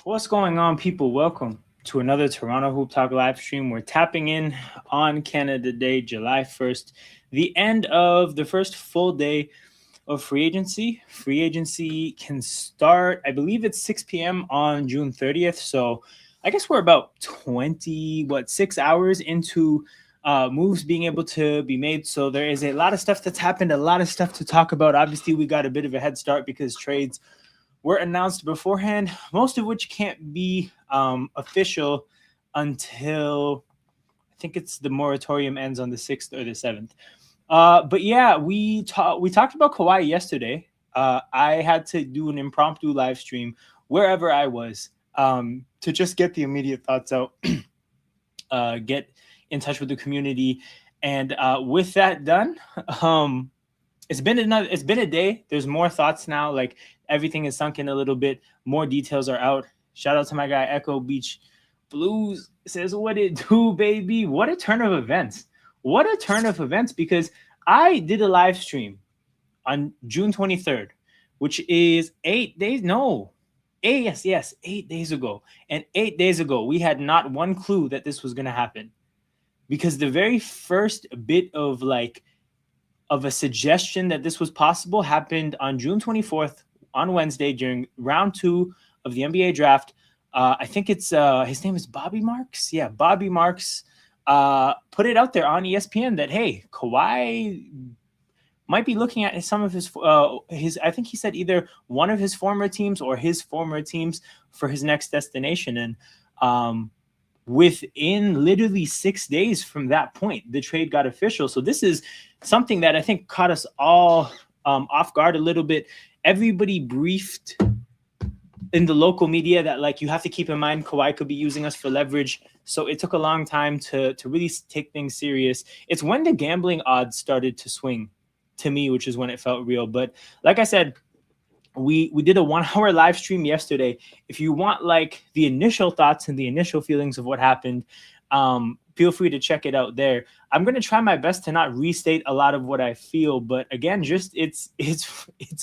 What's going on, people? Welcome to another Toronto Hoop Talk live stream. We're tapping in on Canada Day, July 1st, the end of the first full day of free agency. Free agency can start, I believe it's 6 p.m. on June 30th. So I guess we're about 6 hours into moves being able to be made. So there is a lot of stuff that's happened, a lot of stuff to talk about. Obviously, we got a bit of a head start because trades were announced beforehand, most of which can't be official until I think it's the moratorium ends on the 6th or the 7th. But yeah, we talked about Kawhi yesterday. I had to do an impromptu live stream wherever I was to just get the immediate thoughts out, get in touch with the community, and with that done, it's been a day. There's more thoughts now. Like everything is sunk in a little bit. More details are out. Shout out to my guy Echo Beach Blues. Says, what it do, baby? What a turn of events. What a turn of events, because I did a live stream on June 23rd, which is 8 days. No. 8 days ago. And 8 days ago, we had not one clue that this was going to happen. Because the very first bit of a suggestion that this was possible happened on June 24th on Wednesday during round 2 of the NBA draft. I think it's his name is Bobby Marks. Yeah, Bobby Marks put it out there on ESPN that, hey, Kawhi might be looking at some of his I think he said either one of his former teams or his former teams for his next destination. And within literally 6 days from that point, the trade got official. So this is something that I think caught us all off guard a little bit. Everybody briefed in the local media that you have to keep in mind Kawhi could be using us for leverage. So it took a long time to really take things serious. It's when the gambling odds started to swing to me, which is when it felt real. But like I said, we did a 1-hour live stream yesterday. If you want the initial thoughts and the initial feelings of what happened, feel free to check it out there. I'm going to try my best to not restate a lot of what I feel, but again, just it's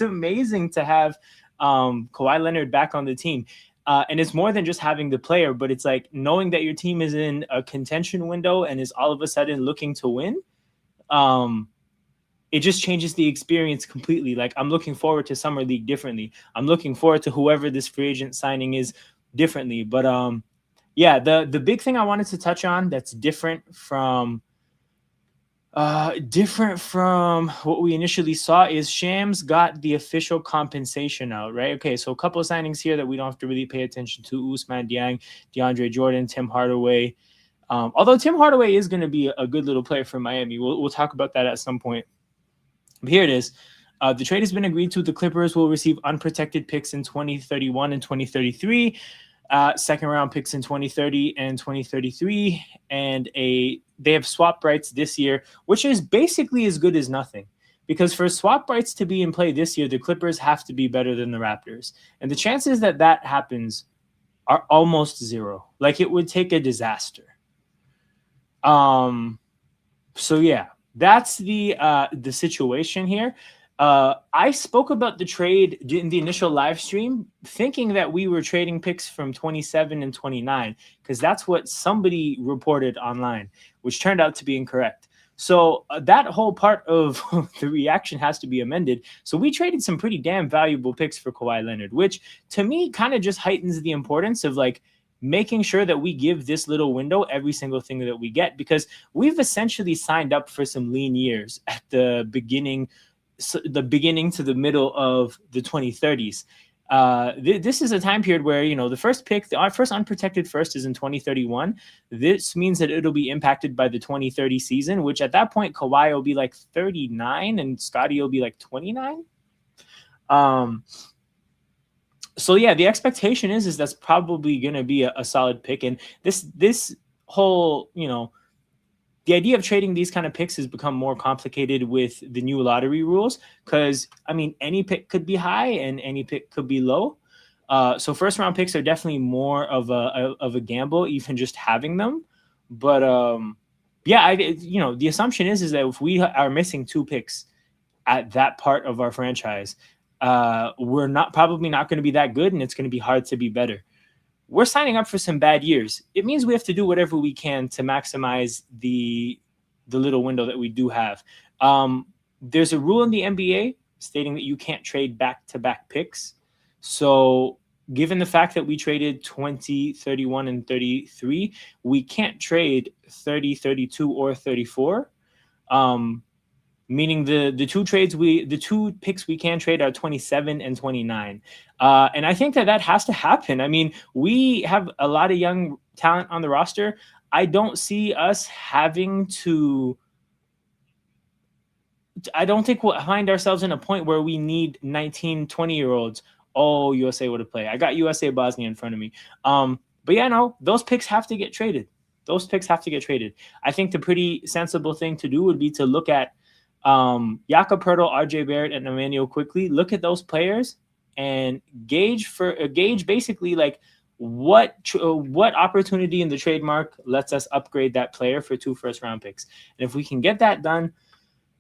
amazing to have Kawhi Leonard back on the team. And it's more than just having the player, but it's knowing that your team is in a contention window and is all of a sudden looking to win. It just changes the experience completely. I'm looking forward to Summer League differently. I'm looking forward to whoever this free agent signing is differently. But yeah, the big thing I wanted to touch on that's different from what we initially saw is Shams got the official compensation out, right? Okay, so a couple of signings here that we don't have to really pay attention to: Ousmane Dieng, DeAndre Jordan, Tim Hardaway. Although Tim Hardaway is going to be a good little player for Miami. We'll talk about that at some point. But here it is. The trade has been agreed to. The Clippers will receive unprotected picks in 2031 and 2033, second-round picks in 2030 and 2033, and they have swap rights this year, which is basically as good as nothing. Because for swap rights to be in play this year, the Clippers have to be better than the Raptors. And the chances that happens are almost zero. It would take a disaster. So yeah. That's the situation here. I spoke about the trade in the initial live stream, thinking that we were trading picks from 27 and 29, because that's what somebody reported online, which turned out to be incorrect. So that whole part of the reaction has to be amended. So we traded some pretty damn valuable picks for Kawhi Leonard, which to me kind of just heightens the importance of making sure that we give this little window every single thing that we get, because we've essentially signed up for some lean years at the beginning to the middle of the 2030s. This is a time period where, the first pick, our first unprotected first is in 2031. This means that it'll be impacted by the 2030 season, which at that point, Kawhi will be 39 and Scottie will be 29. So yeah, the expectation is that's probably going to be a solid pick. And this whole, the idea of trading these kind of picks has become more complicated with the new lottery rules, because any pick could be high and any pick could be low. So first round picks are definitely more of a gamble, even just having them. But yeah, the assumption is that if we are missing 2 picks at that part of our franchise, we're probably not going to be that good, and it's going to be hard to be better. we're signing up for some bad years. It means we have to do whatever we can to maximize the little window that we do have. There's a rule in the NBA stating that you can't trade back-to-back picks. So given the fact that we traded 20, 31, and 33, we can't trade 30, 32, or 34. Meaning the two picks we can trade are 27 and 29. And I think that has to happen. I mean, we have a lot of young talent on the roster. I don't see us having to. I don't think we'll find ourselves in a point where we need 19, 20-year-olds. Oh, USA would have played. I got USA Bosnia in front of me. But yeah, no, those picks have to get traded. Those picks have to get traded. I think the pretty sensible thing to do would be to look at Jakob Poeltl, RJ Barrett, and Emmanuel Quickly. Look at those players and gauge basically like what opportunity in the trademark lets us upgrade that player for 2 first-round picks. And if we can get that done,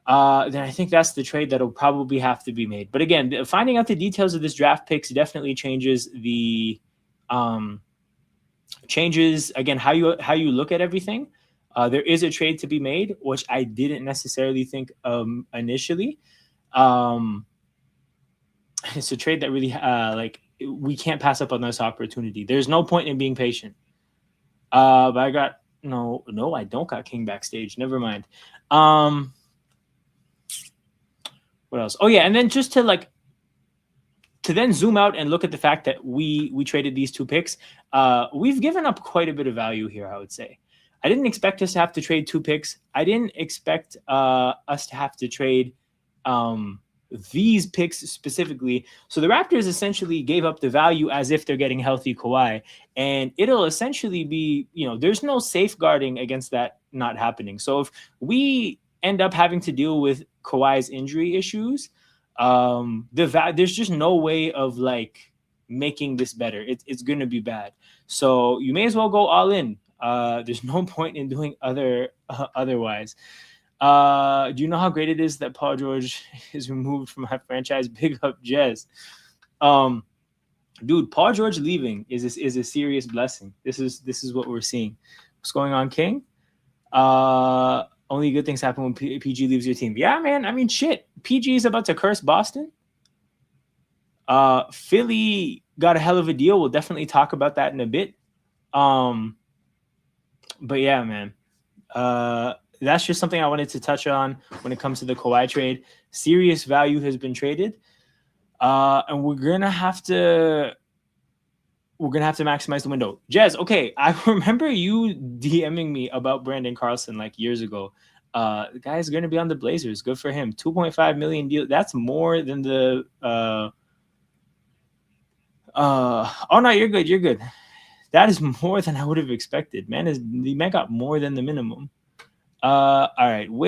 then I think that's the trade that'll probably have to be made. But again, finding out the details of this draft picks definitely changes the how you look at everything. There is a trade to be made, which I didn't necessarily think initially. It's a trade that really we can't pass up on this opportunity. There's no point in being patient. But I got no, I don't got King backstage. Never mind. What else? Oh yeah, and then just to then zoom out and look at the fact that we traded these 2 picks. We've given up quite a bit of value here, I would say. I didn't expect us to have to trade 2 picks. I didn't expect us to have to trade these picks specifically. So the Raptors essentially gave up the value as if they're getting healthy Kawhi. And it'll essentially be, there's no safeguarding against that not happening. So if we end up having to deal with Kawhi's injury issues, there's just no way of making this better. It's going to be bad. So you may as well go all in. There's no point in doing otherwise. Do you know how great it is that Paul George is removed from my franchise? Big up, Jez. Dude, Paul George leaving is a serious blessing. This is what we're seeing. What's going on, King? Only good things happen when PG leaves your team. Yeah, man. I mean, shit. PG is about to curse Boston. Philly got a hell of a deal. We'll definitely talk about that in a bit. But yeah, man. That's just something I wanted to touch on when it comes to the Kawhi trade. Serious value has been traded. And we're gonna have to maximize the window. Jez, okay, I remember you DMing me about Brandon Carlson years ago. The guy's going to be on the Blazers. Good for him. $2.5 million deal. That's more than the oh no, you're good. You're good. That is more than I would have expected. The man got more than the minimum. All right. No,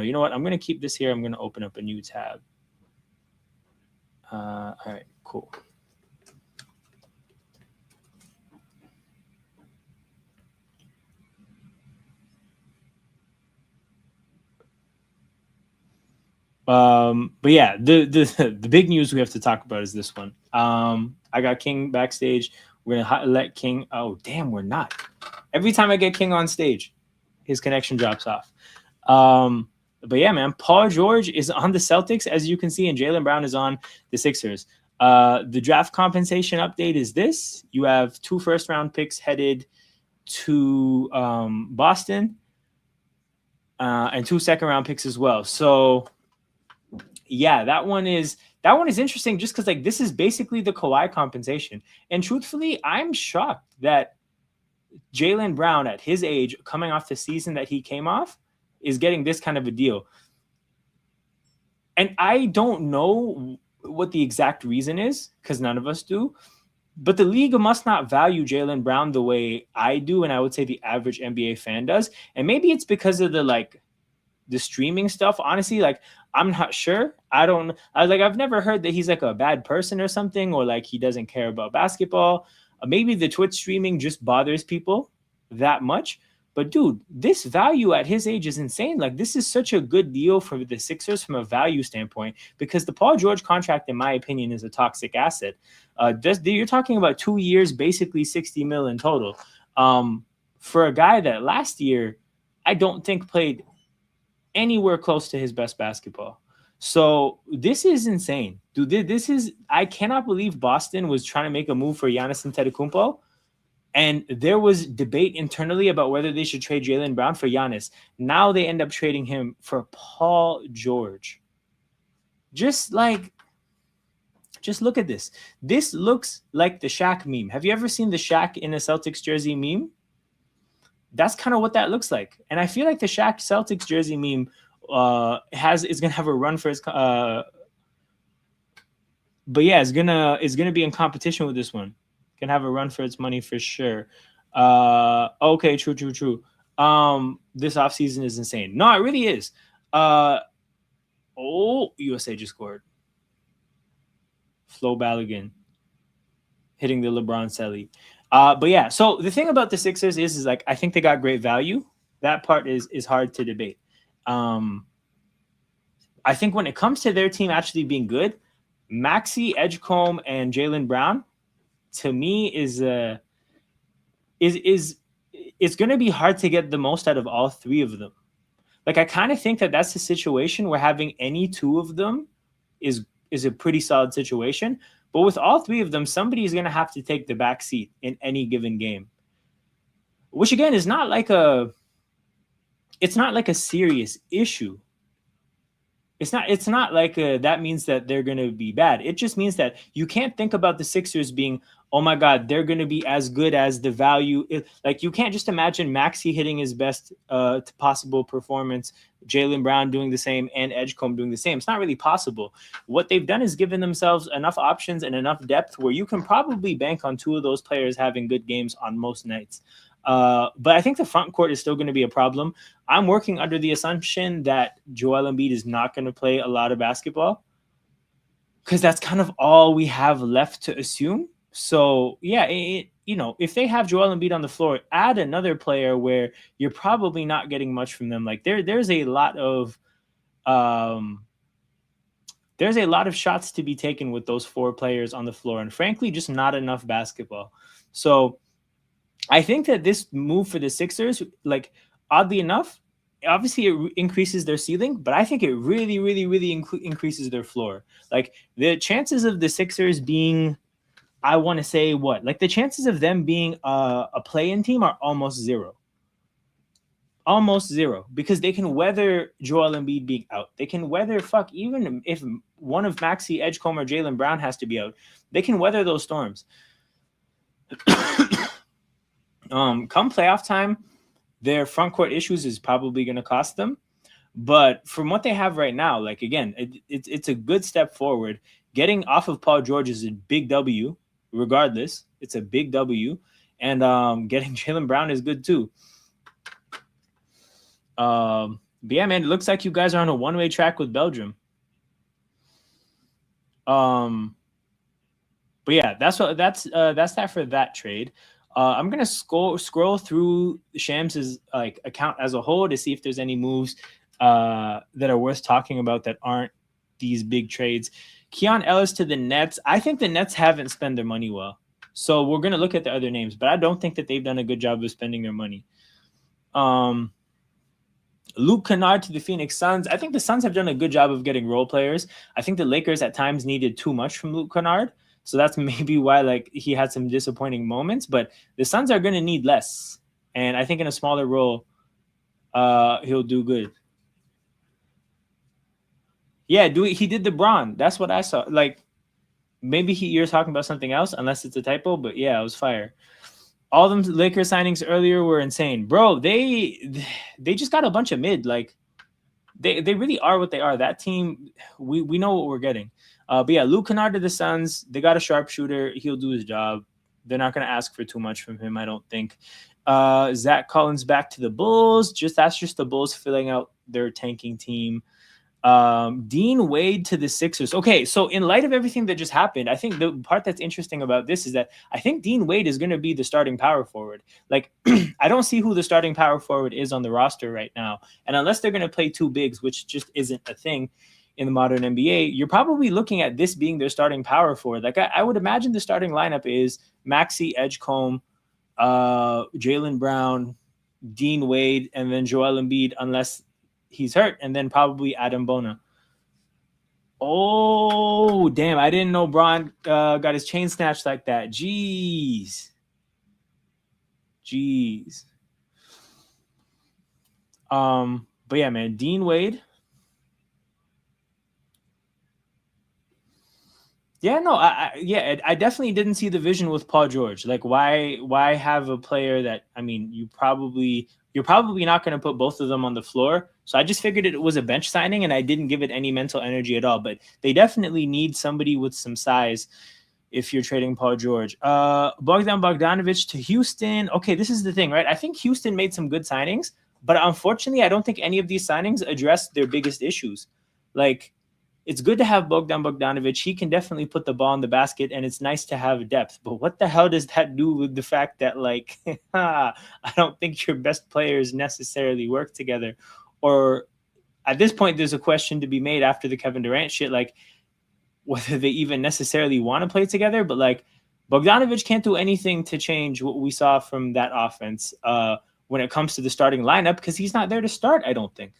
you know what? I'm going to keep this here. I'm going to open up a new tab. All right, cool. But yeah, the big news we have to talk about is this one. I got King backstage. We're gonna let King. Oh damn, we're not. Every time I get King on stage, his connection drops off. But yeah, man, Paul George is on the Celtics, as you can see, and Jaylen Brown is on the Sixers. The draft compensation update is this: you have 2 first-round picks headed to Boston, and 2 second-round picks as well. So. Yeah, that one is interesting just because this is basically the Kawhi compensation. And truthfully, I'm shocked that Jaylen Brown at his age, coming off the season that he came off, is getting this kind of a deal. And I don't know what the exact reason is, because none of us do. But the league must not value Jaylen Brown the way I do, and I would say the average NBA fan does. And maybe it's because of the streaming stuff. Honestly, I'm not sure. I've never heard that he's a bad person or something, or he doesn't care about basketball. Maybe the Twitch streaming just bothers people that much. But dude, this value at his age is insane. Like, this is such a good deal for the Sixers from a value standpoint, because the Paul George contract, in my opinion, is a toxic asset. You're talking about 2 years, basically 60 mil in total. For a guy that last year, I don't think played anywhere close to his best basketball. So this is insane, dude. I cannot believe Boston was trying to make a move for Giannis Antetokounmpo, and there was debate internally about whether they should trade Jaylen Brown for Giannis. Now they end up trading him for Paul George. Just look at this. This looks like the Shaq meme. Have you ever seen the Shaq in a Celtics jersey meme? That's kind of what that looks like. And I feel like the Shaq Celtics jersey meme is gonna have a run for its but yeah, it's gonna be in competition with this one. Can have a run for its money for sure. Okay, true. This offseason is insane. No, it really is. USA just scored. Flo Balogun hitting the LeBron celly. But yeah, so the thing about the Sixers is like, I think they got great value. That part is hard to debate. I think when it comes to their team actually being good, Maxey, Edgecombe, and Jaylen Brown, to me, is it's going to be hard to get the most out of all three of them. Like, I kind of think that that's a situation where having any two of them is a pretty solid situation. But with all three of them, somebody is going to have to take the back seat in any given game, which again is not like a serious issue. It's not like that means that they're going to be bad. It just means that you can't think about the Sixers being, oh my God, they're going to be as good as the value. Like, you can't just imagine Maxey hitting his best possible performance, Jaylen Brown doing the same, and Edgecombe doing the same. It's not really possible. What they've done is given themselves enough options and enough depth where you can probably bank on two of those players having good games on most nights. But I think the front court is still going to be a problem. I'm working under the assumption that Joel Embiid is not going to play a lot of basketball, because that's kind of all we have left to assume. So yeah, if they have Joel Embiid on the floor, add another player where you're probably not getting much from them. Like, there's a lot of shots to be taken with those four players on the floor, and frankly, just not enough basketball. So I think that this move for the Sixers, like, oddly enough, obviously it increases their ceiling, but I think it really, really, really increases their floor. Like, the chances of the Sixers being, I want to say the chances of them being a play-in team are almost zero. Almost zero, because they can weather Joel Embiid being out. They can weather, even if one of Maxey, Edgecombe, or Jaylen Brown has to be out, they can weather those storms. Come playoff time, their front court issues is probably going to cost them. But from what they have right now, like, again, it's a good step forward. Getting off of Paul George is a big W. Regardless, it's a big W. And getting Jaylen Brown is good too. But yeah, man, it looks like you guys are on a one-way track with Belgium. But yeah, that's that for that trade. I'm gonna scroll through Shams' account as a whole to see if there's any moves that are worth talking about that aren't these big trades. Keon Ellis to the Nets. I think the Nets haven't spent their money well, so we're gonna look at the other names, but I don't think that they've done a good job of spending their money. Luke Kennard to the Phoenix Suns. I think the Suns have done a good job of getting role players. I think the Lakers at times needed too much from Luke Kennard. So that's maybe why he had some disappointing moments, but the Suns are going to need less. And I think in a smaller role, he'll do good. Yeah, he did the Braun. That's what I saw. Like, maybe you're talking about something else, unless it's a typo, but yeah, it was fire. All them Lakers signings earlier were insane. Bro, they just got a bunch of mid. Like, they really are what they are. That team, we know what we're getting. But yeah, Luke Kennard to the Suns. They got a sharpshooter. He'll do his job. They're not going to ask for too much from him, I don't think. Zach Collins back to the Bulls. That's just the Bulls filling out their tanking team. Dean Wade to the Sixers. Okay, so in light of everything that just happened, I think the part that's interesting about this is that I think Dean Wade is going to be the starting power forward. Like, I don't see who the starting power forward is on the roster right now. And unless they're going to play two bigs, which just isn't a thing in the modern NBA, you're probably looking at this being their starting power forward. Like, I would imagine the starting lineup is Maxey, Edgecombe, Jaylen Brown, Dean Wade, and then Joel Embiid, unless he's hurt, and then probably Adam Bona. Oh, damn. I didn't know Braun got his chain snatched like that. Jeez. But yeah, man, Dean Wade. Yeah, no, I definitely didn't see the vision with Paul George. Like, why have a player that, I mean, you're probably not going to put both of them on the floor. So I just figured it was a bench signing, and I didn't give it any mental energy at all. But they definitely need somebody with some size if you're trading Paul George. Bogdan Bogdanovic to Houston. Okay, this is the thing, right? I think Houston made some good signings, but unfortunately, I don't think any of these signings address their biggest issues. Like, it's good to have Bogdan Bogdanovic. He can definitely put the ball in the basket, and it's nice to have depth. But what the hell does that do with the fact that, like, I don't think your best players necessarily work together? Or at this point, there's a question to be made after the Kevin Durant shit, like, whether they even necessarily want to play together. But, like, Bogdanovic can't do anything to change what we saw from that offense when it comes to the starting lineup, because he's not there to start, I don't think.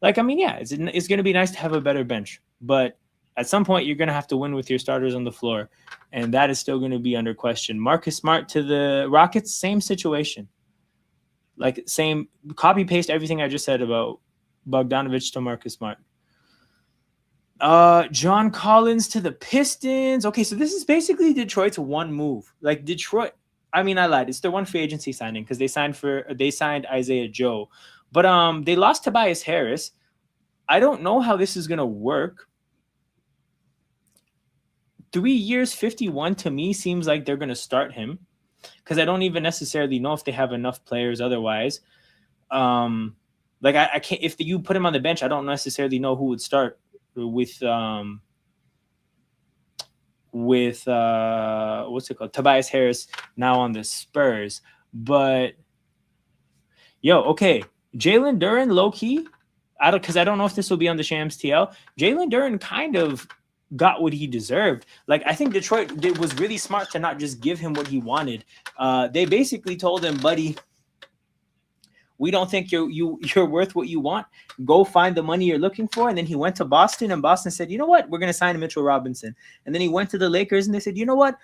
Like, I mean, yeah, it's going to be nice to have a better bench, but at some point you're going to have to win with your starters on the floor, and that is still going to be under question. Marcus Smart to the Rockets, same situation. Like, same, copy paste everything I just said about Bogdanovic to Marcus Smart. John Collins to the Pistons. Okay, so this is basically Detroit's one move. Like, Detroit, I mean, I lied. It's their one free agency signing because they signed Isaiah Joe. But they lost Tobias Harris. I don't know how this is going to work. 3 years, 51 to me seems like they're going to start him, because I don't even necessarily know if they have enough players otherwise. Like, I can't, if you put him on the bench, I don't necessarily know who would start with what's it called? Tobias Harris now on the Spurs. But okay. Jalen Duren, low-key, because I don't know if this will be on the Shams TL. Jalen Duren kind of got what he deserved. Like, I think Detroit was really smart to not just give him what he wanted. They basically told him, buddy, we don't think you're worth what you want. Go find the money you're looking for. And then he went to Boston, and Boston said, you know what? We're going to sign Mitchell Robinson. And then he went to the Lakers, and they said, you know what?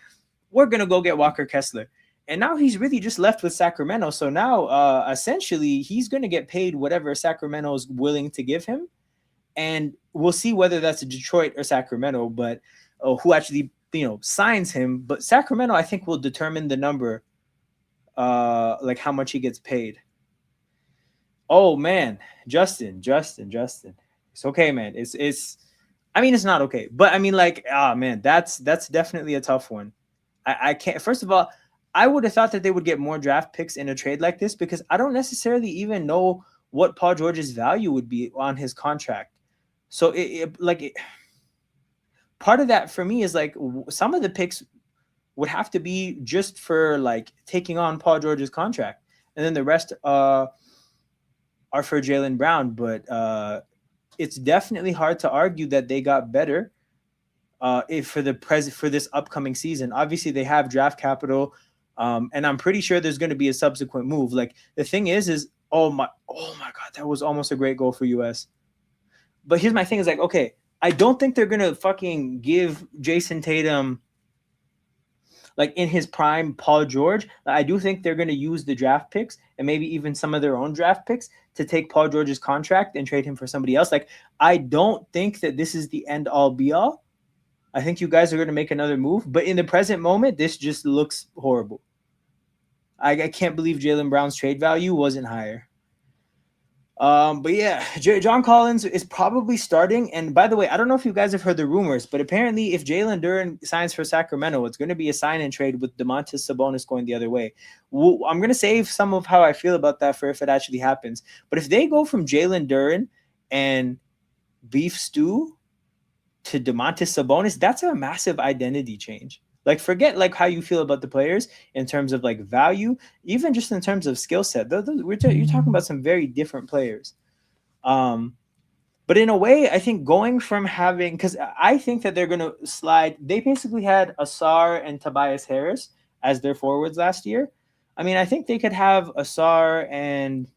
We're going to go get Walker Kessler. And now he's really just left with Sacramento. So now, essentially, he's going to get paid whatever Sacramento is willing to give him. And we'll see whether that's Detroit or Sacramento, but who actually, signs him. But Sacramento, I think, will determine the number, like how much he gets paid. Oh, man. Justin. It's okay, man. I mean, it's not okay. But, I mean, like, man, that's definitely a tough one. I can't. First of all, I would have thought that they would get more draft picks in a trade like this, because I don't necessarily even know what Paul George's value would be on his contract. So part of that for me is like some of the picks would have to be just for like taking on Paul George's contract, and then the rest are for Jaylen Brown. But it's definitely hard to argue that they got better for this upcoming season. Obviously, they have draft capital. And I'm pretty sure there's going to be a subsequent move. Like, the thing is oh my God, that was almost a great goal for US. But here's my thing is like, okay, I don't think they're going to fucking give Jason Tatum, like, in his prime, Paul George. I do think they're going to use the draft picks and maybe even some of their own draft picks to take Paul George's contract and trade him for somebody else. Like, I don't think that this is the end all be all. I think you guys are going to make another move. But in the present moment, this just looks horrible. I can't believe Jaylen Brown's trade value wasn't higher. But yeah, John Collins is probably starting. And by the way, I don't know if you guys have heard the rumors, but apparently if Jalen Duren signs for Sacramento, it's going to be a sign and trade with Domantas Sabonis going the other way. I'm going to save some of how I feel about that for if it actually happens. But if they go from Jalen Duren and beef stew to Domantas Sabonis, that's a massive identity change. Like, forget like how you feel about the players in terms of like value, even just in terms of skill set. You're talking about some very different players. But in a way, I think going from having, because I think that they're going to slide, they basically had Asar and Tobias Harris as their forwards last year. I mean, I think they could have Asar and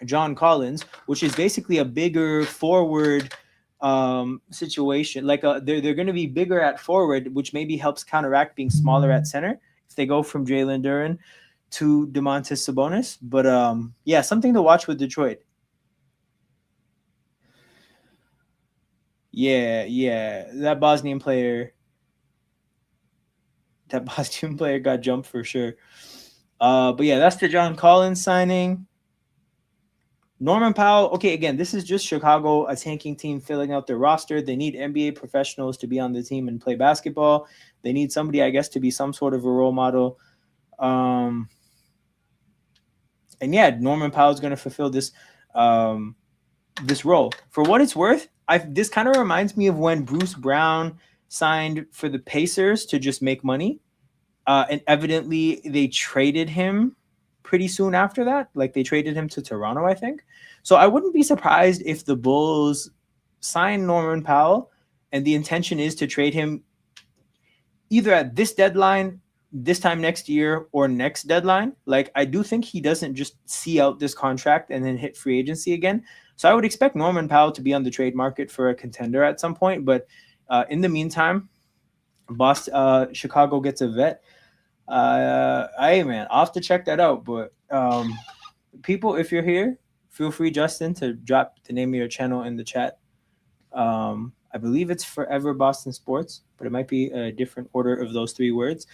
John Collins, which is basically a bigger forward situation. Like they're going to be bigger at forward, which maybe helps counteract being smaller at center if they go from Jaylen Duren to Domantas Sabonis. But yeah, something to watch with Detroit. Yeah, that Bosnian player got jumped for sure. But yeah, that's the John Collins signing. Norman Powell, okay, again, this is just Chicago, a tanking team filling out their roster. They need NBA professionals to be on the team and play basketball. They need somebody, I guess, to be some sort of a role model. And yeah, Norman Powell is going to fulfill this this role. For what it's worth, this kind of reminds me of when Bruce Brown signed for the Pacers to just make money. And evidently they traded him pretty soon after that. Like they traded him to Toronto, I think. So I wouldn't be surprised if the Bulls sign Norman Powell and the intention is to trade him either at this deadline, this time next year, or next deadline. Like I do think he doesn't just see out this contract and then hit free agency again. So I would expect Norman Powell to be on the trade market for a contender at some point. But in the meantime, Chicago gets a vet. Hey man, I'll have to check that out. But people, if you're here, feel free, Justin, to drop the name of your channel in the chat. I believe it's Forever Boston Sports, but it might be a different order of those three words.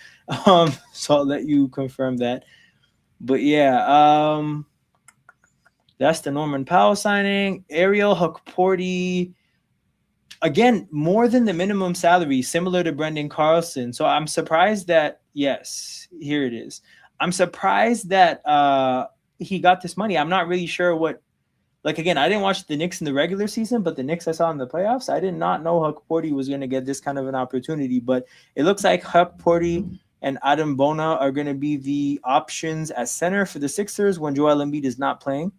So I'll let you confirm that. But yeah, that's the Norman Powell signing. Ariel Hukporti, again, more than the minimum salary, similar to Brendan Carlson. So I'm surprised that, yes, here it is. I'm surprised that he got this money. I'm not really sure what, like, again, I didn't watch the Knicks in the regular season, but the Knicks I saw in the playoffs, I did not know Hukporti was going to get this kind of an opportunity. But it looks like Hukporti and Adam Bona are going to be the options at center for the Sixers when Joel Embiid is not playing.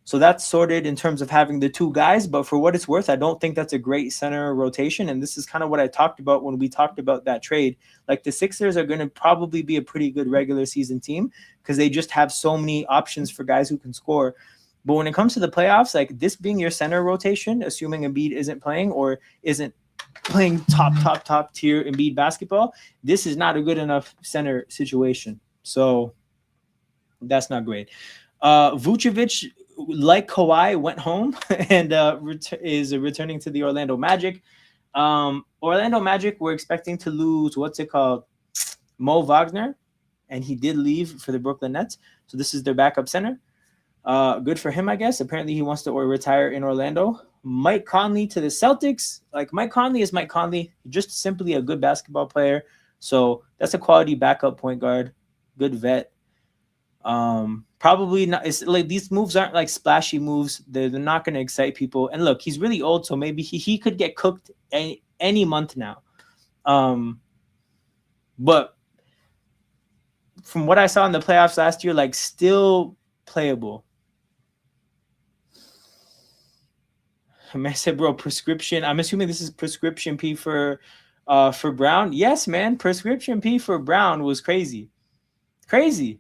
So that's sorted in terms of having the two guys. But for what it's worth, I don't think that's a great center rotation. And this is kind of what I talked about when we talked about that trade. Like the Sixers are going to probably be a pretty good regular season team because they just have so many options for guys who can score. But when it comes to the playoffs, like this being your center rotation, assuming Embiid isn't playing or isn't playing top tier Embiid basketball, this is not a good enough center situation. So that's not great. Vucevic, like Kawhi, went home and is returning to the Orlando Magic. Orlando Magic were expecting to lose, Mo Wagner, and he did leave for the Brooklyn Nets. So this is their backup center. Good for him, I guess. Apparently he wants to retire in Orlando. Mike Conley to the Celtics. Like Mike Conley is Mike Conley, just simply a good basketball player. So that's a quality backup point guard, good vet. Probably not. It's like these moves aren't like splashy moves. They're not going to excite people. And look, he's really old, so maybe he could get cooked any month now. But from what I saw in the playoffs last year, like still playable. I said, bro, prescription. I'm assuming this is prescription P for Brown. Yes, man, prescription P for Brown was crazy. It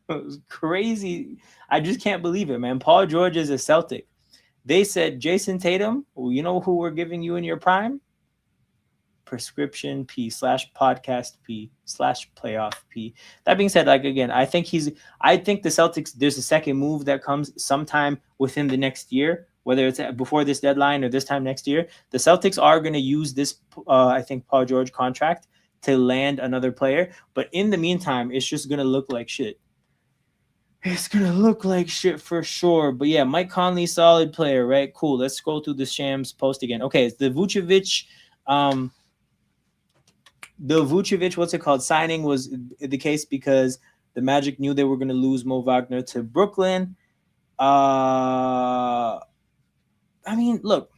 was crazy. I just can't believe it, man. Paul George is a Celtic. They said, Jason Tatum, well, you know who we're giving you in your prime? Prescription P / podcast P / playoff P. That being said, like again, I think the Celtics, there's a second move that comes sometime within the next year, whether it's before this deadline or this time next year. The Celtics are going to use this, I think, Paul George contract to land another player. But in the meantime, it's just going to look like shit. It's going to look like shit for sure. But yeah, Mike Conley, solid player, right? Cool. Let's scroll through the Shams post again. Okay, it's the Vucevic, signing was the case because the Magic knew they were going to lose Mo Wagner to Brooklyn. I mean, look,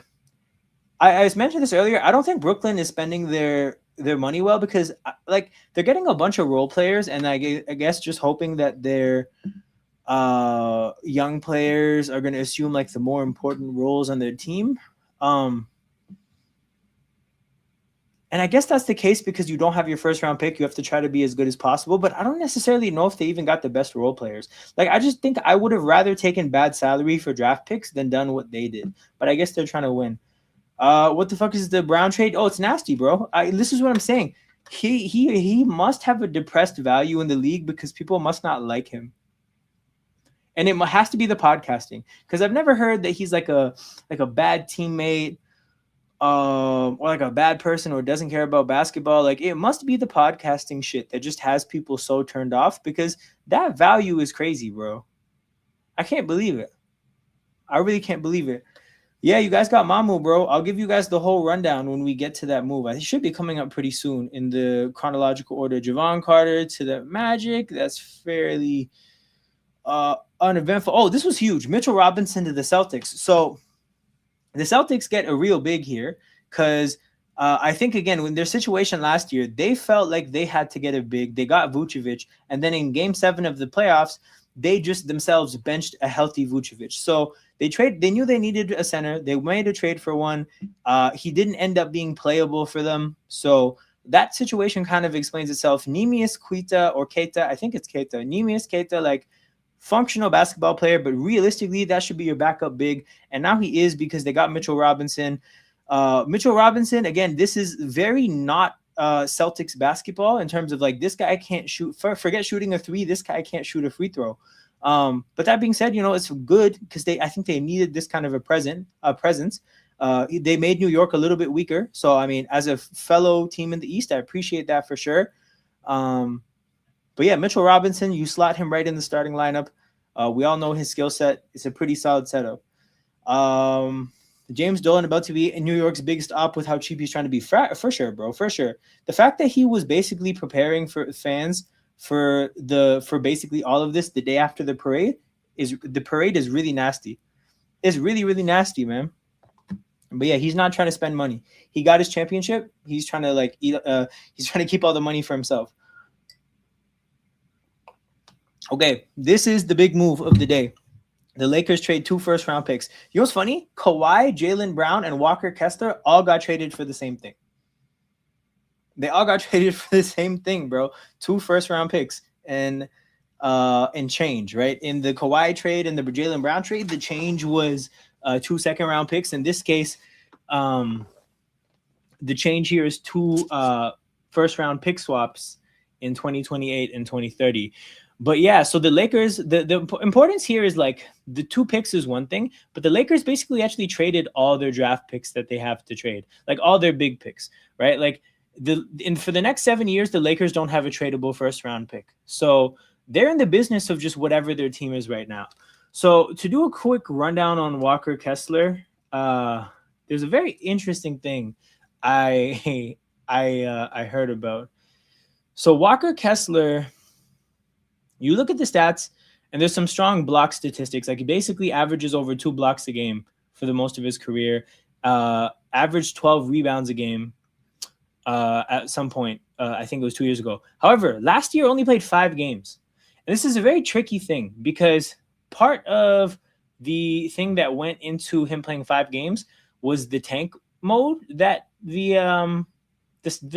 I mentioned this earlier. I don't think Brooklyn is spending their money well because like they're getting a bunch of role players, and I guess just hoping that their young players are going to assume like the more important roles on their team. And I guess that's the case because you don't have your first round pick. You have to try to be as good as possible. But I don't necessarily know if they even got the best role players. Like, I just think I would have rather taken bad salary for draft picks than done what they did. But I guess they're trying to win. What the fuck is the Brown trade? Oh, it's nasty, bro. This is what I'm saying. He must have a depressed value in the league because people must not like him. And it has to be the podcasting because I've never heard that he's like a bad teammate. Or like a bad person or doesn't care about basketball. Like it must be the podcasting shit that just has people so turned off because that value is crazy, bro. I can't believe it. I really can't believe it. Yeah, you guys got Mamu, bro. I'll give you guys the whole rundown when we get to that move. It should be coming up pretty soon in the chronological order. Javon Carter to the Magic. That's fairly uneventful. Oh, this was huge. Mitchell Robinson to the Celtics. So the Celtics get a real big here because I think, again, when their situation last year, they felt like they had to get a big. They got Vucevic. And then in Game 7 of the playoffs, they just themselves benched a healthy Vucevic. So they knew they needed a center. They made a trade for one. He didn't end up being playable for them. So that situation kind of explains itself. Neemias Queta, I think it's Queta. Neemias Queta, like, functional basketball player, but realistically, that should be your backup big. And now he is because they got Mitchell Robinson. Mitchell Robinson, again, this is very not Celtics basketball in terms of like this guy can't shoot. Forget shooting a three. This guy can't shoot a free throw. But that being said, it's good because I think they needed this kind of a presence. They made New York a little bit weaker. So, I mean, as a fellow team in the East, I appreciate that for sure. But yeah, Mitchell Robinson, you slot him right in the starting lineup. We all know his skill set. It's a pretty solid setup. James Dolan about to be in New York's biggest op with how cheap he's trying to be. For sure, bro. For sure. The fact that he was basically preparing for fans for basically all of this the day after the parade is really nasty. It's really, really nasty, man. But yeah, he's not trying to spend money. He got his championship. He's trying to he's trying to keep all the money for himself. Okay, this is the big move of the day. The Lakers trade 2 first-round picks. You know what's funny? Kawhi, Jaylen Brown, and Walker Kessler all got traded for the same thing. They all got traded for the same thing, bro. 2 first-round picks and change, right? In the Kawhi trade and the Jaylen Brown trade, the change was 2 second-round picks. In this case, the change here is 2 first-round pick swaps in 2028 and 2030. But yeah, so the Lakers, the importance here is like the 2 picks is one thing, but the Lakers basically actually traded all their draft picks that they have to trade, like all their big picks, right? Like for the next 7 years, the Lakers don't have a tradable first round pick. So they're in the business of just whatever their team is right now. So to do a quick rundown on Walker Kessler, there's a very interesting thing I heard about. So Walker Kessler, you look at the stats, and there's some strong block statistics. Like he basically averages over 2 blocks a game for the most of his career. Averaged 12 rebounds a game at some point. I think it was 2 years ago. However, last year only played 5 games. And this is a very tricky thing because part of the thing that went into him playing 5 games was the tank mode that the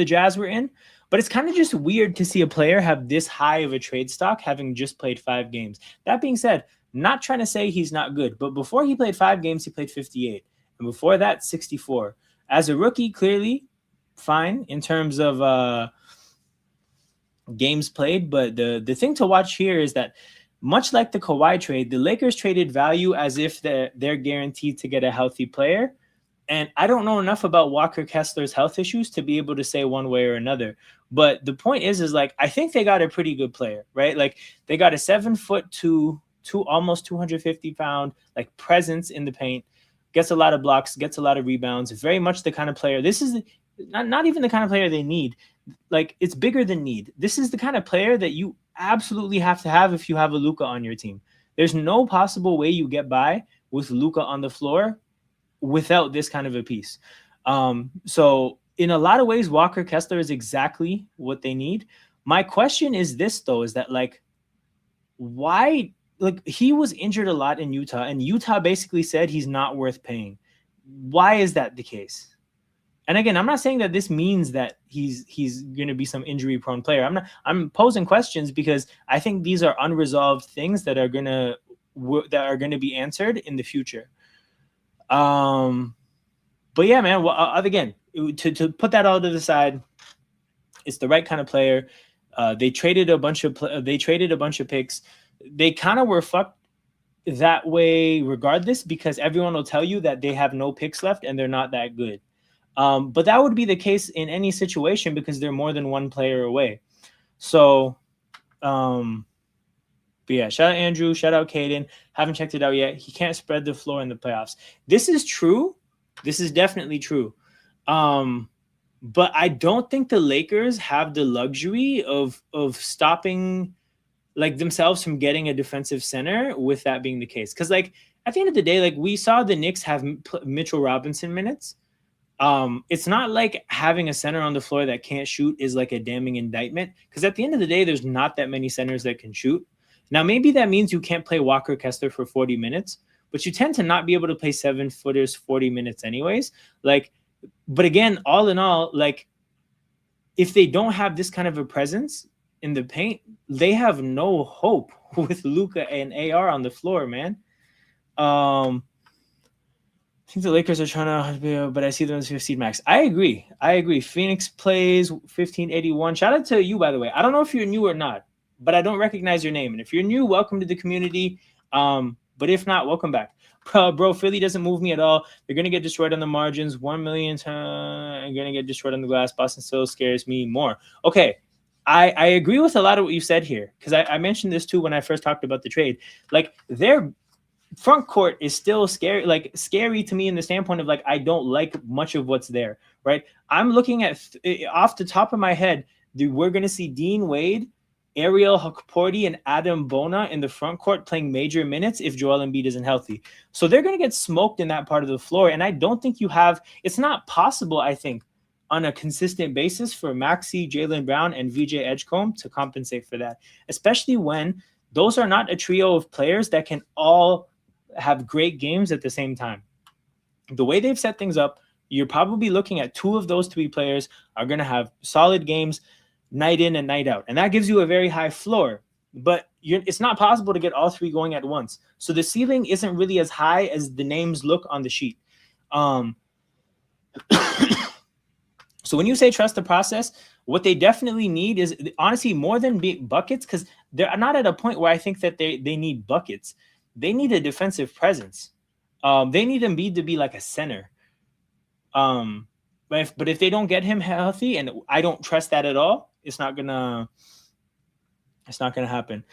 Jazz were in. But it's kind of just weird to see a player have this high of a trade stock having just played 5 games. That being said, not trying to say he's not good, but before he played 5 games, he played 58. And before that, 64. As a rookie, clearly fine in terms of games played. But the thing to watch here is that much like the Kawhi trade, the Lakers traded value as if they're guaranteed to get a healthy player. And I don't know enough about Walker Kessler's health issues to be able to say one way or another. But the point is like, I think they got a pretty good player, right? Like they got a 7'2", almost 250-pound, like presence in the paint, gets a lot of blocks, gets a lot of rebounds, very much the kind of player. This is not even the kind of player they need. Like it's bigger than need. This is the kind of player that you absolutely have to have if you have a Luka on your team. There's no possible way you get by with Luka on the floor without this kind of a piece. So in a lot of ways, Walker Kessler is exactly what they need. My question is this though, is that like, why, like he was injured a lot in Utah and Utah basically said he's not worth paying. Why is that the case? And again, I'm not saying that this means that he's going to be some injury prone player. I'm posing questions because I think these are unresolved things that are going to be answered in the future. But yeah, man. Well, again, to put that all to the side, it's the right kind of player. They traded a bunch of picks. They kind of were fucked that way regardless because everyone will tell you that they have no picks left and they're not that good. But that would be the case in any situation because they're more than one player away. So, but yeah, shout out Andrew, shout out Caden. Haven't checked it out yet. He can't spread the floor in the playoffs. This is true. This is definitely true. But I don't think the Lakers have the luxury of stopping like themselves from getting a defensive center with that being the case. Because like at the end of the day, like we saw the Knicks have Mitchell Robinson minutes. It's not like having a center on the floor that can't shoot is like a damning indictment. Because at the end of the day, there's not that many centers that can shoot. Now, maybe that means you can't play Walker Kessler for 40 minutes, but you tend to not be able to play 7-footers 40 minutes anyways. Like, but again, all in all, like if they don't have this kind of a presence in the paint, they have no hope with Luka and AR on the floor, man. I think the Lakers are trying to, but I see them as 15 max. I agree. Phoenix plays 1581. Shout out to you, by the way. I don't know if you're new or not, but I don't recognize your name. And if you're new, welcome to the community. But if not, welcome back. Bro, Philly doesn't move me at all. They're going to get destroyed on the margins. 1 million I'm going to get destroyed on the glass. Boston still scares me more. Okay. I agree with a lot of what you said here because I mentioned this too when I first talked about the trade. Like their front court is still scary to me in the standpoint of like I don't like much of what's there, right? I'm looking at off the top of my head, we're going to see Dean Wade, Ariel Hukporti, and Adam Bona in the front court playing major minutes if Joel Embiid isn't healthy. So they're going to get smoked in that part of the floor. And I don't think it's not possible, I think, on a consistent basis for Maxey, Jaylen Brown, and VJ Edgecombe to compensate for that, especially when those are not a trio of players that can all have great games at the same time. The way they've set things up, you're probably looking at 2 of those 3 players are going to have solid games night in and night out. And that gives you a very high floor, but it's not possible to get all 3 going at once. So the ceiling isn't really as high as the names look on the sheet. So when you say trust the process, what they definitely need is honestly more than buckets, because they're not at a point where I think that they need buckets. They need a defensive presence. They need Embiid to be like a center. But if they don't get him healthy, and I don't trust that at all, it's not gonna happen.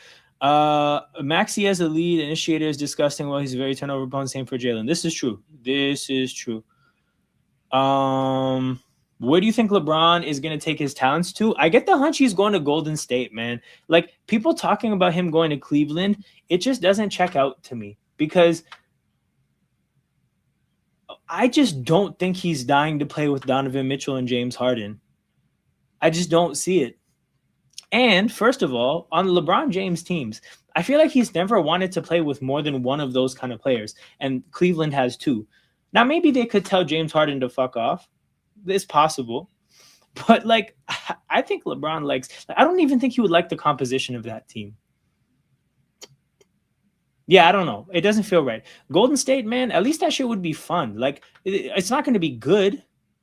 Maxey as a lead initiator is disgusting. Well, he's very turnover prone. Same for Jaylen. This is true. Where do you think LeBron is going to take his talents to? I get the hunch he's going to Golden State, man. Like, people talking about him going to Cleveland, it just doesn't check out to me because I just don't think he's dying to play with Donovan Mitchell and James Harden. I just don't see it. And first of all, on LeBron James teams, I feel like he's never wanted to play with more than one of those kind of players, and Cleveland has 2. Now, maybe they could tell James Harden to fuck off. It's possible. But, like, I think LeBron likes – I don't even think he would like the composition of that team. Yeah, I don't know. It doesn't feel right. Golden State, man, at least that shit would be fun. Like, it's not going to be good,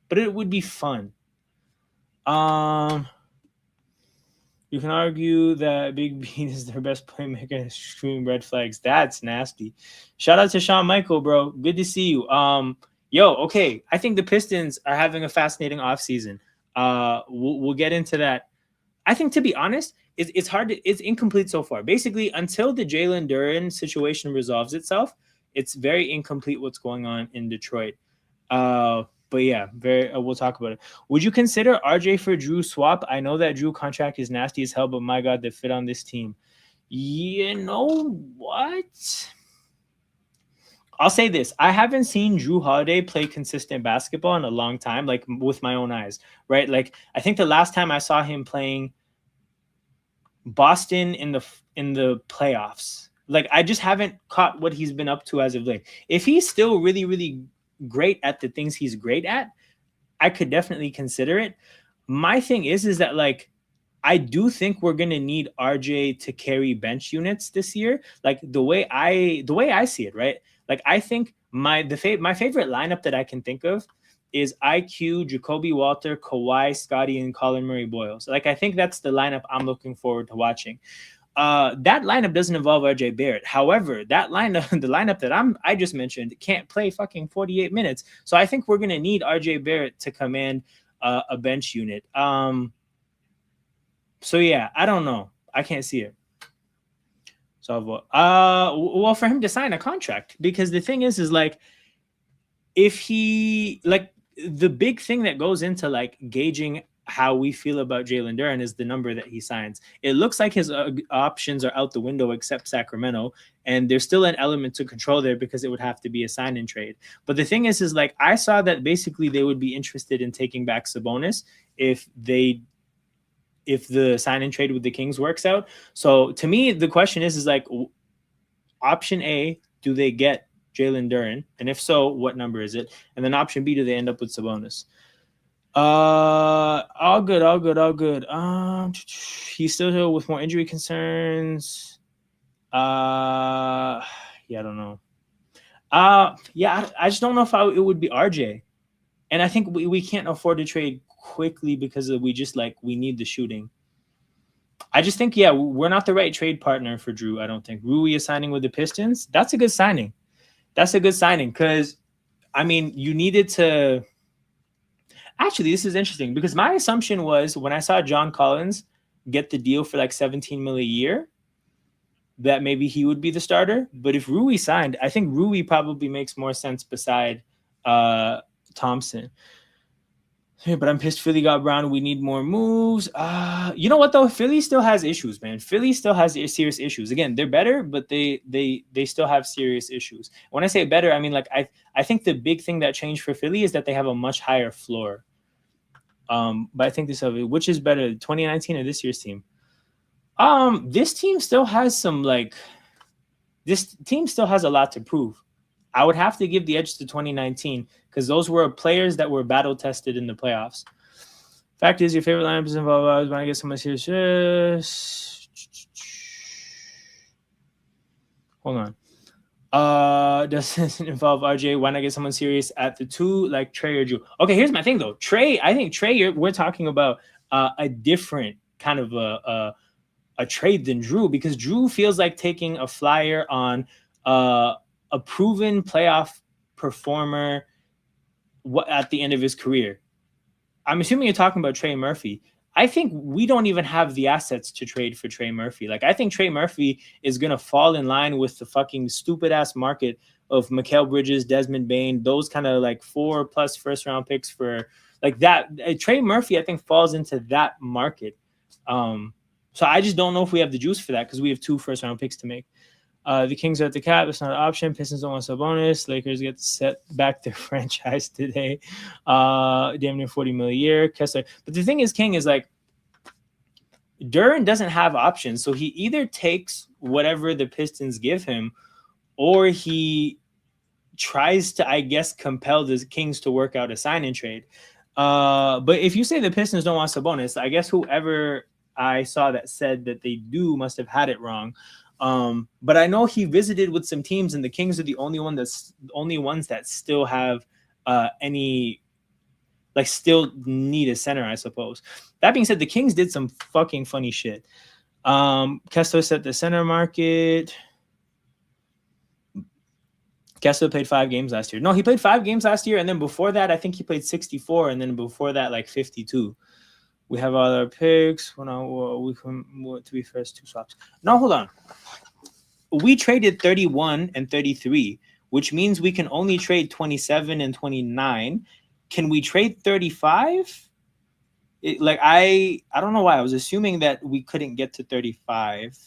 but it would be fun. You can argue that Big Bean is their best playmaker and scream red flags. That's nasty. Shout out to Shawn Michael, bro. Good to see you. Okay. I think the Pistons are having a fascinating offseason. We'll get into that. I think, to be honest, it's hard to, it's incomplete so far. Basically, until the Jalen Duren situation resolves itself, it's very incomplete what's going on in Detroit. But yeah, we'll talk about it. Would you consider RJ for Drew swap? I know that Drew contract is nasty as hell, but my God, the fit on this team. You know what? I'll say this. I haven't seen Drew Holiday play consistent basketball in a long time, like with my own eyes, right? Like I think the last time I saw him playing Boston in the playoffs. Like I just haven't caught what he's been up to as of late. If he's still really, really great at the things he's great at, I could definitely consider it. My thing is that like I do think we're gonna need RJ to carry bench units this year. Like the way I see it, right? Like I think my favorite lineup that I can think of is IQ, Jacoby Walter, Kawhi, Scotty, and Colin Murray Boyle. So like I think that's the lineup I'm looking forward to watching. That lineup doesn't involve RJ Barrett. However, that lineup, the lineup that I just mentioned, can't play fucking 48 minutes. So I think we're gonna need RJ Barrett to command a bench unit. So yeah, I don't know. I can't see it. So well, for him to sign a contract, because the thing is like if he like the big thing that goes into like gauging how we feel about Jaylen Brown is the number that he signs. It looks like his options are out the window except Sacramento, and there's still an element to control there because it would have to be a sign and trade. But the thing is like I saw that basically they would be interested in taking back Sabonis if the sign and trade with the Kings works out. So to me, the question is like option A, do they get Jaylen Brown? And if so, what number is it? And then option B, do they end up with Sabonis? All good. He's still here with more injury concerns. Yeah, I don't know. Yeah, I just don't know if it would be RJ. And I think we can't afford to trade quickly because we need the shooting. I just think, yeah, we're not the right trade partner for Drew. I don't think Rui is signing with the Pistons. That's a good signing. Because, I mean, you needed to. Actually, this is interesting because my assumption was when I saw John Collins get the deal for like $17 million a year, that maybe he would be the starter. But if Rui signed, I think Rui probably makes more sense beside Thompson. Yeah, but I'm pissed Philly got Brown. We need more moves. You know what though? Philly still has issues, man. Philly still has serious issues. Again, they're better, but they still have serious issues. When I say better, I mean like I think the big thing that changed for Philly is that they have a much higher floor. But I think which is better, 2019 or this year's team? This team still has a lot to prove. I would have to give the edge to 2019 because those were players that were battle tested in the playoffs. Fact is, your favorite lineup is involved when I get someone serious. Hold on. Does it involve RJ? Why not get someone serious at the two, like Trey or Drew? Okay, here's my thing though. I think Trey, we're talking about a different kind of a trade than Drew because Drew feels like taking a flyer on a proven playoff performer at the end of his career. I'm assuming you're talking about Trey Murphy. I think we don't even have the assets to trade for Trey Murphy. Like, I think Trey Murphy is going to fall in line with the fucking stupid ass market of Mikal Bridges, Desmond Bane, those kind of like 4+ first round picks for like that. Trey Murphy, I think, falls into that market. So I just don't know if we have the juice for that because we have 2 first round picks to make. The Kings are at the cap. It's not an option. Pistons don't want Sabonis. Lakers get to set back their franchise today. Damn near $40 million a year. Kessler. But the thing is, King is like, Duran doesn't have options. So he either takes whatever the Pistons give him or he tries to, I guess, compel the Kings to work out a sign and trade. But if you say the Pistons don't want Sabonis, I guess whoever I saw that said that they do must have had it wrong. But I know he visited with some teams, and the Kings are the only ones that still have still need a center, I suppose. That being said, the Kings did some fucking funny shit. Kessler set the center market. Kessler played 5 games last year. No, he played 5 games last year, and then before that, I think he played 64, and then before that, like 52. We have all our picks. We can move to be first 2 swaps. No, hold on. We traded 31 and 33, which means we can only trade 27 and 29. Can we trade 35? I don't know why. I was assuming that we couldn't get to 35.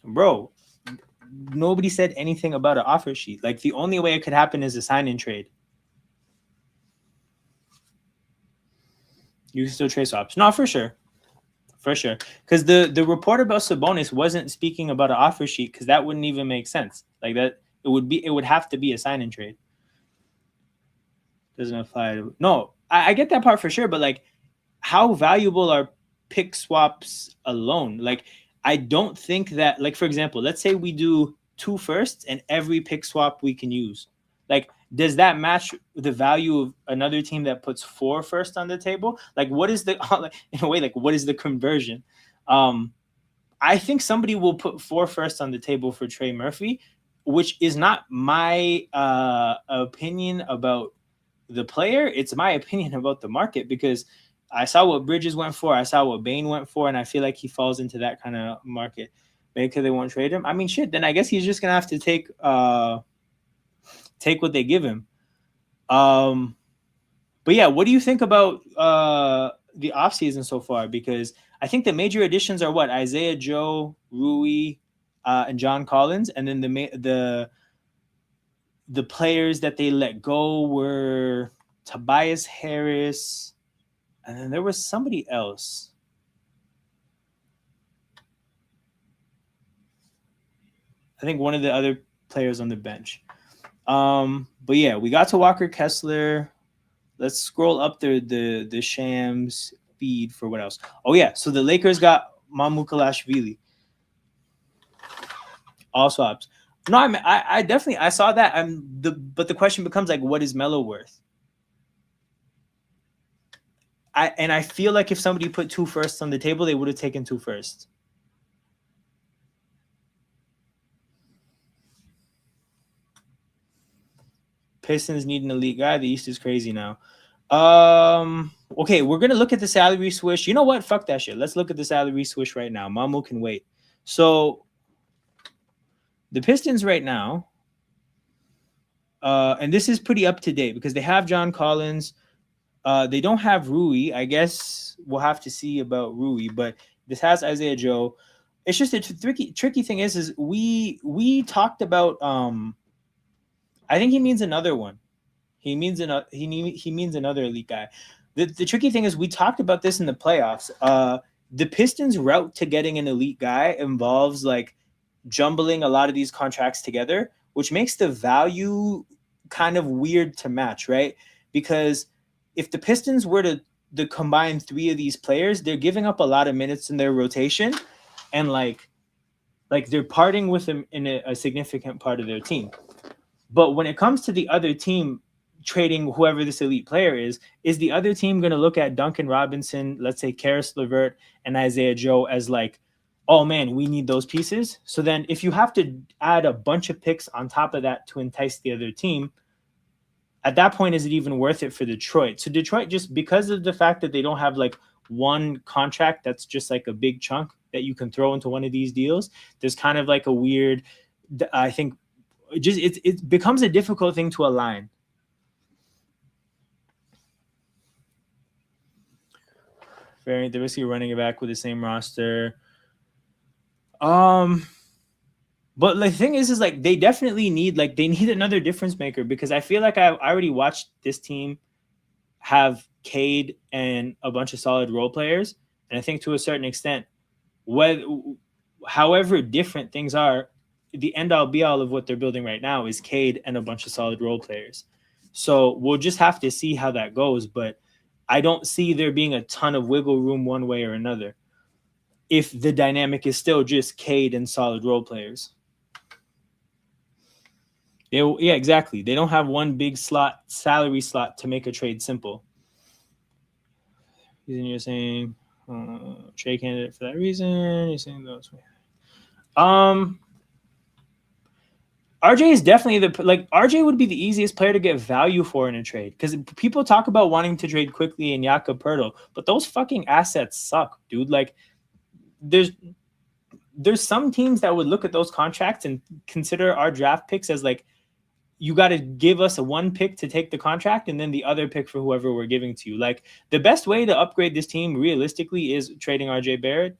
Bro, nobody said anything about an offer sheet. Like, the only way it could happen is a sign-in trade. You can still trade swaps. No, for sure. For sure. Because the report about Sabonis wasn't speaking about an offer sheet, because that wouldn't even make sense. Like, that it would have to be a sign-in trade. Doesn't apply to, no, I get that part for sure, but like, how valuable are pick swaps alone? Like, I don't think that, like, for example, let's say we do 2 firsts and every pick swap we can use. Like, does that match the value of another team that puts 4 firsts on the table? Like, what is the, in a way, like, what is the conversion? I think somebody will put 4 firsts on the table for Trey Murphy, which is not my opinion about the player. It's my opinion about the market, because I saw what Bridges went for, I saw what Bane went for, and I feel like he falls into that kind of market. Maybe they won't trade him. I mean, shit, then I guess he's just gonna have to take what they give him. But yeah, what do you think about the offseason so far? Because I think the major additions are what? Isaiah Joe, Rui, and John Collins, and then the players that they let go were Tobias Harris, and then there was somebody else. I think one of the other players on the bench. But yeah, we got to Walker Kessler. Let's scroll up the Shams feed for what else. Oh yeah, so the Lakers got Mamukelashvili. All swaps. No, I definitely I saw that. But the question becomes, like, what is Melo worth? I feel like if somebody put 2 firsts on the table, they would have taken 2 firsts. Pistons need an elite guy. The East is crazy now. Okay, we're gonna look at the salary swish. You know what? Fuck that shit. Let's look at the salary swish right now. Mamu can wait. So the Pistons right now, and this is pretty up to date because they have John Collins. They don't have Rui. I guess we'll have to see about Rui, but this has Isaiah Joe. It's just a tricky thing is we talked about. I think he means another one. He means another elite guy. The tricky thing is we talked about this in the playoffs. The Pistons' route to getting an elite guy involves like jumbling a lot of these contracts together, which makes the value kind of weird to match, right? Because if the Pistons were to combine 3 of these players, they're giving up a lot of minutes in their rotation, and like they're parting with them in a significant part of their team. But when it comes to the other team trading whoever this elite player is the other team going to look at Duncan Robinson, let's say Karis LeVert, and Isaiah Joe as like, oh man, we need those pieces? So then if you have to add a bunch of picks on top of that to entice the other team, at that point, is it even worth it for Detroit? So Detroit, just because of the fact that they don't have like one contract that's just like a big chunk that you can throw into one of these deals, there's kind of like a weird, I think, just it becomes a difficult thing to align. Variant the risky running it back with the same roster. But the thing is like they definitely need another difference maker, because I feel like I already watched this team have Cade and a bunch of solid role players, and I think to a certain extent, however different things are, the end all be all of what they're building right now is Cade and a bunch of solid role players. So we'll just have to see how that goes, but I don't see there being a ton of wiggle room one way or another if the dynamic is still just Cade and solid role players. Yeah, exactly. They don't have one big salary slot to make a trade simple. You're saying trade candidate for that reason. You're saying those. RJ is definitely RJ would be the easiest player to get value for in a trade, because people talk about wanting to trade quickly in Jakob Poeltl, but those fucking assets suck, dude. Like there's some teams that would look at those contracts and consider our draft picks as like you got to give us a 1 pick to take the contract and then the other pick for whoever we're giving to you. Like, the best way to upgrade this team realistically is trading RJ Barrett.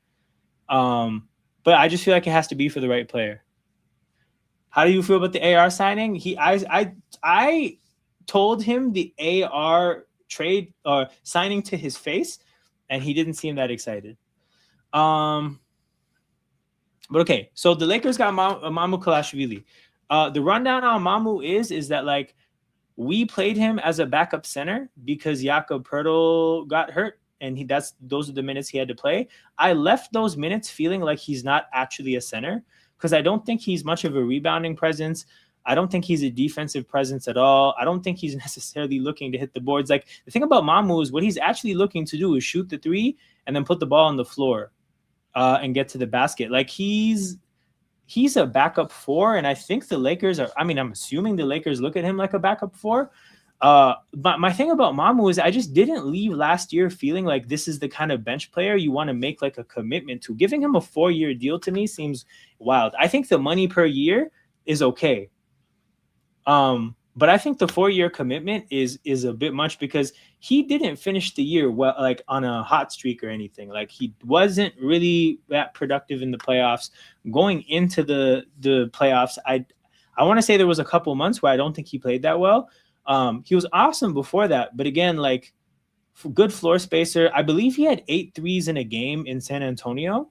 But I just feel like it has to be for the right player. How do you feel about the AR signing? I told him the AR trade or signing to his face, and he didn't seem that excited. But okay, so the Lakers got Mamu Kalashvili. The rundown on Mamu is that, like, we played him as a backup center because Jakob Poeltl got hurt, and those are the minutes he had to play. I left those minutes feeling like he's not actually a center because I don't think he's much of a rebounding presence. I don't think he's a defensive presence at all. I don't think he's necessarily looking to hit the boards. Like, the thing about Mamu is what he's actually looking to do is shoot the three and then put the ball on the floor and get to the basket. Like, he's a backup four, and I think the Lakers are, I mean, I'm assuming the Lakers look at him like a backup four. But my thing about Mamu is I just didn't leave last year feeling like this is the kind of bench player you want to make like a commitment to. Giving him a 4-year deal to me seems wild. I think the money per year is okay. But I think the 4-year commitment is a bit much because he didn't finish the year well, like on a hot streak or anything. Like, he wasn't really that productive in the playoffs. Going into the playoffs, I want to say there was a couple months where I don't think he played that well. He was awesome before that, but again, like, good floor spacer. I believe he had 8 threes in a game in San Antonio.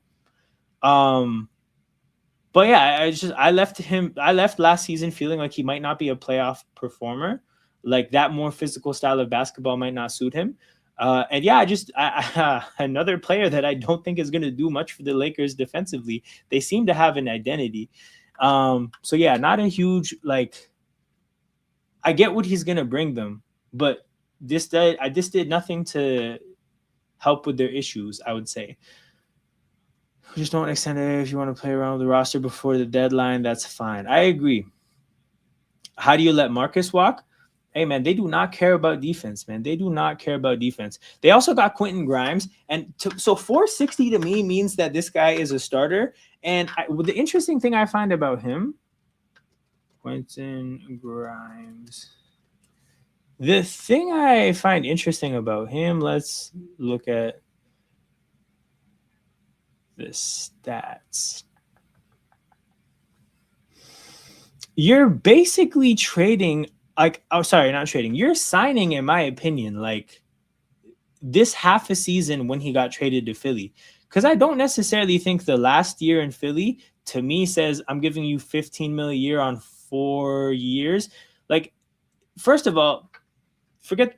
But yeah, I left last season feeling like he might not be a playoff performer. Like, that more physical style of basketball might not suit him. And yeah, another player that I don't think is going to do much for the Lakers defensively. They seem to have an identity. So yeah, not a huge, like, I get what he's going to bring them, but this did nothing to help with their issues, I would say. Just don't extend it if you want to play around with the roster before the deadline. That's fine. I agree. How do you let Marcus walk? Hey, man, they do not care about defense, man. They do not care about defense. They also got Quentin Grimes. And so 460 to me means that this guy is a starter. And the interesting thing I find about him, Quentin Grimes. The thing I find interesting about him, let's look at the stats. You're basically trading, like, oh, sorry, not trading. You're signing, in my opinion, like, this half a season when he got traded to Philly. Because I don't necessarily think the last year in Philly, to me, says I'm giving you $15 million a year on 4 years. Like, first of all,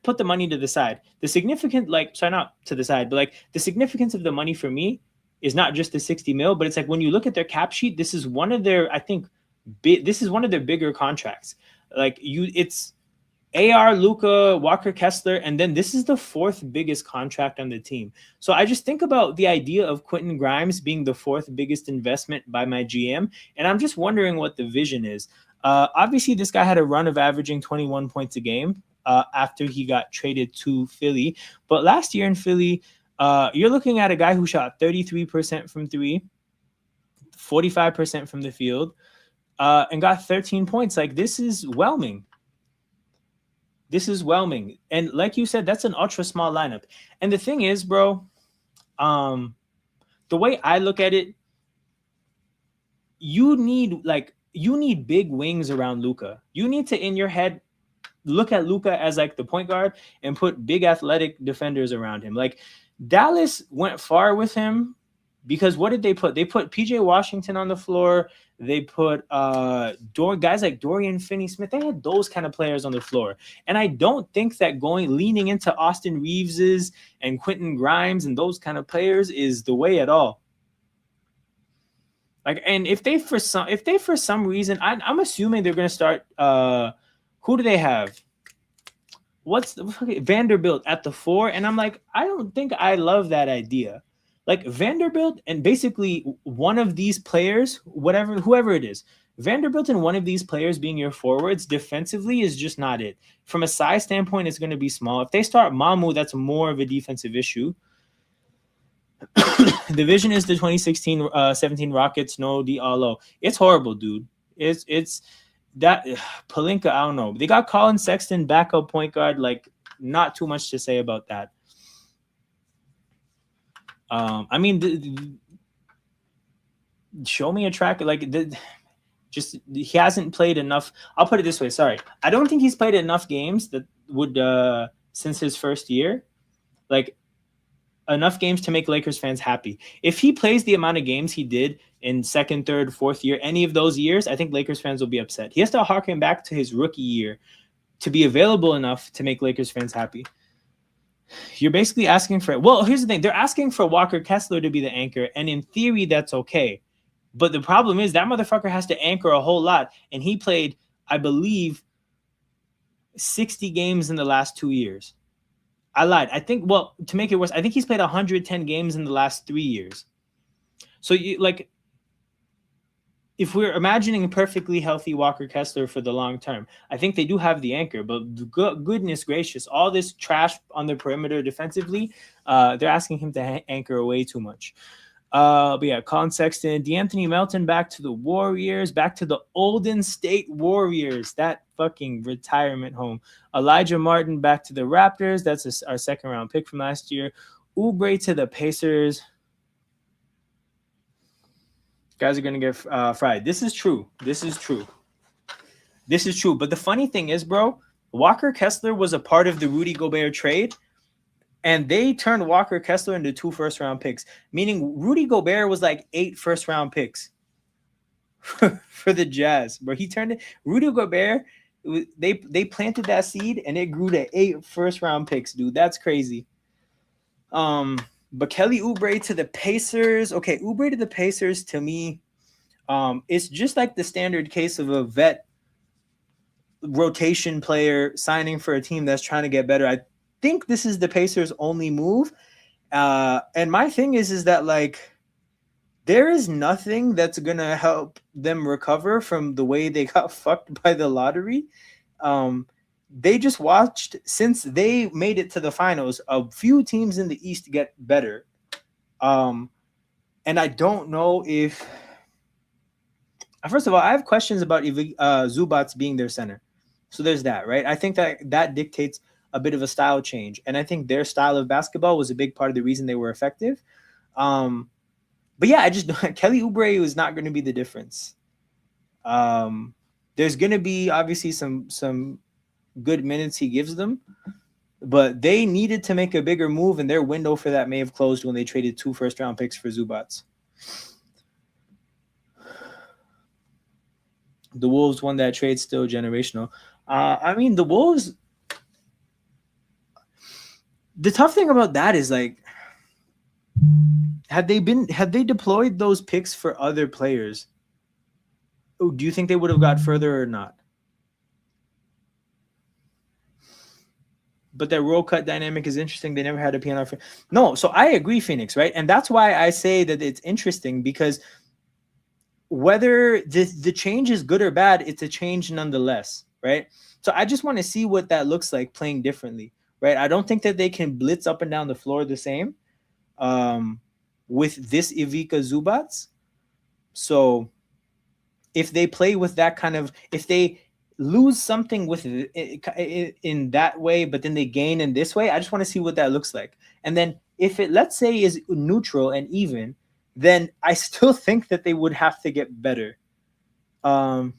put the money to the side. The significant, like, sorry, not to the side, but like, the significance of the money for me is not just the 60 mil, but it's like, when you look at their cap sheet, this is one of their, I think, this is one of their bigger contracts. Like, it's AR, Luka, Walker Kessler, and then this is the 4th biggest contract on the team. So I just think about the idea of Quentin Grimes being the 4th biggest investment by my GM, and I'm just wondering what the vision is. Obviously, this guy had a run of averaging 21 points a game after he got traded to Philly. But last year in Philly, you're looking at a guy who shot 33% from 3, 45% from the field, and got 13 points. Like, this is whelming. And like you said, that's an ultra small lineup. And the thing is, bro, the way I look at it, you need big wings around Luka. You need to, in your head, look at Luka as like the point guard and put big athletic defenders around him. Like, Dallas went far with him because what did they put? They put PJ Washington on the floor. They put guys like Dorian Finney-Smith. They had those kind of players on the floor. And I don't think that leaning into Austin Reeves's and Quentin Grimes and those kind of players is the way at all. Like, and if they for some reason, I'm assuming they're going to start. Who do they have? Vanderbilt at the 4? And I'm like, I don't think I love that idea. Like, Vanderbilt and basically one of these players, whoever it is, Vanderbilt and one of these players being your forwards defensively is just not it. From a size standpoint, it's going to be small. If they start Mamu, that's more of a defensive issue. The vision is the 2016-17 Rockets, no Diallo. It's horrible, dude. It's that Palinka, I don't know. They got Colin Sexton, backup point guard. Like, not too much to say about that. I mean, show me a track like just he hasn't played enough. I'll put it this way. Sorry, I don't think he's played enough games that would since his first year, like enough games to make Lakers fans happy. If he plays the amount of games he did in second, third, fourth year, any of those years, I think Lakers fans will be upset. He has to harken back to his rookie year to be available enough to make Lakers fans happy. You're basically asking for, well, here's the thing. They're asking for Walker Kessler to be the anchor, and in theory, that's okay. But the problem is that motherfucker has to anchor a whole lot, and he played, I believe, 60 games in the last 2 years. I lied. I think, well, to make it worse, I think he's played 110 games in the last 3 years. So, if we're imagining a perfectly healthy Walker Kessler for the long term, I think they do have the anchor. But goodness gracious, all this trash on the perimeter defensively, they're asking him to anchor way too much. But yeah, Colin Sexton, DeAnthony Melton back to the Warriors, back to the Olden State Warriors, that fucking retirement home. Elijah Martin back to the Raptors. That's our second round pick from last year. Oubre to the Pacers. Guys are going to get fried. This is true. But the funny thing is, bro, Walker Kessler was a part of the Rudy Gobert trade, and they turned Walker Kessler into 2 first-round picks, meaning Rudy Gobert was like 8 first-round picks for the Jazz. Bro, he turned it. Rudy Gobert, they planted that seed, and it grew to 8 first-round picks, dude. That's crazy. But Kelly Oubre to the Pacers. Okay, Oubre to the Pacers, to me, it's just like the standard case of a vet rotation player signing for a team that's trying to get better. I think this is the Pacers' only move. And my thing is that, like, there is nothing that's going to help them recover from the way they got fucked by the lottery. They just watched, since they made it to the finals, a few teams in the East get better. And I don't know if... First of all, I have questions about Zubats being their center. So there's that, right? I think that dictates a bit of a style change. And I think their style of basketball was a big part of the reason they were effective. But yeah, Kelly Oubre is not going to be the difference. There's going to be obviously some good minutes he gives them, but they needed to make a bigger move, and their window for that may have closed when they traded 2 first-round picks for Zubats. The Wolves won that trade, still generational. I mean, the Wolves, the tough thing about that is, like, had they deployed those picks for other players, do you think they would have got further or not? But that roll cut dynamic is interesting. They never had a piano. No, so I agree, Phoenix, right? And that's why I say that it's interesting, because whether the change is good or bad, it's a change nonetheless, right? So I just want to see what that looks like playing differently, right? I don't think that they can blitz up and down the floor the same with this Ivica Zubats. So if they play with that kind of, if they lose something with in that way, but then they gain in this way, I just want to see what that looks like. And then if it, let's say, is neutral and even, then I still think that they would have to get better. When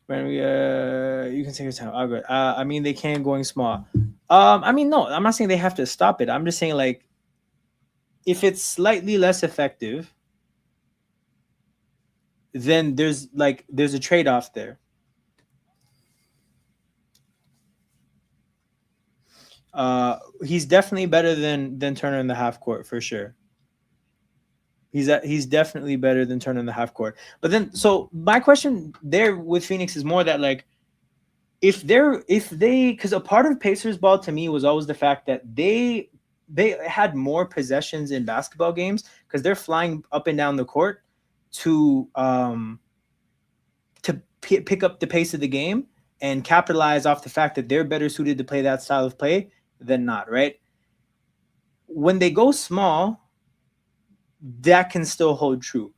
you can take your time. I'll go. I mean, they can going small. I mean, no, I'm not saying they have to stop it. I'm just saying, like, if it's slightly less effective, then there's a trade-off there. He's definitely better than Turner in the half court, for sure. He's definitely better than Turner in the half court. But then, so my question there with Phoenix is more that, like, if they, because a part of Pacers ball to me was always the fact that they had more possessions in basketball games because they're flying up and down the court to pick up the pace of the game and capitalize off the fact that they're better suited to play that style of play than not, right? When they go small, that can still hold true.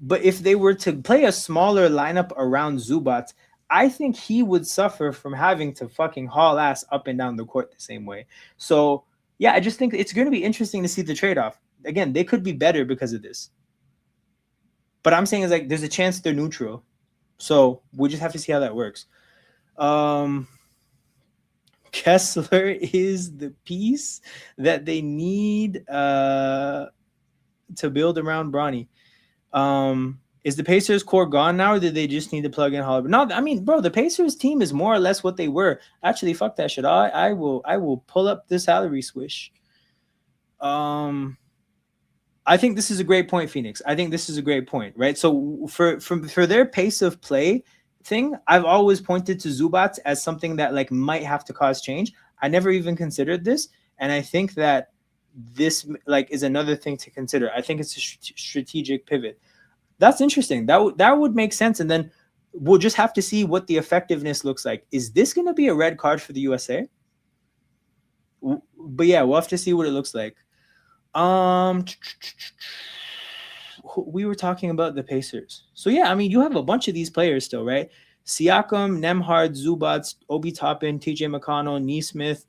But if they were to play a smaller lineup around Zubats, I think he would suffer from having to fucking haul ass up and down the court the same way. So yeah, I just think it's going to be interesting to see the trade off. Again, they could be better because of this. But I'm saying is like there's a chance they're neutral. So we just have to see how that works. Kessler is the piece that they need to build around Bronny. Is the Pacers core gone now, or did they just need to plug in Holiday? No, I mean, bro, the Pacers team is more or less what they were. Actually, fuck that shit. I will pull up the salary swish. I think this is a great point, Phoenix. I think this is a great point, right? So for their pace of play thing, I've always pointed to Zubats as something that like might have to cause change. I never even considered this, and I think that this like is another thing to consider. I think it's a strategic pivot. That's interesting. That would make sense, and then we'll just have to see what the effectiveness looks like. Is this going to be a red card for the USA? But yeah, we'll have to see what it looks like. We were talking about the Pacers. So yeah, I mean, you have a bunch of these players still, right? Siakam, Nembhard, Zubats, Obi Toppin, TJ McConnell, Neesmith.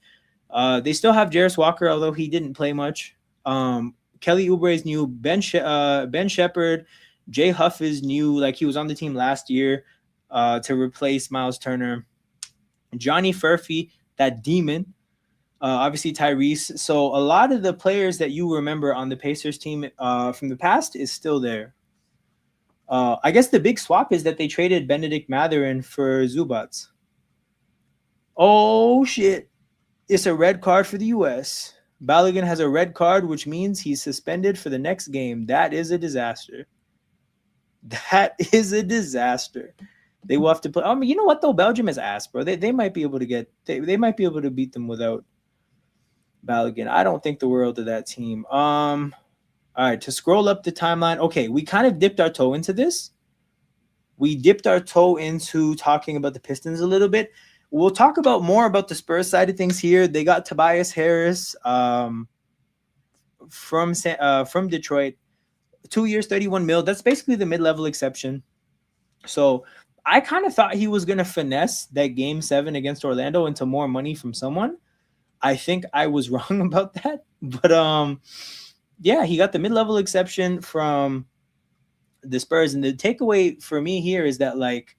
They still have Jarris Walker, although he didn't play much. Kelly Oubre is new. Ben Shepherd, Jay Huff is new. Like he was on the team last year to replace Miles Turner. Johnny Furphy, that demon. Obviously Tyrese. So a lot of the players that you remember on the Pacers team from the past is still there. I guess the big swap is that they traded Benedict Mathurin for Zubats. Oh shit. It's a red card for the US. Balogun has a red card, which means he's suspended for the next game. That is a disaster. That is a disaster. They will have to play. I mean, you know what though? Belgium is ass, bro. They might be able to get they might be able to beat them without Balogun. I don't think the world of that team. All right, to scroll up the timeline. Okay, we kind of dipped our toe into this. We dipped our toe into talking about the Pistons a little bit. We'll talk about more about the Spurs side of things here. They got Tobias Harris from Detroit. 2 years, 31 mil. That's basically the mid-level exception. So I kind of thought he was going to finesse that game 7 against Orlando into more money from someone. I think I was wrong about that. But yeah, he got the mid-level exception from the Spurs. And the takeaway for me here is that like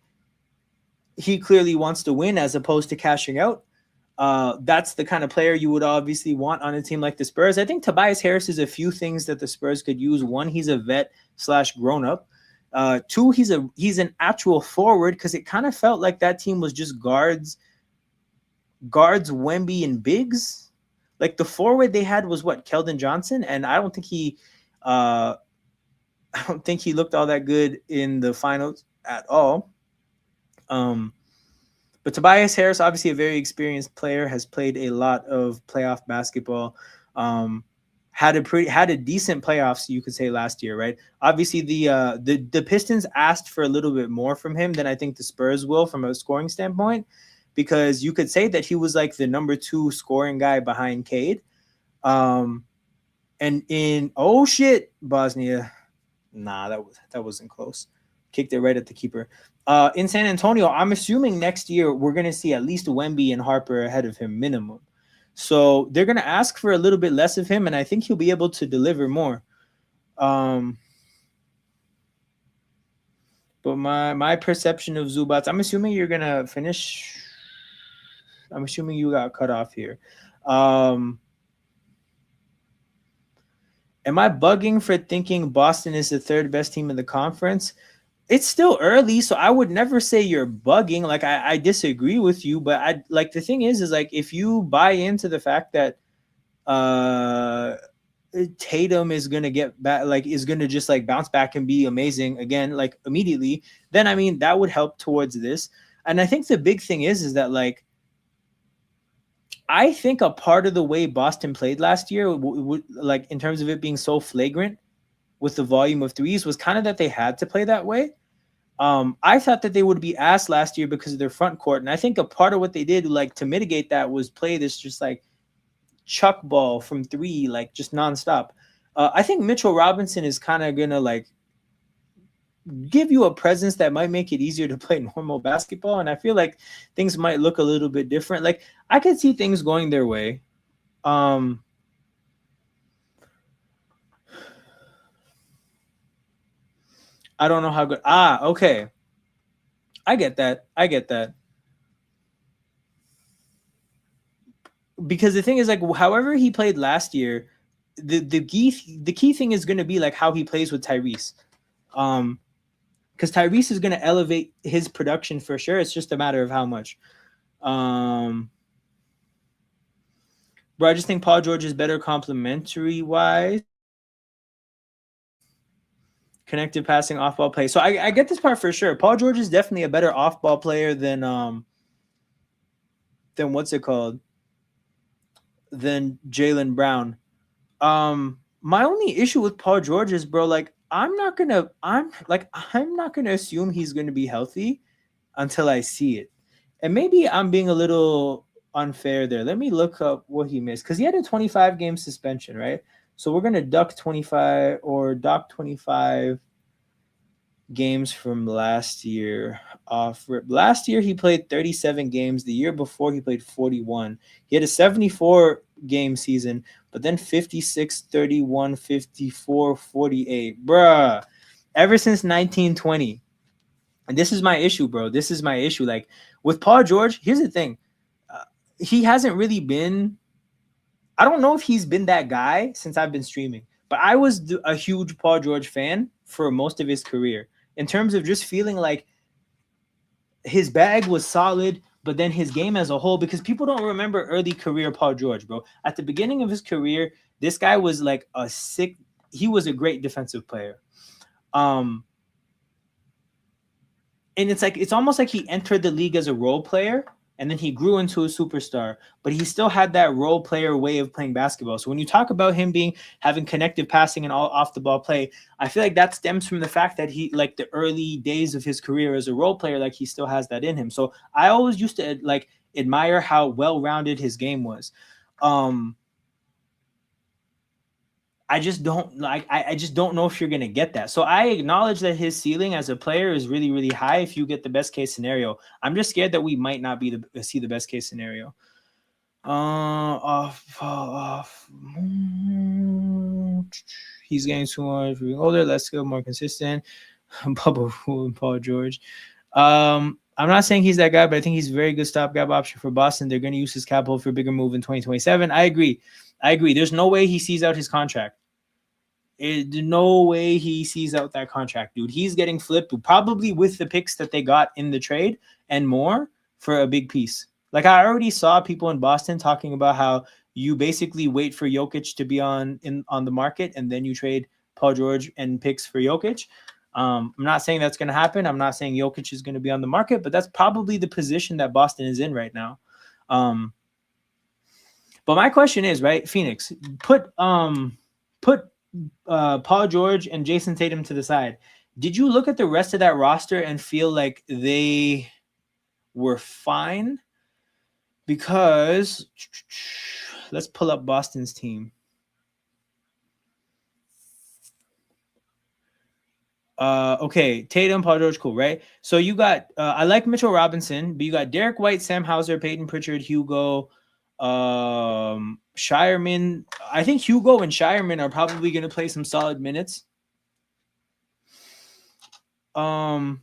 he clearly wants to win as opposed to cashing out. That's the kind of player you would obviously want on a team like the Spurs. I think Tobias Harris is a few things that the Spurs could use. One, he's a vet / grown-up. Two, he's an actual forward because it kind of felt like that team was just guards, Wemby, and bigs. Like the forward they had was what, Keldon Johnson, and I don't think he looked all that good in the finals at all. But Tobias Harris, obviously a very experienced player, has played a lot of playoff basketball. Had a decent playoffs, you could say, last year, right? Obviously, the Pistons asked for a little bit more from him than I think the Spurs will from a scoring standpoint, because you could say that he was like the number 2 scoring guy behind Cade. And in Bosnia, nah, that wasn't close. Kicked it right at the keeper. In San Antonio, I'm assuming next year we're going to see at least Wemby and Harper ahead of him minimum. So they're going to ask for a little bit less of him, and I think he'll be able to deliver more. But my perception of Zubats, I'm assuming you're going to finish. I'm assuming you got cut off here. Am I bugging for thinking Boston is the 3rd best team in the conference? It's still early, so I would never say you're bugging. Like I disagree with you, but I like the thing is like if you buy into the fact that Tatum is gonna get back, like is gonna just like bounce back and be amazing again, like immediately, then I mean that would help towards this. And I think the big thing is that like I think a part of the way Boston played last year, like in terms of it being so flagrant with the volume of threes, was kind of that they had to play that way. I thought that they would be asked last year because of their front court. And I think a part of what they did like to mitigate that was play this just like chuck ball from 3, like just nonstop. I think Mitchell Robinson is kind of going to like give you a presence that might make it easier to play normal basketball. And I feel like things might look a little bit different. Like I could see things going their way. I don't know how good. Okay. I get that. Because the thing is, like, however he played last year, the key thing is going to be like how he plays with Tyrese. Because Tyrese is going to elevate his production for sure. It's just a matter of how much. Bro, I just think Paul George is better complementary wise. Connected passing, off ball play. So I get this part for sure. Paul George is definitely a better off ball player than what's it called? Than Jaylen Brown. My only issue with Paul George is, bro, like I'm not gonna assume he's gonna be healthy until I see it. And maybe I'm being a little unfair there. Let me look up what he missed, because he had a 25 game suspension, right? So we're gonna dock 25 games from last year off rip. Last year he played 37 games. The year before he played 41. He had a 74 game season, but then 56, 31, 54, 48. Bruh. Ever since 1920. And this is my issue, bro. This is my issue. Like with Paul George, here's the thing. He hasn't really been, I don't know if he's been that guy since I've been streaming, but I was a huge Paul George fan for most of his career in terms of just feeling like his bag was solid, but then his game as a whole, because people don't remember early career Paul George, bro. At the beginning of his career, this guy was like he was a great defensive player. And it's almost like he entered the league as a role player, and then he grew into a superstar, but he still had that role player way of playing basketball. So when you talk about him having connective passing and all off the ball play, I feel like that stems from the fact that he, like the early days of his career as a role player, like he still has that in him. So I always used to like admire how well-rounded his game was. I just don't know if you're going to get that. So I acknowledge that his ceiling as a player is really, really high if you get the best case scenario. I'm just scared that we might not see the best case scenario. He's getting too much older, less skill, more consistent. Bubba and Paul George. I'm not saying he's that guy, but I think he's a very good stopgap option for Boston. They're going to use his capital for a bigger move in 2027. I agree. There's no way he sees out his contract. No way he sees out that contract, dude. He's getting flipped, probably with the picks that they got in the trade and more, for a big piece. Like I already saw people in Boston talking about how you basically wait for Jokic to be on the market, and then you trade Paul George and picks for Jokic. I'm not saying that's going to happen. I'm not saying Jokic is going to be on the market, but that's probably the position that Boston is in right now. But my question is, right, Phoenix, put Paul George and Jason Tatum to the side. Did you look at the rest of that roster and feel like they were fine? Because let's pull up Boston's team. Okay, Tatum, Paul George, cool, right? So you got, I like Mitchell Robinson, but you got Derek White, Sam Hauser, Peyton Pritchard, Hugo, Shireman. I think Hugo and Shireman are probably going to play some solid minutes. My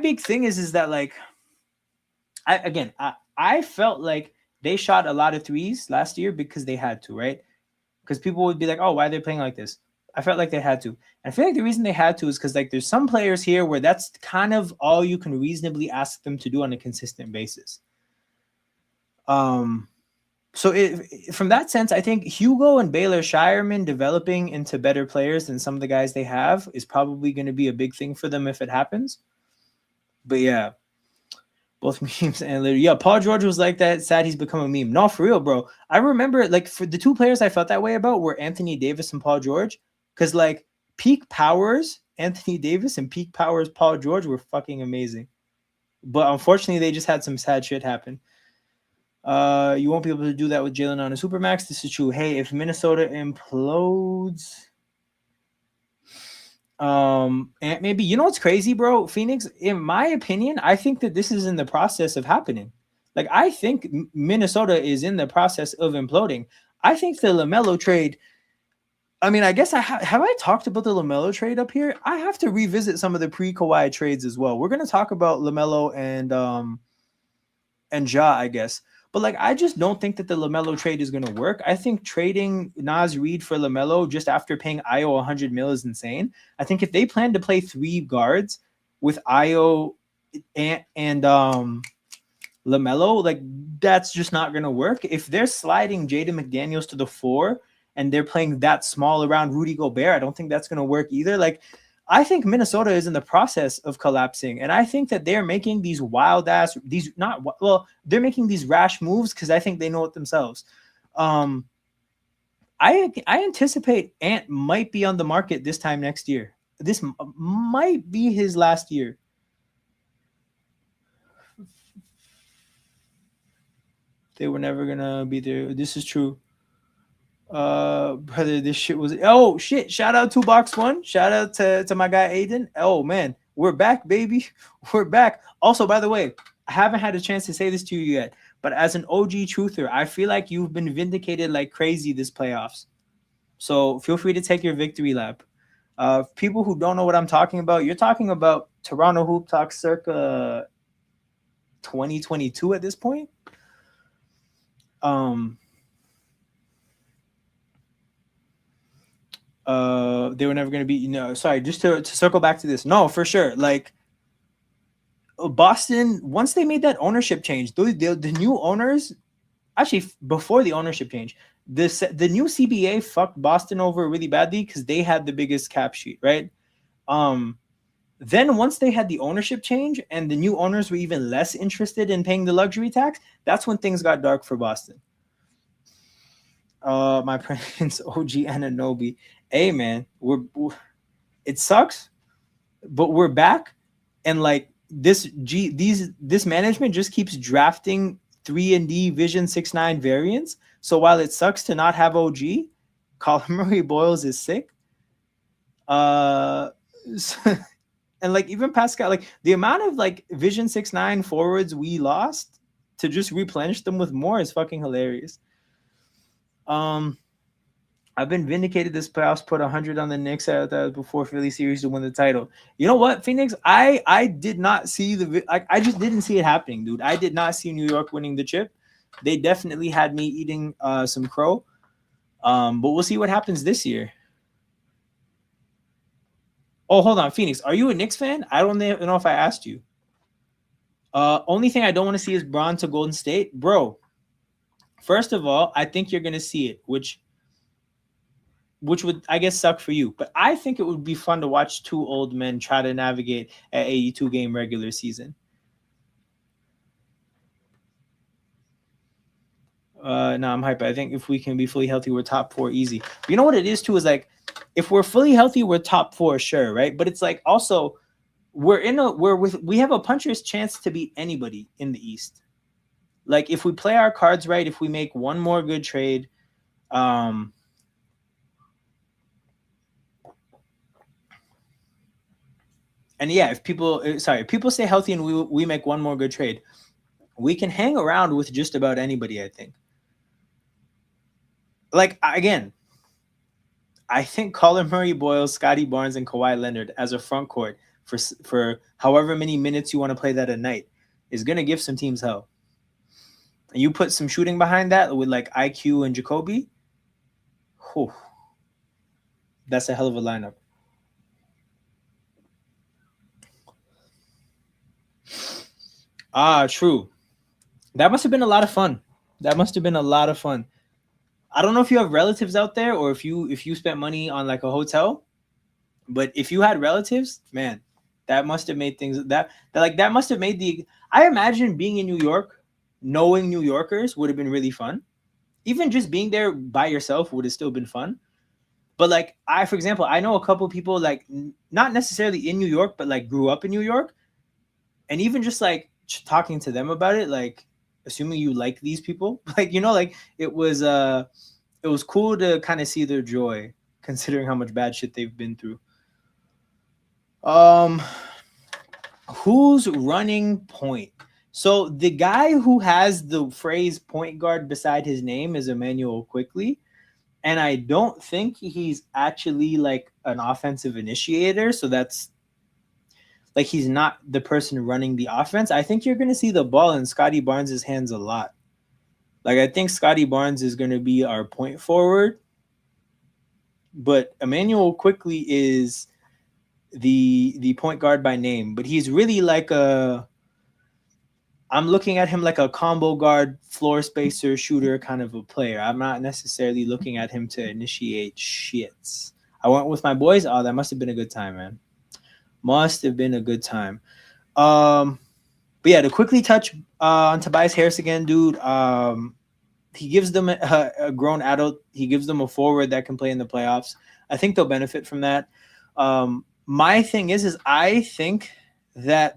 big thing is that, like, I felt like they shot a lot of threes last year because they had to, right? Because people would be like, oh, why are they playing like this? I felt like they had to. And I feel like the reason they had to is because, like, there's some players here where that's kind of all you can reasonably ask them to do on a consistent basis. So from that sense, I think Hugo and Baylor Shireman developing into better players than some of the guys they have is probably going to be a big thing for them if it happens. But yeah, both memes and literally, yeah, Paul George was like that. Sad he's become a meme. No, for real, bro. I remember, like, for the two players I felt that way about were Anthony Davis and Paul George, because, like, peak powers Anthony Davis and peak powers Paul George were fucking amazing. But unfortunately, they just had some sad shit happen. You won't be able to do that with Jaylen on a supermax. This is true. Hey, if Minnesota implodes, And maybe, you know what's crazy, bro? Phoenix, in my opinion, I think that this is in the process of happening. Like, I think Minnesota is in the process of imploding. I think the LaMelo trade. I mean, I guess have I talked about the LaMelo trade up here? I have to revisit some of the pre-Kawhi trades as well. We're gonna talk about LaMelo and Ja, I guess. But like, I just don't think that the LaMelo trade is gonna work. I think trading Naz Reid for LaMelo just after paying Io 100 mil is insane. I think if they plan to play 3 guards with Io and LaMelo, like, that's just not gonna work. If they're sliding Jaden McDaniels to the 4 and they're playing that small around Rudy Gobert, I don't think that's gonna work either. Like, I think Minnesota is in the process of collapsing, and I think that they're making these wild ass, they're making these rash moves because I think they know it themselves. I anticipate Ant might be on the market this time next year. This might be his last year. They were never gonna be there. This is true. Brother, this shit was, oh shit, shout out to Box One, shout out to my guy Aiden. Oh man, we're back, baby. We're back. Also, by the way, I haven't had a chance to say this to you yet, but as an OG truther, I feel like you've been vindicated like crazy this playoffs. So feel free to take your victory lap. People who don't know what I'm talking about, you're talking about Toronto Hoop Talk circa 2022 at this point. They were never going to be, sorry, just to circle back to this. No, for sure. Like, Boston, once they made that ownership change, the new owners, actually before the ownership change, the new CBA fucked Boston over really badly because they had the biggest cap sheet, right? Then once they had the ownership change and the new owners were even less interested in paying the luxury tax, that's when things got dark for Boston. My Prince OG Ananobi. Hey man, it sucks, but we're back, and like this management just keeps drafting 3-and-D Vision 6-9 variants. So while it sucks to not have OG, Colin Murray Boyles is sick. And like even Pascal, like the amount of like Vision 6-9 forwards we lost to just replenish them with more is fucking hilarious. I've been vindicated this playoffs. Put 100 on the Knicks before Philly series to win the title. You know what, Phoenix? I did not see I just didn't see it happening, dude. I did not see New York winning the chip. They definitely had me eating some crow. But we'll see what happens this year. Oh, hold on, Phoenix. Are you a Knicks fan? I don't know if I asked you. Only thing I don't want to see is Braun to Golden State, bro. First of all, I think you're gonna see it, which would, I guess, suck for you. But I think it would be fun to watch 2 old men try to navigate an 82-game regular season. No, I'm hyped. I think if we can be fully healthy, we're top 4 easy. But you know what it is too is like, if we're fully healthy, we're top 4, sure, right? But it's like also we have a puncher's chance to beat anybody in the East. Like if we play our cards right, if we make one more good trade, and yeah, if people stay healthy and we make one more good trade, we can hang around with just about anybody, I think. Like, again, I think Colin Murray, Boyles, Scotty Barnes, and Kawhi Leonard as a front court for however many minutes you want to play that a night is going to give some teams hell. And you put some shooting behind that with like IQ and Jacoby, whew, that's a hell of a lineup. True. That must have been a lot of fun. I don't know if you have relatives out there or if you spent money on like a hotel, but if you had relatives, man, that must have made things that must have made I imagine being in New York, knowing New Yorkers would have been really fun. Even just being there by yourself would have still been fun. But like for example, I know a couple people like not necessarily in New York, but like grew up in New York, and even just like talking to them about it, like assuming you like these people, like like it was cool to kind of see their joy considering how much bad shit they've been through. Um, who's running point? So the guy who has the phrase point guard beside his name is Emmanuel Quickly. And I don't think he's actually like an offensive initiator. So that's like he's not the person running the offense. I think you're going to see the ball in Scotty Barnes' hands a lot. Like I think Scotty Barnes is going to be our point forward, but Emmanuel Quickly is the point guard by name. But he's really like a I'm looking at him like a combo guard, floor spacer, shooter kind of a player. I'm not necessarily looking at him to initiate shits. I went with my boys. Oh, that must have been a good time, man. Must have been a good time. Um, but yeah, to quickly touch on Tobias Harris again, dude. He gives them a grown adult. He gives them a forward that can play in the playoffs. I think they'll benefit from that. My thing is I think that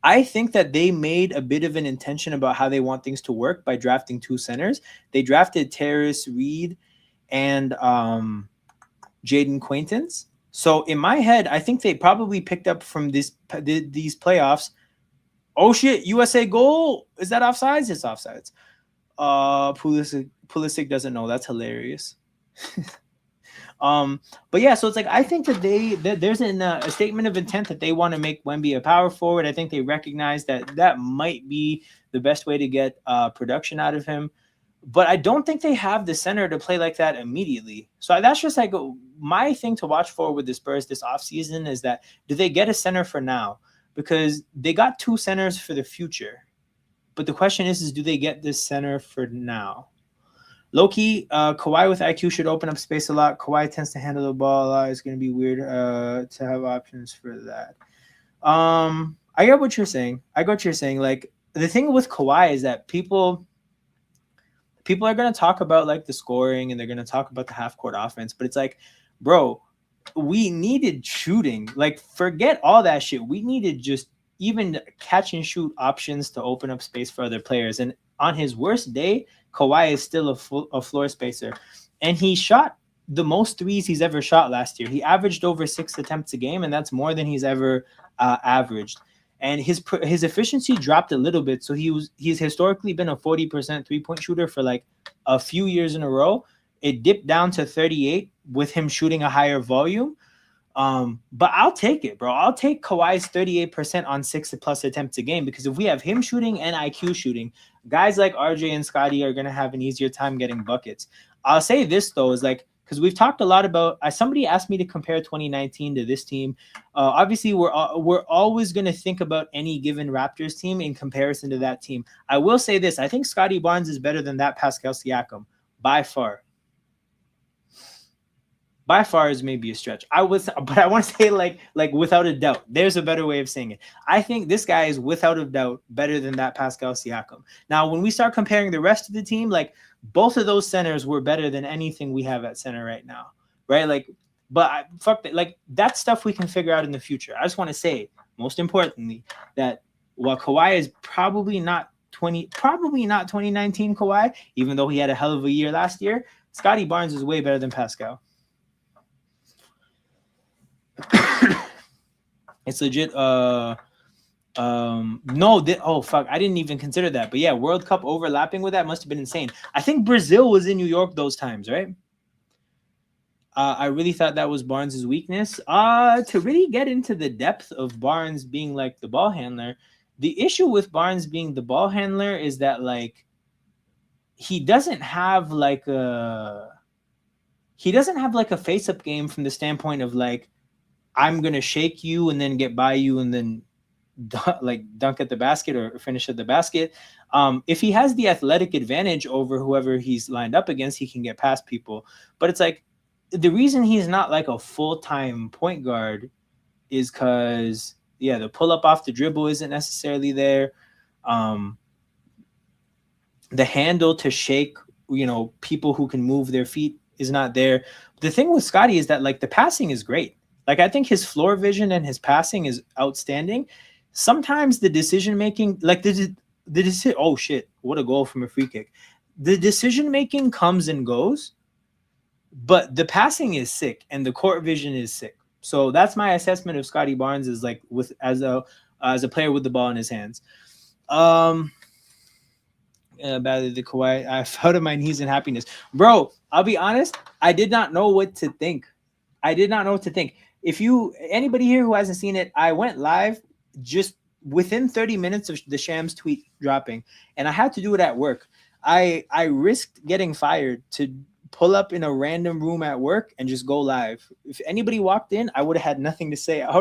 I think that they made a bit of an intention about how they want things to work by drafting two centers. They drafted Terrace Reed and Jaden Quaintance. So in my head, I think they probably picked up from these playoffs. Oh shit! USA goal. Is that offsides? It's offsides. Pulisic doesn't know. That's hilarious. But yeah, so it's like I think that there's a statement of intent that they want to make Wemby a power forward. I think they recognize that might be the best way to get production out of him. But I don't think they have the center to play like that immediately. So that's just like my thing to watch for with the Spurs this offseason is that do they get a center for now? Because they got two centers for the future. But the question is do they get this center for now? Low-key, Kawhi with IQ should open up space a lot. Kawhi tends to handle the ball a lot. It's going to be weird to have options for that. I get what you're saying. Like, the thing with Kawhi is that people are going to talk about, like, the scoring and they're going to talk about the half-court offense. But it's like, bro, we needed shooting. Like, forget all that shit. We needed just even catch-and-shoot options to open up space for other players. And on his worst day, Kawhi is still a floor spacer. And he shot the most threes he's ever shot last year. He averaged over 6 attempts a game, and that's more than he's ever averaged. And his efficiency dropped a little bit. So he's historically been a 40% three-point shooter for like a few years in a row. It dipped down to 38 with him shooting a higher volume. But I'll take it, bro. I'll take Kawhi's 38% on 6+ attempts a game because if we have him shooting and IQ shooting, guys like RJ and Scotty are going to have an easier time getting buckets. I'll say this, though, is like, because we've talked a lot about, somebody asked me to compare 2019 to this team. Obviously, we're always going to think about any given Raptors team in comparison to that team. I will say this. I think Scotty Barnes is better than that Pascal Siakam by far. By far is maybe a stretch. But I want to say like without a doubt. There's a better way of saying it. I think this guy is without a doubt better than that Pascal Siakam. Now, when we start comparing the rest of the team, like both of those centers were better than anything we have at center right now, right? Like, but fuck that. Like that stuff we can figure out in the future. I just want to say, most importantly, that while Kawhi is probably not 2019 Kawhi, even though he had a hell of a year last year, Scotty Barnes is way better than Pascal. It's legit. Oh fuck, I didn't even consider that. But yeah, World Cup overlapping with that must have been insane. I think Brazil was in New York those times, right? I really thought that was Barnes' weakness. To really get into the depth of Barnes being like the ball handler, the issue with Barnes being the ball handler is that like he doesn't have like a face-up game from the standpoint of like I'm going to shake you and then get by you and then dunk at the basket or finish at the basket. If he has the athletic advantage over whoever he's lined up against, he can get past people. But it's like the reason he's not like a full-time point guard is because, yeah, the pull-up off the dribble isn't necessarily there. The handle to shake, people who can move their feet is not there. The thing with Scotty is that like the passing is great. Like, I think his floor vision and his passing is outstanding. Sometimes the decision-making, like oh shit, what a goal from a free kick. The decision-making comes and goes, but the passing is sick and the court vision is sick. So that's my assessment of Scotty Barnes is like with as a player with the ball in his hands. Um, About the Kawhi, I fell to my knees in happiness, bro. I'll be honest, I did not know what to think. I did not know what to think. If you anybody here who hasn't seen it, I went live just within 30 minutes of the Shams tweet dropping, and I had to do it at work. I risked getting fired to pull up in a random room at work and just go live. If anybody walked in, I would have had nothing to say. I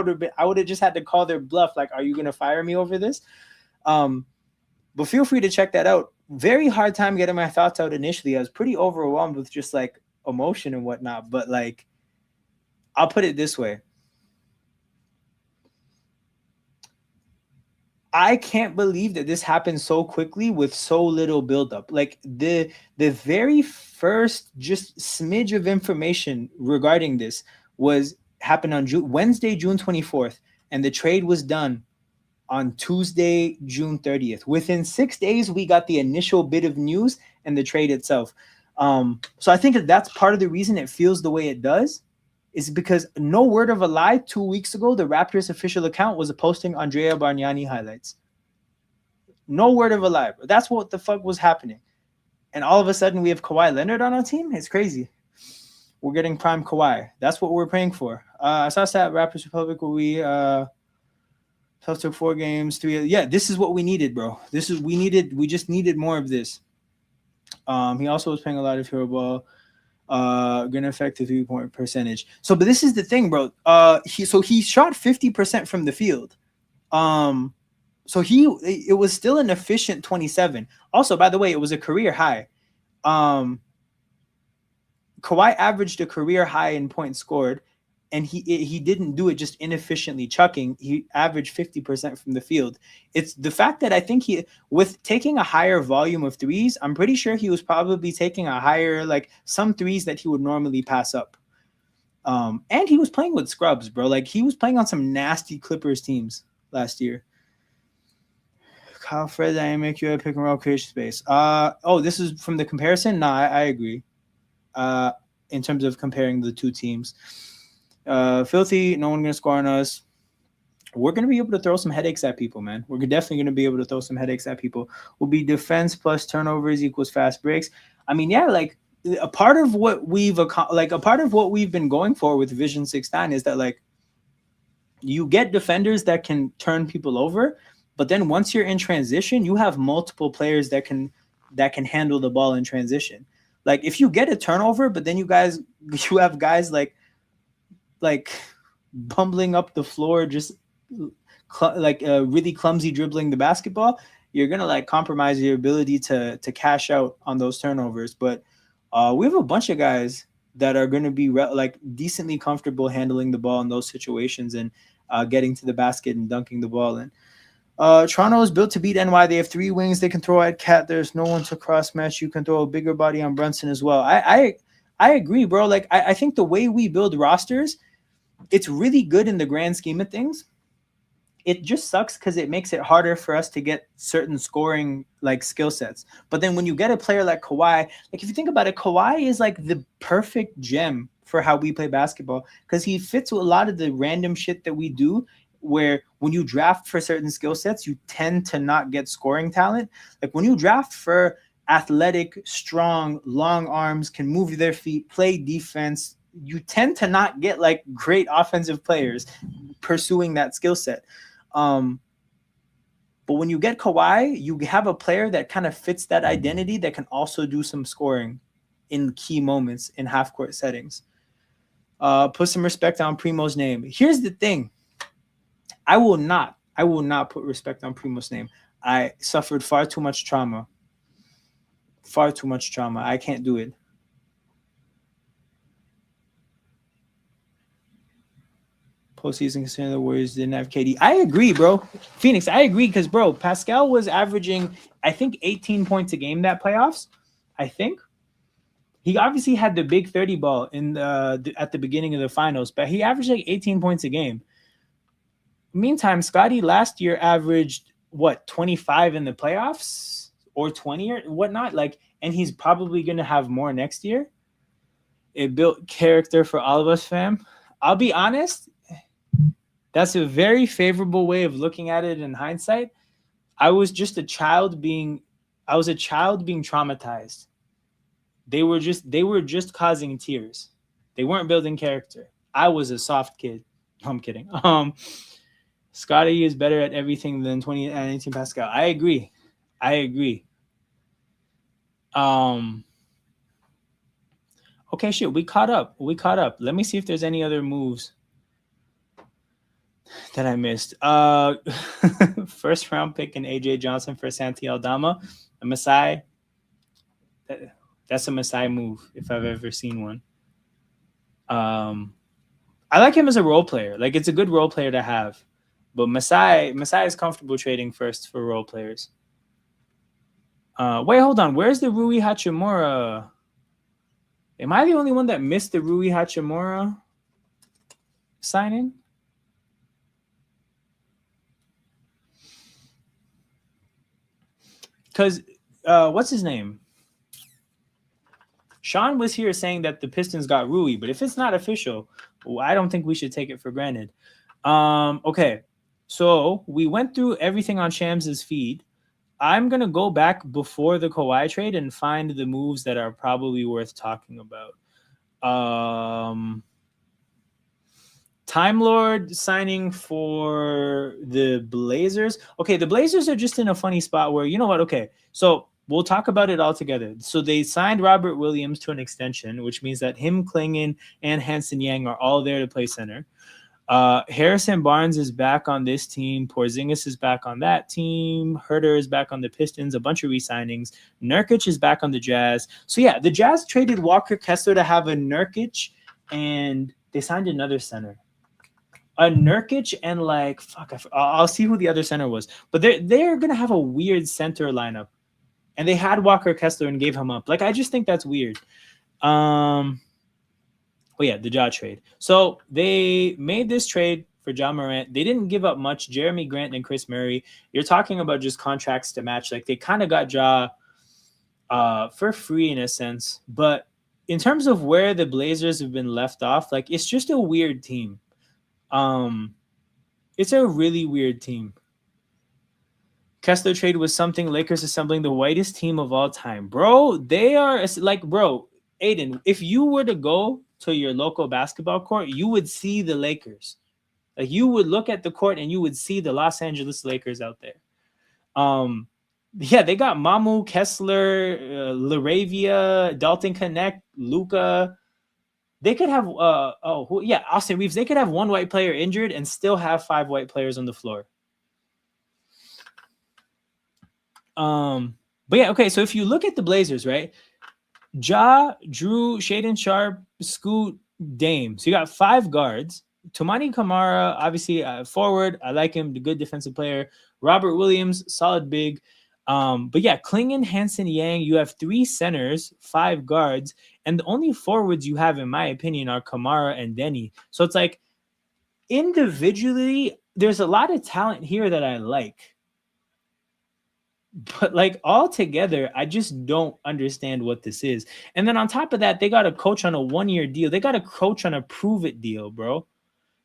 would have just had to call their bluff. Like, are you gonna fire me over this? But feel free to check that out. Very hard time getting my thoughts out initially. I was pretty overwhelmed with just like emotion and whatnot. But like, I'll put it this way. I can't believe that this happened so quickly with so little buildup. Like the very first just smidge of information regarding this happened on Wednesday, June 24th, and the trade was done on Tuesday, June 30th. Within 6 days, we got the initial bit of news and the trade itself. So I think that's part of the reason it feels the way it does, is because no word of a lie, 2 weeks ago, the Raptors official account was posting Andrea Bargnani highlights. No word of a lie. That's what the fuck was happening. And all of a sudden, we have Kawhi Leonard on our team? It's crazy. We're getting prime Kawhi. That's what we're praying for. I saw that Raptors Republic where we took 4 games, 3. Yeah, this is what we needed, bro. We just needed more of this. He also was playing a lot of hero ball. Gonna affect the 3-point percentage. So, but this is the thing, bro. He shot 50% from the field. So it was still an efficient 27. Also, by the way, it was a career high. Kawhi averaged a career high in points scored, and he didn't do it just inefficiently chucking. He averaged 50% from the field. It's the fact that I think with taking a higher volume of threes, I'm pretty sure he was probably taking a higher, like some threes that he would normally pass up. And he was playing with scrubs, bro. Like he was playing on some nasty Clippers teams last year. Kyle Fred, I make you a pick and roll creation space. This is from the comparison? Nah, I agree. In terms of comparing the two teams. Filthy, no one gonna score on us. We're gonna be able to throw some headaches at people, man. We're definitely gonna be able to throw some headaches at people. Will be defense plus turnovers equals fast breaks. I mean, yeah, like a part of what we've been going for with Vision 6-9 is that like you get defenders that can turn people over, but then once you're in transition, you have multiple players that can handle the ball in transition. Like if you get a turnover, but then you have guys like bumbling up the floor, just really clumsy dribbling the basketball, you're gonna like compromise your ability to cash out on those turnovers. But we have a bunch of guys that are going to be decently comfortable handling the ball in those situations and getting to the basket and dunking the ball in. Toronto is built to beat NY. They have 3 wings they can throw at Cat. There's no one to cross match. You can throw a bigger body on Brunson as well. I agree, bro. Like I think the way we build rosters, it's really good in the grand scheme of things. It just sucks because it makes it harder for us to get certain scoring like skill sets. But then when you get a player like Kawhi, like if you think about it, Kawhi is like the perfect gem for how we play basketball because he fits with a lot of the random shit that we do, where when you draft for certain skill sets, you tend to not get scoring talent. Like when you draft for athletic, strong, long arms, can move their feet, play defense, you tend to not get like great offensive players pursuing that skill set. But when you get Kawhi, you have a player that kind of fits that identity that can also do some scoring in key moments in half-court settings. Put some respect on Primo's name. Here's the thing. I will not put respect on Primo's name. I suffered far too much trauma. I can't do it. Postseason considering the Warriors didn't have KD. I agree, bro. Phoenix, I agree because, bro, Pascal was averaging, I think, 18 points a game that playoffs. I think. He obviously had the big 30 ball at the beginning of the finals, but he averaged like 18 points a game. Meantime, Scotty last year averaged, 25 in the playoffs or 20 or whatnot? And he's probably going to have more next year. It built character for all of us, fam. I'll be honest. That's a very favorable way of looking at it in hindsight. I was a child being traumatized. They were just causing tears. They weren't building character. I was a soft kid. I'm kidding. Scotty is better at everything than 20 and 18 Pascal. I agree. Okay, shit. We caught up. Let me see if there's any other moves that I missed. First round pick in AJ Johnson for Santi Aldama. A Masai. That's a Masai move if I've ever seen one. I like him as a role player. Like, it's a good role player to have. But Masai is comfortable trading first for role players. Wait, hold on. Where's the Rui Hachimura? Am I the only one that missed the Rui Hachimura signing? Because what's his name? Sean was here saying that the Pistons got Rui, but if it's not official, I don't think we should take it for granted. Okay, so we went through everything on Shams' feed. I'm going to go back before the Kawhi trade and find the moves that are probably worth talking about. Time Lord signing for the Blazers. Okay, the Blazers are just in a funny spot where, you know what? Okay, so we'll talk about it all together. So they signed Robert Williams to an extension, which means that him, Klingon, and Hanson Yang are all there to play center. Harrison Barnes is back on this team. Porzingis is back on that team. Herter is back on the Pistons. A bunch of re-signings. Nurkic is back on the Jazz. So yeah, the Jazz traded Walker Kessler to have a Nurkic, and they signed another center. A Nurkic and like I'll see who the other center was, but they're gonna have a weird center lineup, and they had Walker Kessler and gave him up. Like, I just think that's weird. Oh yeah, the Ja trade. So they made this trade for Ja Morant. They didn't give up much. Jeremy Grant and Chris Murray. You're talking about just contracts to match. Like, they kind of got Ja for free in a sense. But in terms of where the Blazers have been left off, like, it's just a weird team. It's a really weird team. Kessler trade was something. Lakers assembling the whitest team of all time. Bro, they are like, bro, Aiden, if you were to go to your local basketball court, you would see the Lakers. Like, you would look at the court and you would see the Los Angeles Lakers out there. Yeah, they got Mamu, Kessler, Laravia, Dalton Connect, Luka. They could have Austin Reeves. They could have one white player injured and still have 5 white players on the floor. But yeah, okay. So if you look at the Blazers, right? Ja, Drew, Shaedon Sharpe, Scoot, Dame. So you got 5 guards. Toumani Camara, obviously forward. I like him, the good defensive player. Robert Williams, solid big. But yeah, Klingon, Hanson, Yang. You have 3 centers, 5 guards, and the only forwards you have, in my opinion, are Camara and Denny. So it's like, individually, there's a lot of talent here that I like. But like, all together, I just don't understand what this is. And then on top of that, they got a coach on a 1-year deal. They got a coach on a prove-it deal, bro.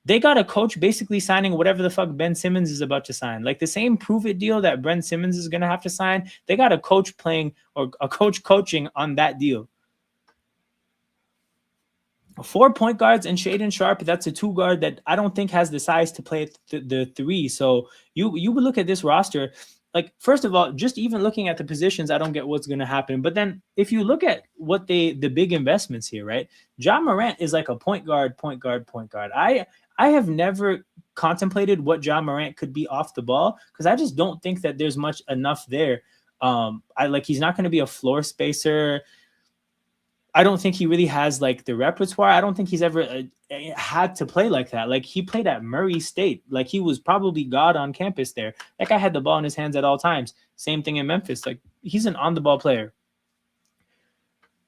They got a coach basically signing whatever the fuck Ben Simmons is about to sign. Like, the same prove-it deal that Ben Simmons is going to have to sign, they got a coach playing, or a coach coaching on that deal. 4 point guards and Shaedon Sharpe, that's a 2 guard that I don't think has the size to play the 3. So you would look at this roster. Like, first of all, just even looking at the positions, I don't get what's going to happen. But then if you look at what the big investments here, right? Ja Morant is like a point guard. I have never contemplated what Ja Morant could be off the ball, because I just don't think that there's enough there. He's not going to be a floor spacer. I don't think he really has like the repertoire. I don't think he's ever had to play like that. Like, he played at Murray State. Like, he was probably God on campus there. That guy had the ball in his hands at all times. Same thing in Memphis. Like, he's an on-the-ball player.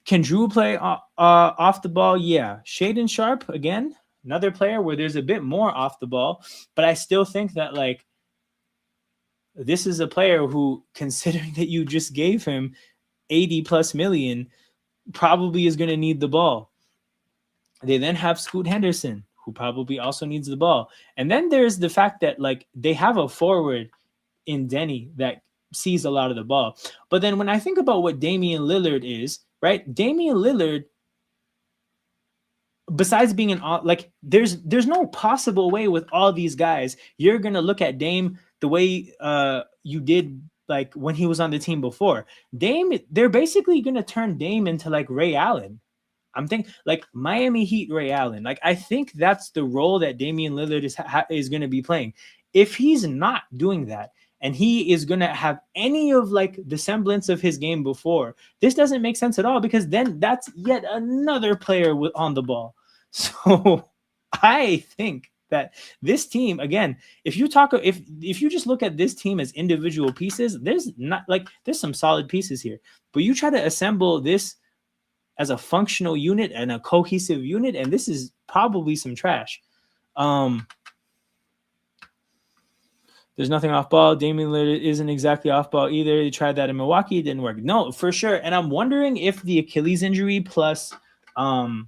Can Drew play off the ball? Yeah. Shaedon Sharpe, again, another player where there's a bit more off the ball. But I still think that, like, this is a player who, considering that you just gave him 80+ million, probably is going to need the ball. They then have Scoot Henderson, who probably also needs the ball. And then there's the fact that like they have a forward in Denny that sees a lot of the ball. But then when I think about what Damian Lillard is, right? Damian Lillard, besides being like there's no possible way with all these guys you're gonna look at Dame the way you did like when he was on the team before. Dame, they're basically gonna turn Dame into like Ray Allen. I'm thinking like Miami Heat Ray Allen. Like I think that's the role that Damian Lillard is going to be playing. If he's not doing that and he is going to have any of like the semblance of his game before, this doesn't make sense at all because then that's yet another player on the ball. So I think that this team, again, if you just look at this team as individual pieces, there's some solid pieces here, but you try to assemble this as a functional unit and a cohesive unit, and this is probably some trash. There's nothing off ball. Damian Lillard isn't exactly off ball either. He tried that in Milwaukee. It didn't work. No, for sure. And I'm wondering if the Achilles injury plus all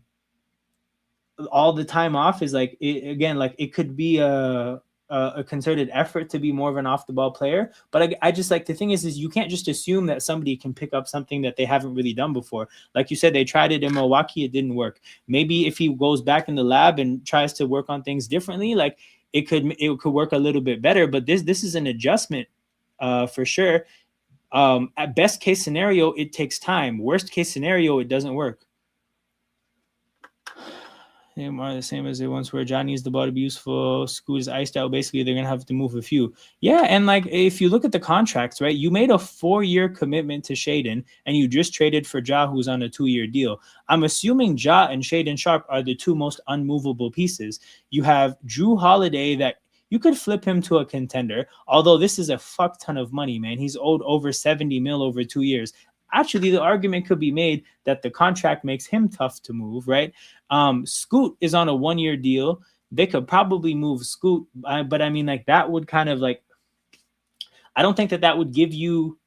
the time off is like, it could be a concerted effort to be more of an off the ball player. But I just like the thing is you can't just assume that somebody can pick up something that they haven't really done before. Like you said, they tried it in Milwaukee. It didn't work. Maybe if he goes back in the lab and tries to work on things differently, like it could work a little bit better. But this is an adjustment for sure. At best case scenario, it takes time. Worst case scenario, it doesn't work. They are the same as they once were. John needs the ball to be useful. Scoot is iced out. Basically, they're going to have to move a few. Yeah, and like if you look at the contracts, right, you made a 4-year commitment to Shaedon, and you just traded for Ja, who's on a 2-year deal. I'm assuming Ja and Shaedon Sharpe are the two most unmovable pieces. You have Drew Holiday that you could flip him to a contender, although this is a fuck ton of money, man. He's owed over $70 million over 2 years. Actually, the argument could be made that the contract makes him tough to move, right? Scoot is on a 1-year deal. They could probably move Scoot, but I mean, like that would kind of like, I don't think that would give you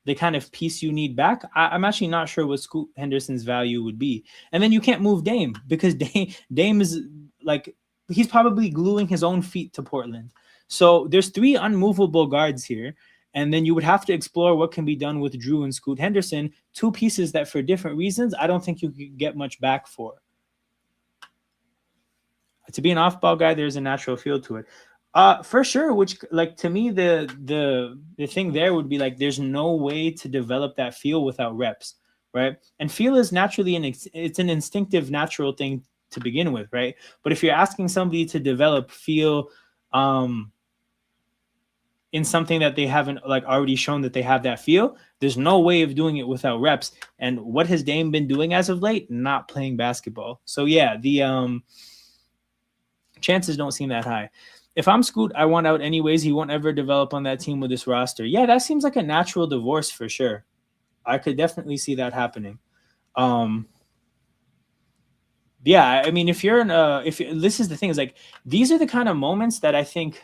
the kind of piece you need back. I'm actually not sure what Scoot Henderson's value would be. And then you can't move Dame because Dame is like, he's probably gluing his own feet to Portland. So there's 3 unmovable guards here. And then you would have to explore what can be done with Drew and Scoot Henderson, 2 pieces that for different reasons, I don't think you could get much back for. To be an off-ball guy, there's a natural feel to it. For sure, which like to me, the thing there would be like, there's no way to develop that feel without reps, right? And feel is naturally it's an instinctive, natural thing to begin with, right? But if you're asking somebody to develop feel, in something that they haven't like already shown that they have that feel, there's no way of doing it without reps. And what has Dame been doing as of late? Not playing basketball. So yeah, the chances don't seem that high. If I'm Scoot, I want out anyways. He won't ever develop on that team with this roster. Yeah, that seems like a natural divorce for sure. I could definitely see that happening. Yeah, I mean, if this is the thing, is like these are the kind of moments that I think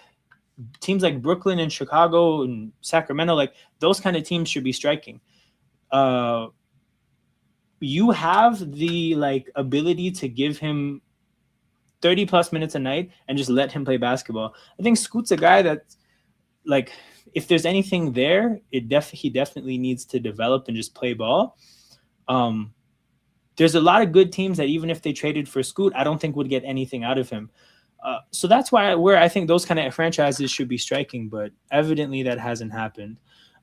teams like Brooklyn and Chicago and Sacramento, like those kind of teams should be striking. You have the like ability to give him 30 plus minutes a night and just let him play basketball. I think Scoot's a guy that like, if there's anything there, he definitely needs to develop and just play ball. There's a lot of good teams that even if they traded for Scoot, I don't think would get anything out of him. So that's where I think those kind of franchises should be striking, but evidently that hasn't happened.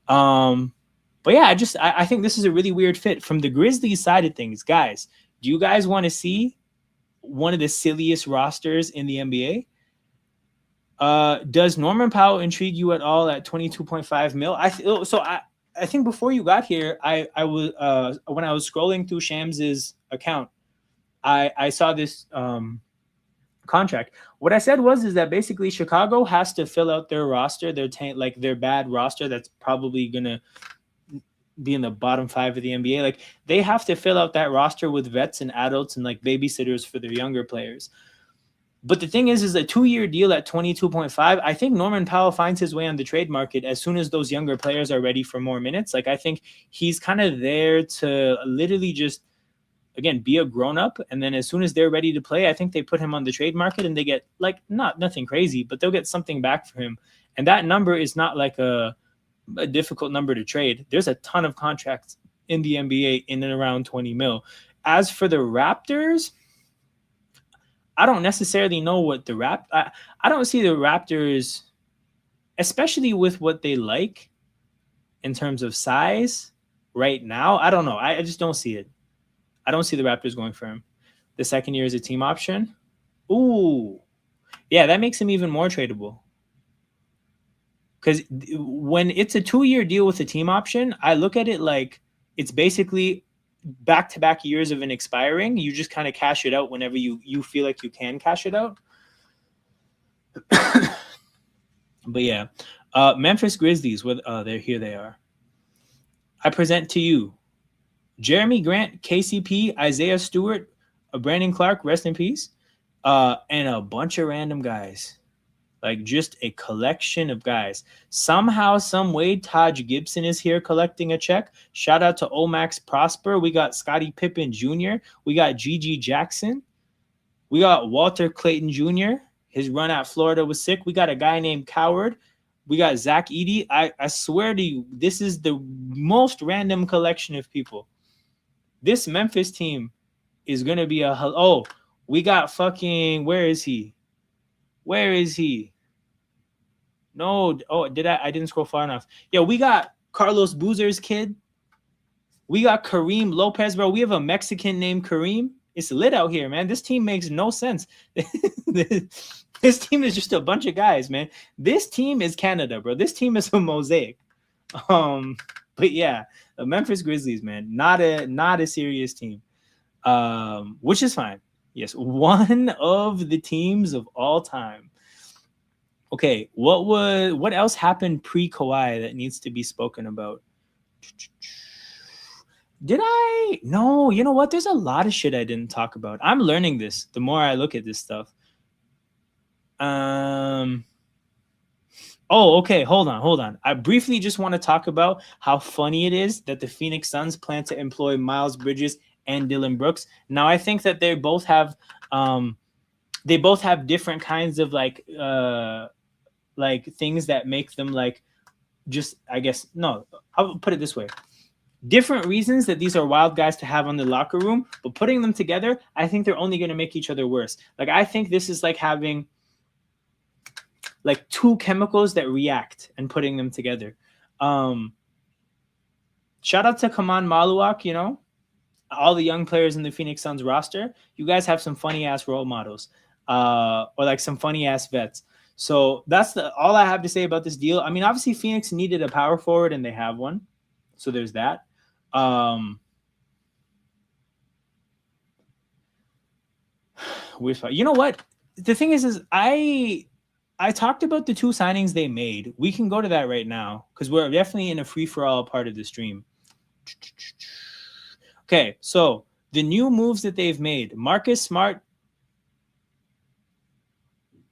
But yeah, I think this is a really weird fit from the Grizzlies side of things. Guys, do you guys want to see one of the silliest rosters in the NBA? Does Norman Powell intrigue you at all at $22.5 million? I think before you got here, I was when I was scrolling through Shams's account, I saw this contract. What I said is that basically Chicago has to fill out their roster, their bad roster that's probably gonna be in the bottom 5 of the NBA. Like they have to fill out that roster with vets and adults and like babysitters for their younger players. But the thing is a 2-year deal at 22.5. I think Norman Powell finds his way on the trade market as soon as those younger players are ready for more minutes. Like I think he's kind of there to literally just again, be a grown-up, and then as soon as they're ready to play, I think they put him on the trade market, and they get like nothing crazy, but they'll get something back for him. And that number is not like a difficult number to trade. There's a ton of contracts in the NBA in and around 20 mil. As for the Raptors, I don't necessarily know what I don't see the Raptors, especially with what they like in terms of size right now. I don't know. I just don't see it. I don't see the Raptors going for him. The second year is a team option. Ooh. Yeah, that makes him even more tradable. Because when it's a 2-year deal with a team option, I look at it like it's basically back-to-back years of an expiring. You just kind of cash it out whenever you feel like you can cash it out. But yeah, Memphis Grizzlies, here they are. I present to you Jeremy Grant, KCP, Isaiah Stewart, Brandon Clark, rest in peace, and a bunch of random guys. Like just a collection of guys. Somehow, some way, Taj Gibson is here collecting a check. Shout out to Omax Prosper. We got Scottie Pippen Jr. We got Gigi Jackson. We got Walter Clayton Jr. His run at Florida was sick. We got a guy named Coward. We got Zach Edey. I swear to you, this is the most random collection of people. This Memphis team is going to be we got fucking, where is he? Where is he? No. Oh, I didn't scroll far enough. Yeah, we got Carlos Boozer's kid. We got Kareem Lopez, bro. We have a Mexican named Kareem. It's lit out here, man. This team makes no sense. This team is just a bunch of guys, man. This team is Canada, bro. This team is a mosaic. But yeah, the Memphis Grizzlies, man, not a serious team, which is fine. Yes, one of the teams of all time. Okay, what else happened pre-Kawhi that needs to be spoken about? No, you know what? There's a lot of shit I didn't talk about. I'm learning this the more I look at this stuff. Okay, hold on. I briefly just want to talk about how funny it is that the Phoenix Suns plan to employ Miles Bridges and Dylan Brooks. Now, I think that they both have different kinds of like things that make them like just, I guess, no, I'll put it this way. Different reasons that these are wild guys to have on the locker room, but putting them together, I think they're only going to make each other worse. Like, I think this is like having like two chemicals that react and putting them together. Shout out to Kaman Maluak, you know, all the young players in the Phoenix Suns roster. You guys have some funny ass role models, or like some funny ass vets. So that's all I have to say about this deal. I mean, obviously Phoenix needed a power forward and they have one. So there's that. You know what? The thing is I talked about the two signings they made. We can go to that right now because we're definitely in a free-for-all part of the stream. Okay, so the new moves that they've made. Marcus Smart.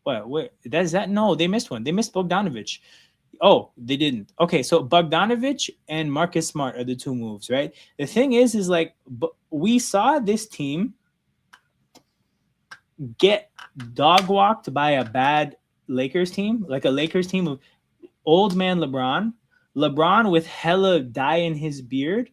Wait, no, they missed one. They missed Bogdanovic. Oh, they didn't. Okay, so Bogdanovic and Marcus Smart are the two moves, right? The thing is like we saw this team get dog walked by a bad Lakers team, like a Lakers team of old man LeBron with hella dye in his beard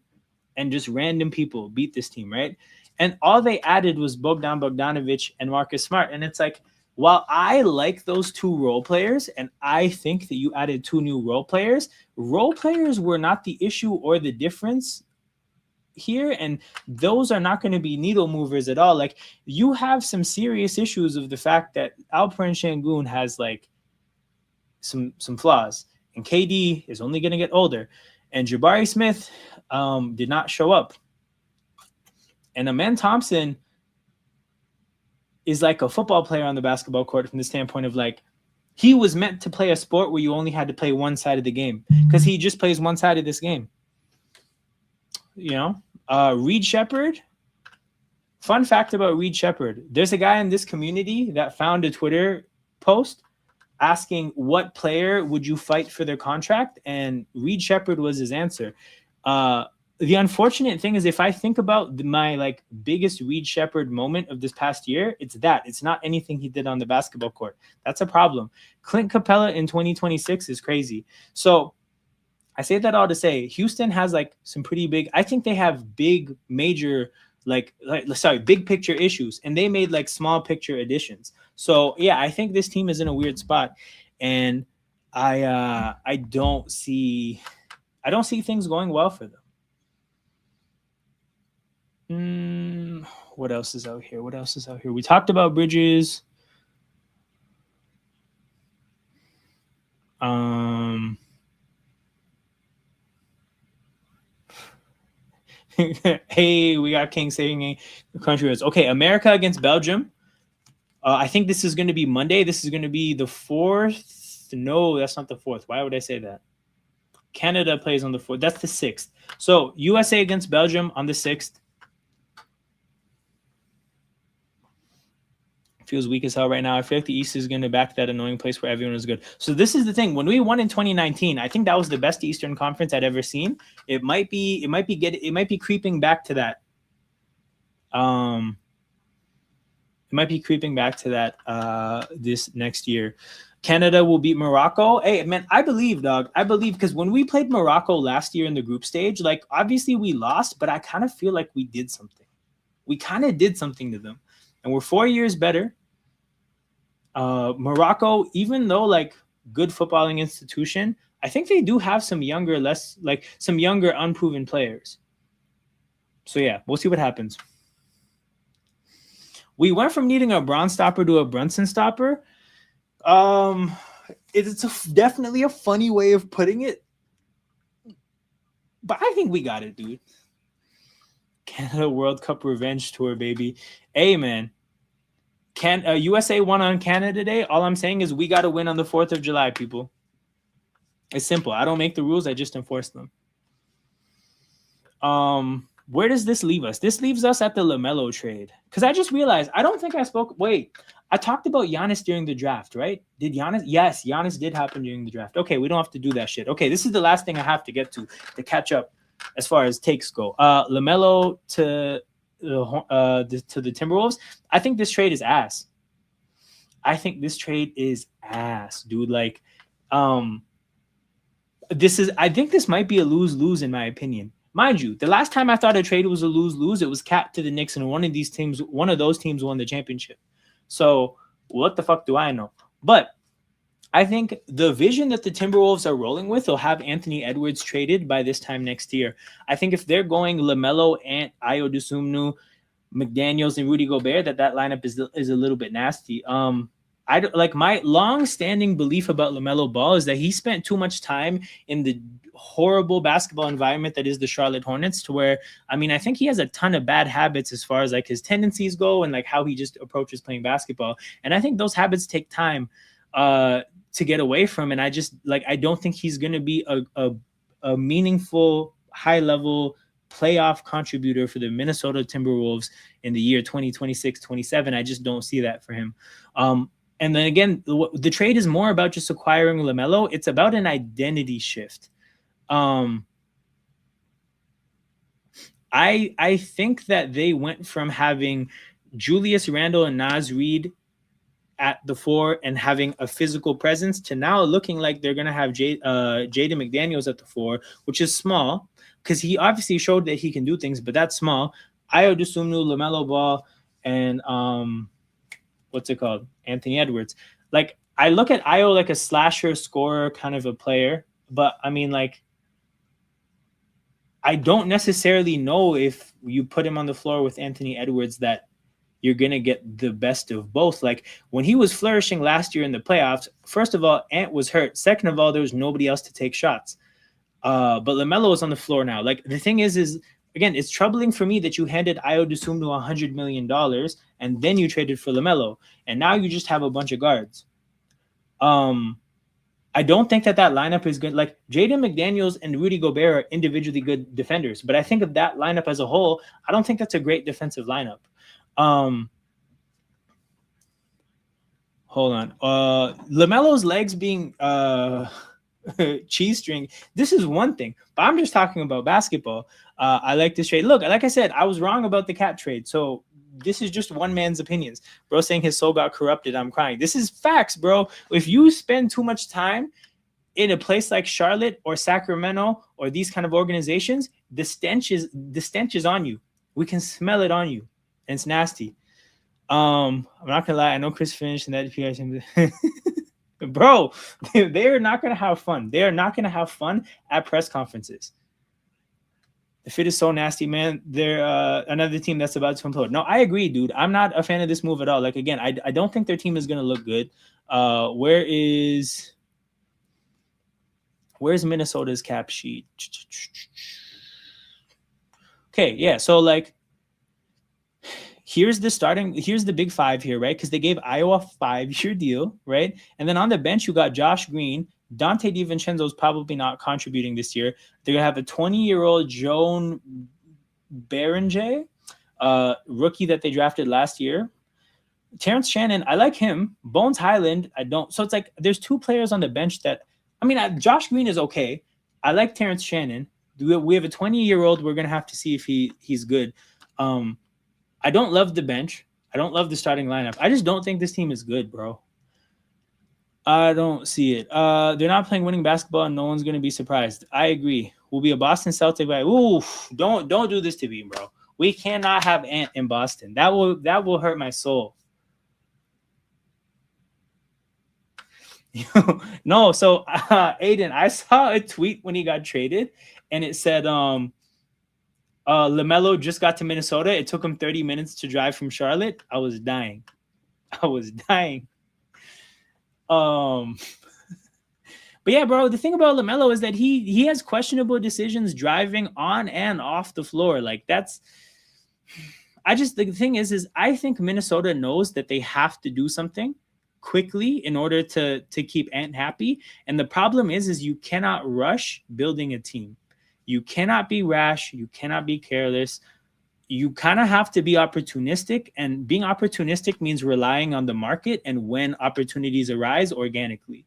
and just random people beat this team, right? And all they added was Bogdanovic and Marcus Smart. And it's like, while I like those two role players, and I think that you added two new role players were not the issue or the difference here, and those are not going to be needle movers at all. Like, you have some serious issues of the fact that Alperen Şengün has like some flaws, and KD is only going to get older, and Jabari Smith did not show up, and Amen Thompson is like a football player on the basketball court from the standpoint of like, he was meant to play a sport where you only had to play one side of the game because he just plays one side of this game. You know, Reed Shepherd. Fun fact about Reed Shepherd. There's a guy in this community that found a Twitter post asking what player would you fight for their contract, and Reed Shepherd was his answer. the unfortunate thing is, if I think about my like biggest Reed Shepherd moment of this past year, it's that. It's not anything he did on the basketball court. That's a problem. Clint Capella in 2026 is crazy. So I say that all to say Houston has like some pretty big, I think they have big major big picture issues, and they made like small picture additions. So yeah, I think this team is in a weird spot, and I don't see things going well for them. What else is out here? We talked about Bridges. Hey, we got King saying the country is okay. America against Belgium. I think this is going to be Monday. This is going to be the 4th. No, that's not the 4th. Why would I say that? Canada plays on the 4th. That's the 6th. So USA against Belgium on the 6th. Feels weak as hell right now. I feel like the East is going to back that annoying place where everyone is good. So this is the thing. When we won in 2019, I think that was the best Eastern Conference I'd ever seen. It might be creeping back to that. This next year. Canada will beat Morocco. Hey, man, I believe, dog. I believe, because when we played Morocco last year in the group stage, like obviously we lost, but I kind of feel like we did something. We kind of did something to them. And we're 4 years better. Morocco, even though like good footballing institution, I think they do have some younger, unproven players. So yeah, we'll see what happens. We went from needing a Braun stopper to a Brunson stopper. It's definitely a funny way of putting it, but I think we got it, dude. Canada World Cup revenge tour, baby. Hey, man. USA won on Canada Day. All I'm saying is we got to win on the 4th of July, people. It's simple. I don't make the rules. I just enforce them. Where does this leave us? This leaves us at the LaMelo trade. Because I just realized, I don't think I spoke. Wait, I talked about Giannis during the draft, right? Did Giannis? Yes, Giannis did happen during the draft. Okay, we don't have to do that shit. Okay, this is the last thing I have to get to catch up as far as takes go. LaMelo to the Timberwolves. I think this trade is ass. Dude. Like, I think this might be a lose-lose in my opinion. Mind you, the last time I thought a trade was a lose-lose, it was Cat to the Knicks, and one of those teams won the championship. So what the fuck do I know? But I think the vision that the Timberwolves are rolling with will have Anthony Edwards traded by this time next year. I think if they're going LaMelo, Ant, Ayo Dosunmu, McDaniels, and Rudy Gobert, that lineup is a little bit nasty. My long-standing belief about LaMelo Ball is that he spent too much time in the horrible basketball environment that is the Charlotte Hornets, to where, I mean, I think he has a ton of bad habits as far as like his tendencies go and like how he just approaches playing basketball. And I think those habits take time to get away from. And I don't think he's going to be a meaningful, high-level playoff contributor for the Minnesota Timberwolves in the year 2026, 27. I just don't see that for him. And then again, the trade is more about just acquiring LaMelo. It's about an identity shift. I think that they went from having Julius Randle and Naz Reid at the 4 and having a physical presence to now looking like they're going to have Jaden McDaniels at the 4, which is small because he obviously showed that he can do things, but that's small. Ayo Dosunmu, LaMelo Ball, and what's it called? Anthony Edwards. Like, I look at Ayo like a slasher scorer kind of a player, but I mean, like, I don't necessarily know if you put him on the floor with Anthony Edwards that you're going to get the best of both. Like, when he was flourishing last year in the playoffs, first of all, Ant was hurt. Second of all, there was nobody else to take shots. But LaMelo is on the floor now. Like, the thing is again, it's troubling for me that you handed Ayo Dosunmu $100 million and then you traded for LaMelo. And now you just have a bunch of guards. I don't think that lineup is good. Like, Jaden McDaniels and Rudy Gobert are individually good defenders. But I think of that lineup as a whole, I don't think that's a great defensive lineup. Hold on. LaMelo's legs being cheese string. This is one thing, but I'm just talking about basketball. I like this trade. Look, like I said, I was wrong about the cat trade. So this is just one man's opinions. Bro saying his soul got corrupted. I'm crying. This is facts, bro. If you spend too much time in a place like Charlotte or Sacramento or these kind of organizations, the stench is on you. We can smell it on you. And it's nasty. I'm not gonna lie, I know Chris finished and that if you guys bro, they are not gonna have fun. They are not gonna have fun at press conferences. The fit is so nasty, man. They're another team that's about to implode. No, I agree, dude. I'm not a fan of this move at all. Like, again, I don't think their team is gonna look good. Where's Minnesota's cap sheet? Okay, yeah. So like, here's the big five here, right? Because they gave Iowa a 5-year deal, right? And then on the bench, you got Josh Green. Dante DiVincenzo is probably not contributing this year. They're going to have a 20-year-old Joan Berenger, rookie that they drafted last year. Terrence Shannon, I like him. Bones Highland, I don't. So it's like there's two players on the bench that, I mean, Josh Green is okay. I like Terrence Shannon. We have a 20-year-old. We're going to have to see if he's good. I don't love the bench. I don't love the starting lineup. I just don't think this team is good, bro. I don't see it. They're not playing winning basketball, and no one's going to be surprised. I agree. We'll be a Boston Celtic by. Oof! Don't do this to me, bro. We cannot have Ant in Boston. That will hurt my soul. No, so Aiden, I saw a tweet when he got traded, and it said LaMelo just got to Minnesota. It took him 30 minutes to drive from Charlotte. I was dying. But yeah, bro, the thing about LaMelo is that he has questionable decisions driving on and off the floor. Like the thing is I think Minnesota knows that they have to do something quickly in order to keep Ant happy. And the problem is you cannot rush building a team. You cannot be rash. You cannot be careless. You kind of have to be opportunistic, and being opportunistic means relying on the market and when opportunities arise organically.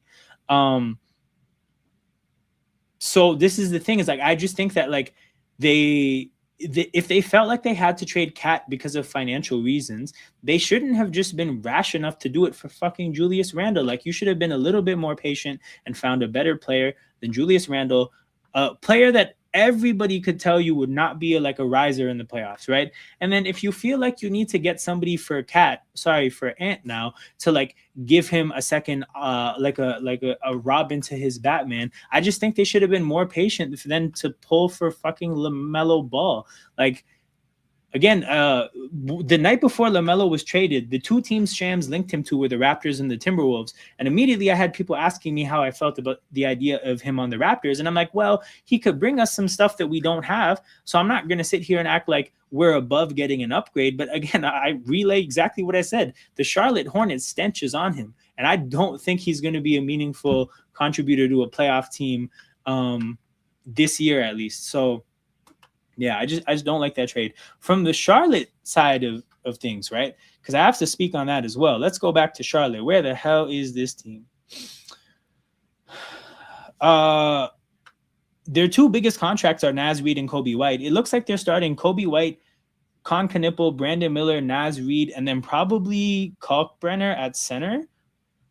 So this is the thing, is like, I just think that like if they felt like they had to trade Cat because of financial reasons, they shouldn't have just been rash enough to do it for fucking Julius Randle. Like, you should have been a little bit more patient and found a better player than Julius Randle, a player that everybody could tell you would not be a riser in the playoffs, right? And then if you feel like you need to get somebody for Ant now to like give him a second like a Robin to his Batman, I just think they should have been more patient than to pull for fucking LaMelo Ball. Like, again, the night before LaMelo was traded, the two teams Shams linked him to were the Raptors and the Timberwolves. And immediately I had people asking me how I felt about the idea of him on the Raptors. And I'm like, well, he could bring us some stuff that we don't have. So I'm not going to sit here and act like we're above getting an upgrade. But again, I relay exactly what I said. The Charlotte Hornets stench is on him. And I don't think he's going to be a meaningful contributor to a playoff team this year, at least. So yeah, I just don't like that trade. From the Charlotte side of things, right? Because I have to speak on that as well. Let's go back to Charlotte. Where the hell is this team? Their two biggest contracts are Naz Reid and Kobe White. It looks like they're starting Kobe White, Con Knipple, Brandon Miller, Naz Reid, and then probably Kalkbrenner at center,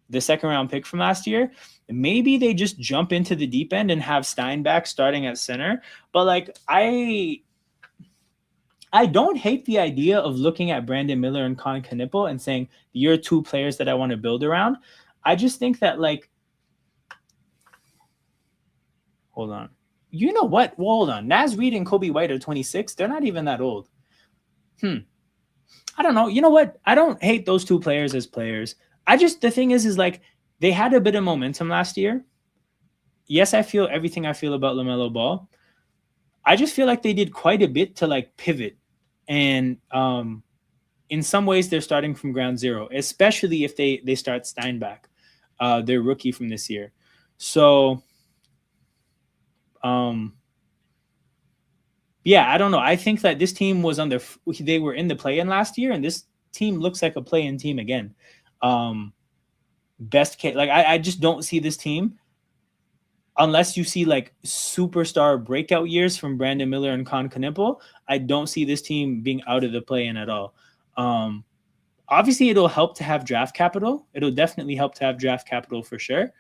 the second-round pick from last year. Maybe they just jump into the deep end and have Steinbach starting at center. But like, I don't hate the idea of looking at Brandon Miller and Con Knipple and saying, you're two players that I want to build around. I just think that, like, hold on. You know what? Well, hold on. Naz Reid and Kobe White are 26. They're not even that old. I don't know. You know what? I don't hate those two players as players. The thing is like, they had a bit of momentum last year. Yes, I feel everything I feel about LaMelo Ball. I just feel like they did quite a bit to like pivot. And in some ways, they're starting from ground zero, especially if they start Steinbach, their rookie from this year. So, yeah, I don't know. I think that this team was they were in the play-in last year, and this team looks like a play-in team again. Best case, like I just don't see this team unless you see like superstar breakout years from Brandon Miller and Con Knipple, I don't see this team being out of the play-in at all. Obviously, it'll help to have draft capital. It'll definitely help to have draft capital for sure.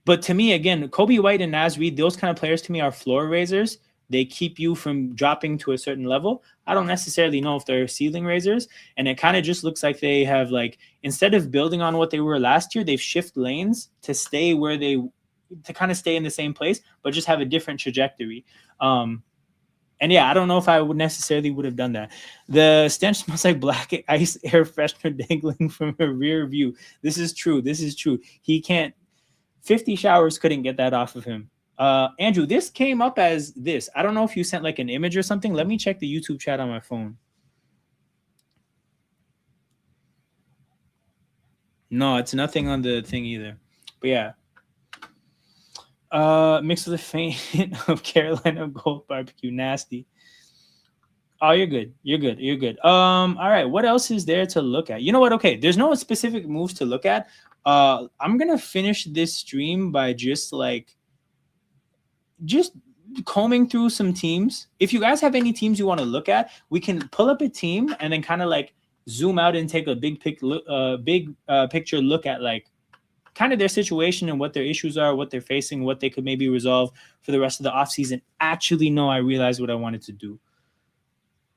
But to me, again, Kobe White and Naz Reid, those kind of players to me are floor raisers. They keep you from dropping to a certain level. I don't necessarily know if they're ceiling raisers. And it kind of just looks like they have, like, instead of building on what they were last year, they've shifted lanes to stay where to kind of stay in the same place, but just have a different trajectory. And yeah, I don't know if I would have done that. The stench smells like black ice air freshener dangling from a rear view. This is true. He can't. 50 showers couldn't get that off of him. Andrew, this came up as this. I don't know if you sent like an image or something. Let me check the YouTube chat on my phone. No, it's nothing on the thing either. But yeah. Mixed with a faint of Carolina Gold barbecue. Nasty. Oh, you're good. All right. What else is there to look at? You know what? Okay. There's no specific moves to look at. I'm going to finish this stream by just combing through some teams. If you guys have any teams you want to look at, we can pull up a team and then kind of like zoom out and take a big picture look at like kind of their situation and what their issues are, what they're facing, what they could maybe resolve for the rest of the offseason. Actually, no, I realized what I wanted to do.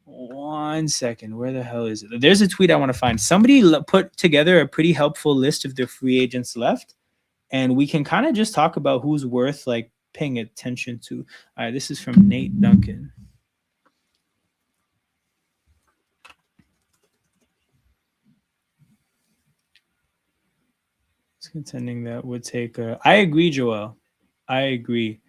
1 second. Where the hell is it? There's a tweet I want to find. Somebody put together a pretty helpful list of the free agents left, and we can kind of just talk about who's worth like paying attention to. All right, this is from Nate Duncan. It's contending that would take I agree, Joel. I agree.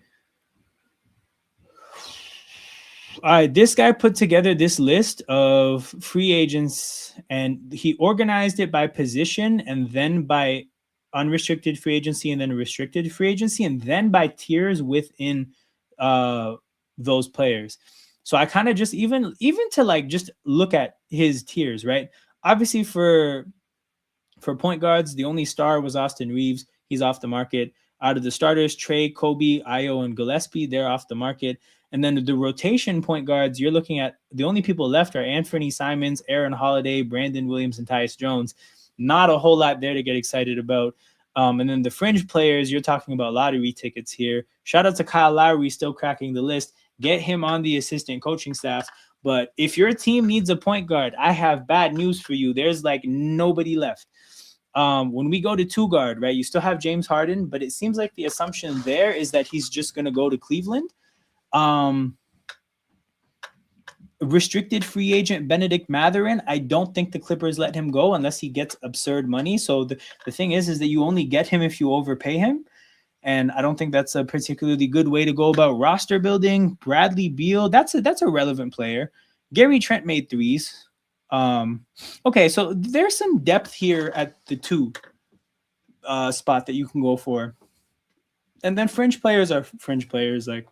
All right, this guy put together this list of free agents, and he organized it by position and then by unrestricted free agency and then restricted free agency and then by tiers within those players. So I kind of just even to like just look at his tiers, right? Obviously for point guards, the only star was Austin Reeves. He's off the market. Out of the starters, Trey, Kobe, Ayo, and Gillespie, they're off the market. And then the rotation point guards, you're looking at the only people left are Anthony Simons, Aaron Holiday, Brandon Williams, and Tyus Jones. Not a whole lot there to get excited about. And then the fringe players, you're talking about lottery tickets here. Shout out to Kyle Lowry, still cracking the list. Get him on the assistant coaching staff. But if your team needs a point guard, I have bad news for you. There's like nobody left. When we go to two guard, right, you still have James Harden, but it seems like the assumption there is that he's just going to go to Cleveland. Restricted free agent Benedict Mathurin, I don't think the Clippers let him go unless he gets absurd money. So the thing is that you only get him if you overpay him. And I don't think that's a particularly good way to go about roster building. Bradley Beal, that's a relevant player. Gary Trent made threes. Okay, so there's some depth here at the 2 spot that you can go for. And then fringe players are fringe players, like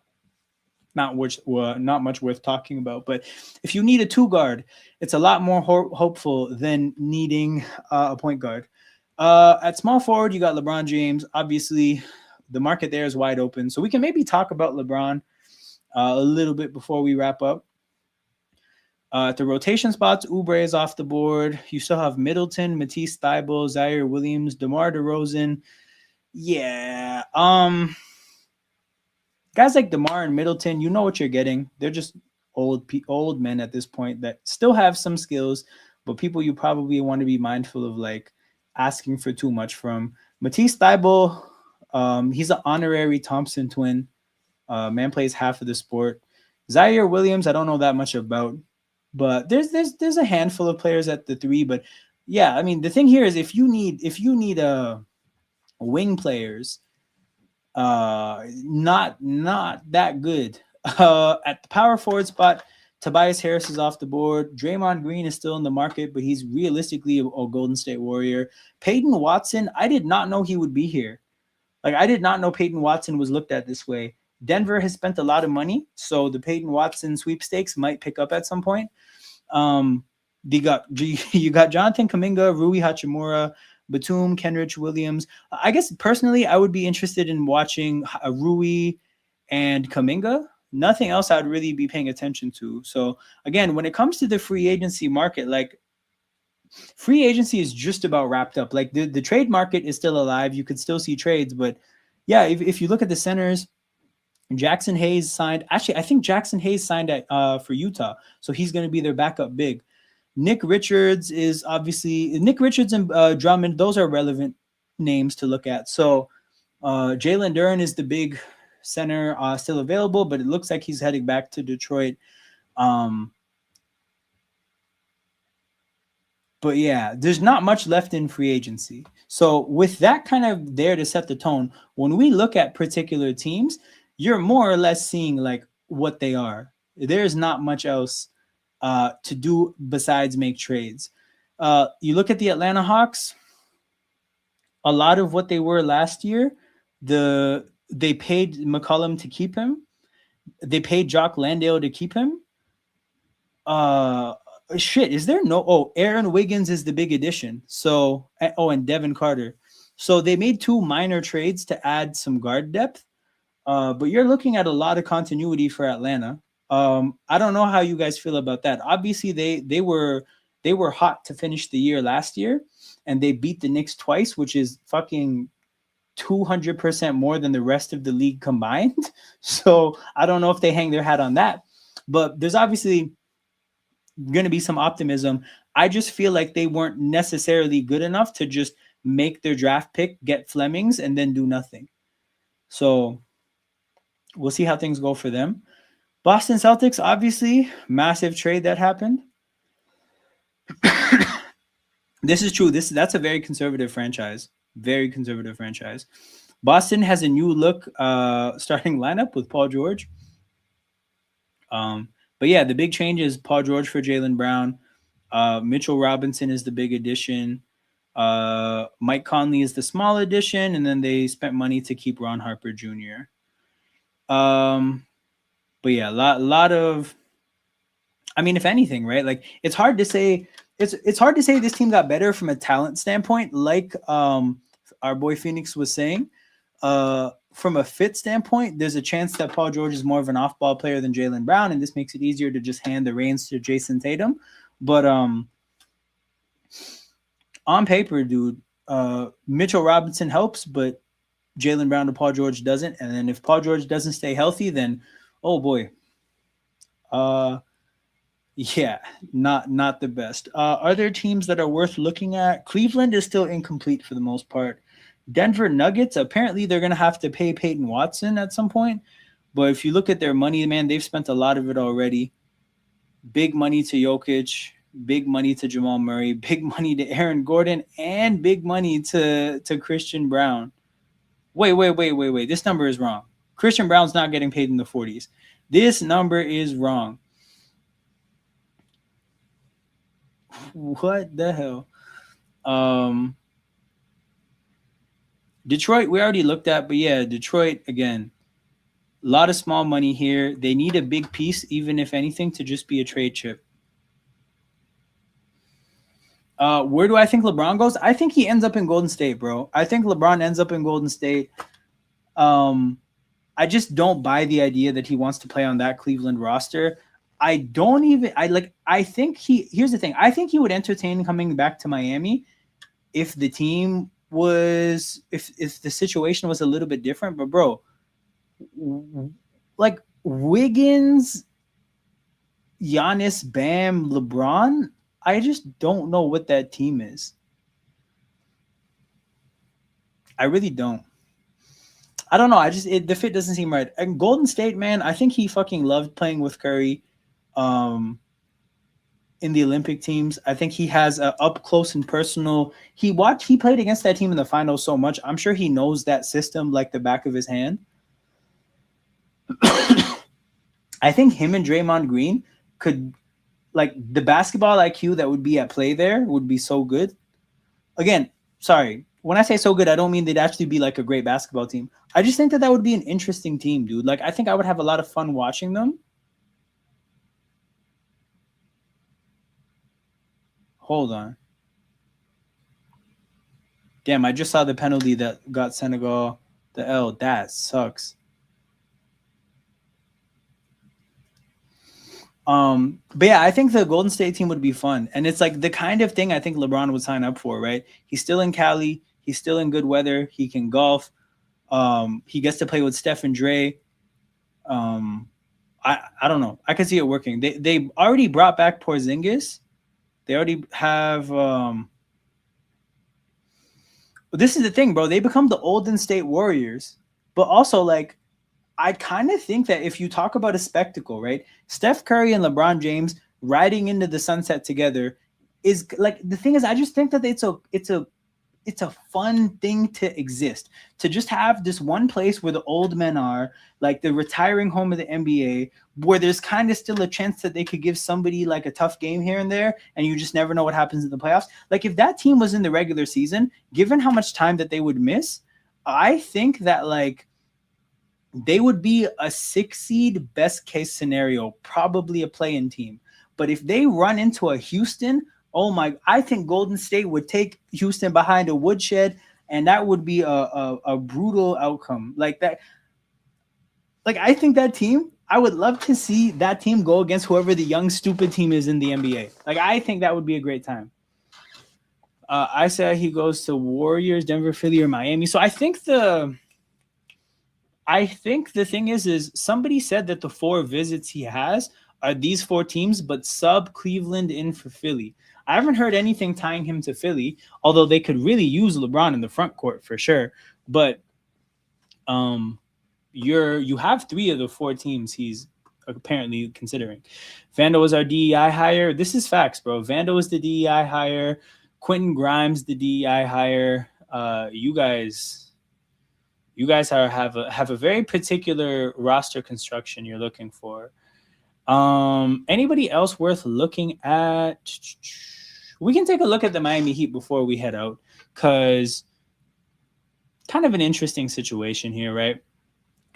not much worth talking about. But if you need a 2 guard, it's a lot more hopeful than needing a point guard. At small forward, you got LeBron James. Obviously, the market there is wide open. So we can maybe talk about LeBron a little bit before we wrap up. At the rotation spots, Oubre is off the board. You still have Middleton, Matisse Thybulle, Zaire Williams, DeMar DeRozan. Yeah. Guys like DeMar and Middleton, you know what you're getting. They're just old men at this point that still have some skills, but people you probably want to be mindful of like asking for too much from. Matisse Thybulle, he's an honorary Thompson twin. Man plays half of the sport. Zaire Williams, I don't know that much about. But there's a handful of players at the 3, but yeah, I mean the thing here is if you need wing players, not that good. At the power forward spot, Tobias Harris is off the board. Draymond Green is still in the market, but he's realistically a Golden State Warrior. Peyton Watson, I did not know he would be here. Like I did not know Peyton Watson was looked at this way. Denver has spent a lot of money, so the Peyton Watson sweepstakes might pick up at some point. You got Jonathan Kuminga, Rui Hachimura, Batum, Kenrich Williams. I guess personally, I would be interested in watching Rui and Kaminga. Nothing else I'd really be paying attention to. So again, when it comes to the free agency market, like free agency is just about wrapped up. Like the trade market is still alive. You could still see trades, but yeah, if you look at the centers, Jackson Hayes signed. Actually, I think Jackson Hayes signed at for Utah, so he's going to be their backup big. Nick Richards is obviously Nick Richards and Drummond. Those are relevant names to look at. So Jalen Duren is the big center still available, but it looks like he's heading back to Detroit. Um, but yeah, there's not much left in free agency. So with that kind of there to set the tone, when we look at particular teams, you're more or less seeing like what they are. There's not much else to do besides make trades. You look at the Atlanta Hawks, a lot of what they were last year, they paid McCollum to keep him. They paid Jock Landale to keep him. Shit, is there no? Oh, Aaron Wiggins is the big addition. So, and Devin Carter. So they made two minor trades to add some guard depth. But you're looking at a lot of continuity for Atlanta. I don't know how you guys feel about that. Obviously, they were hot to finish the year last year, and they beat the Knicks twice, which is fucking 200% more than the rest of the league combined. So I don't know if they hang their hat on that, but there's obviously going to be some optimism. I just feel like they weren't necessarily good enough to just make their draft pick, get Flemings, and then do nothing. So we'll see how things go for them. Boston Celtics, obviously, massive trade that happened. This is true. That's a very conservative franchise. Very conservative franchise. Boston has a new look starting lineup with Paul George. But yeah, the big change is Paul George for Jaylen Brown. Mitchell Robinson is the big addition. Mike Conley is the small addition, and then they spent money to keep Ron Harper Jr. But yeah, a lot of. I mean, if anything, right? Like it's hard to say. It's hard to say this team got better from a talent standpoint, like our boy Phoenix was saying. From a fit standpoint, there's a chance that Paul George is more of an off-ball player than Jaylen Brown, and this makes it easier to just hand the reins to Jason Tatum. But on paper, dude, Mitchell Robinson helps, but Jaylen Brown to Paul George doesn't. And then if Paul George doesn't stay healthy, then oh boy, yeah, not the best. Are there teams that are worth looking at? Cleveland is still incomplete for the most part. Denver Nuggets, apparently they're going to have to pay Peyton Watson at some point. But if you look at their money, man, they've spent a lot of it already. Big money to Jokic, big money to Jamal Murray, big money to Aaron Gordon, and big money to Christian Brown. Wait. This number is wrong. Christian Brown's not getting paid in the 40s. This number is wrong. What the hell? Detroit, we already looked at, but yeah, Detroit, again, a lot of small money here. They need a big piece, even if anything, to just be a trade chip. Where do I think LeBron goes? I think he ends up in Golden State, bro. I think LeBron ends up in Golden State. I just don't buy the idea that he wants to play on that Cleveland roster. Here's the thing. I think he would entertain coming back to Miami if the team was, if the situation was a little bit different. But bro, like Wiggins, Giannis, Bam, LeBron, I just don't know what that team is. I really don't. I don't know. The fit doesn't seem right. And Golden State, man, I think he fucking loved playing with Curry in the Olympic teams. I think he has a up close and personal. He played against that team in the finals so much. I'm sure he knows that system like the back of his hand. I think him and Draymond Green could, like, the basketball IQ that would be at play there would be so good. Again, sorry. When I say so good, I don't mean they'd actually be like a great basketball team. I just think that would be an interesting team, dude. Like, I think I would have a lot of fun watching them. Hold on. Damn, I just saw the penalty that got Senegal the L. That sucks. But yeah, I think the Golden State team would be fun. And it's like the kind of thing I think LeBron would sign up for, right? He's still in Cali, he's still in good weather, he can golf. He gets to play with Steph and Dre. I don't know. I could see it working. They already brought back Porzingis. They already have this is the thing, bro. They become the Golden State Warriors, but also like I kind of think that if you talk about a spectacle, right? Steph Curry and LeBron James riding into the sunset together is like the thing is I just think that it's a fun thing to exist. To just have this one place where the old men are, like the retiring home of the NBA, where there's kind of still a chance that they could give somebody like a tough game here and there, and you just never know what happens in the playoffs. Like if that team was in the regular season, given how much time that they would miss, I think that like they would be a 6 seed, best case scenario, probably a play-in team. But if they run into a Houston, oh my, I think Golden State would take Houston behind a woodshed, and that would be a brutal outcome. Like that, like I think that team, I would love to see that team go against whoever the young stupid team is in the NBA. Like I think that would be a great time. I said he goes to Warriors, Denver, Philly, or Miami. So I think the thing is somebody said that the 4 visits he has are these 4 teams, but sub Cleveland in for Philly. I haven't heard anything tying him to Philly, although they could really use LeBron in the front court for sure. But you have 3 of the 4 teams he's apparently considering. Vando was our DEI hire. This is facts, bro. Vando is the DEI hire. Quentin Grimes the DEI hire. You guys have a very particular roster construction you're looking for. Anybody else worth looking at? We can take a look at the Miami Heat before we head out, because kind of an interesting situation here, right?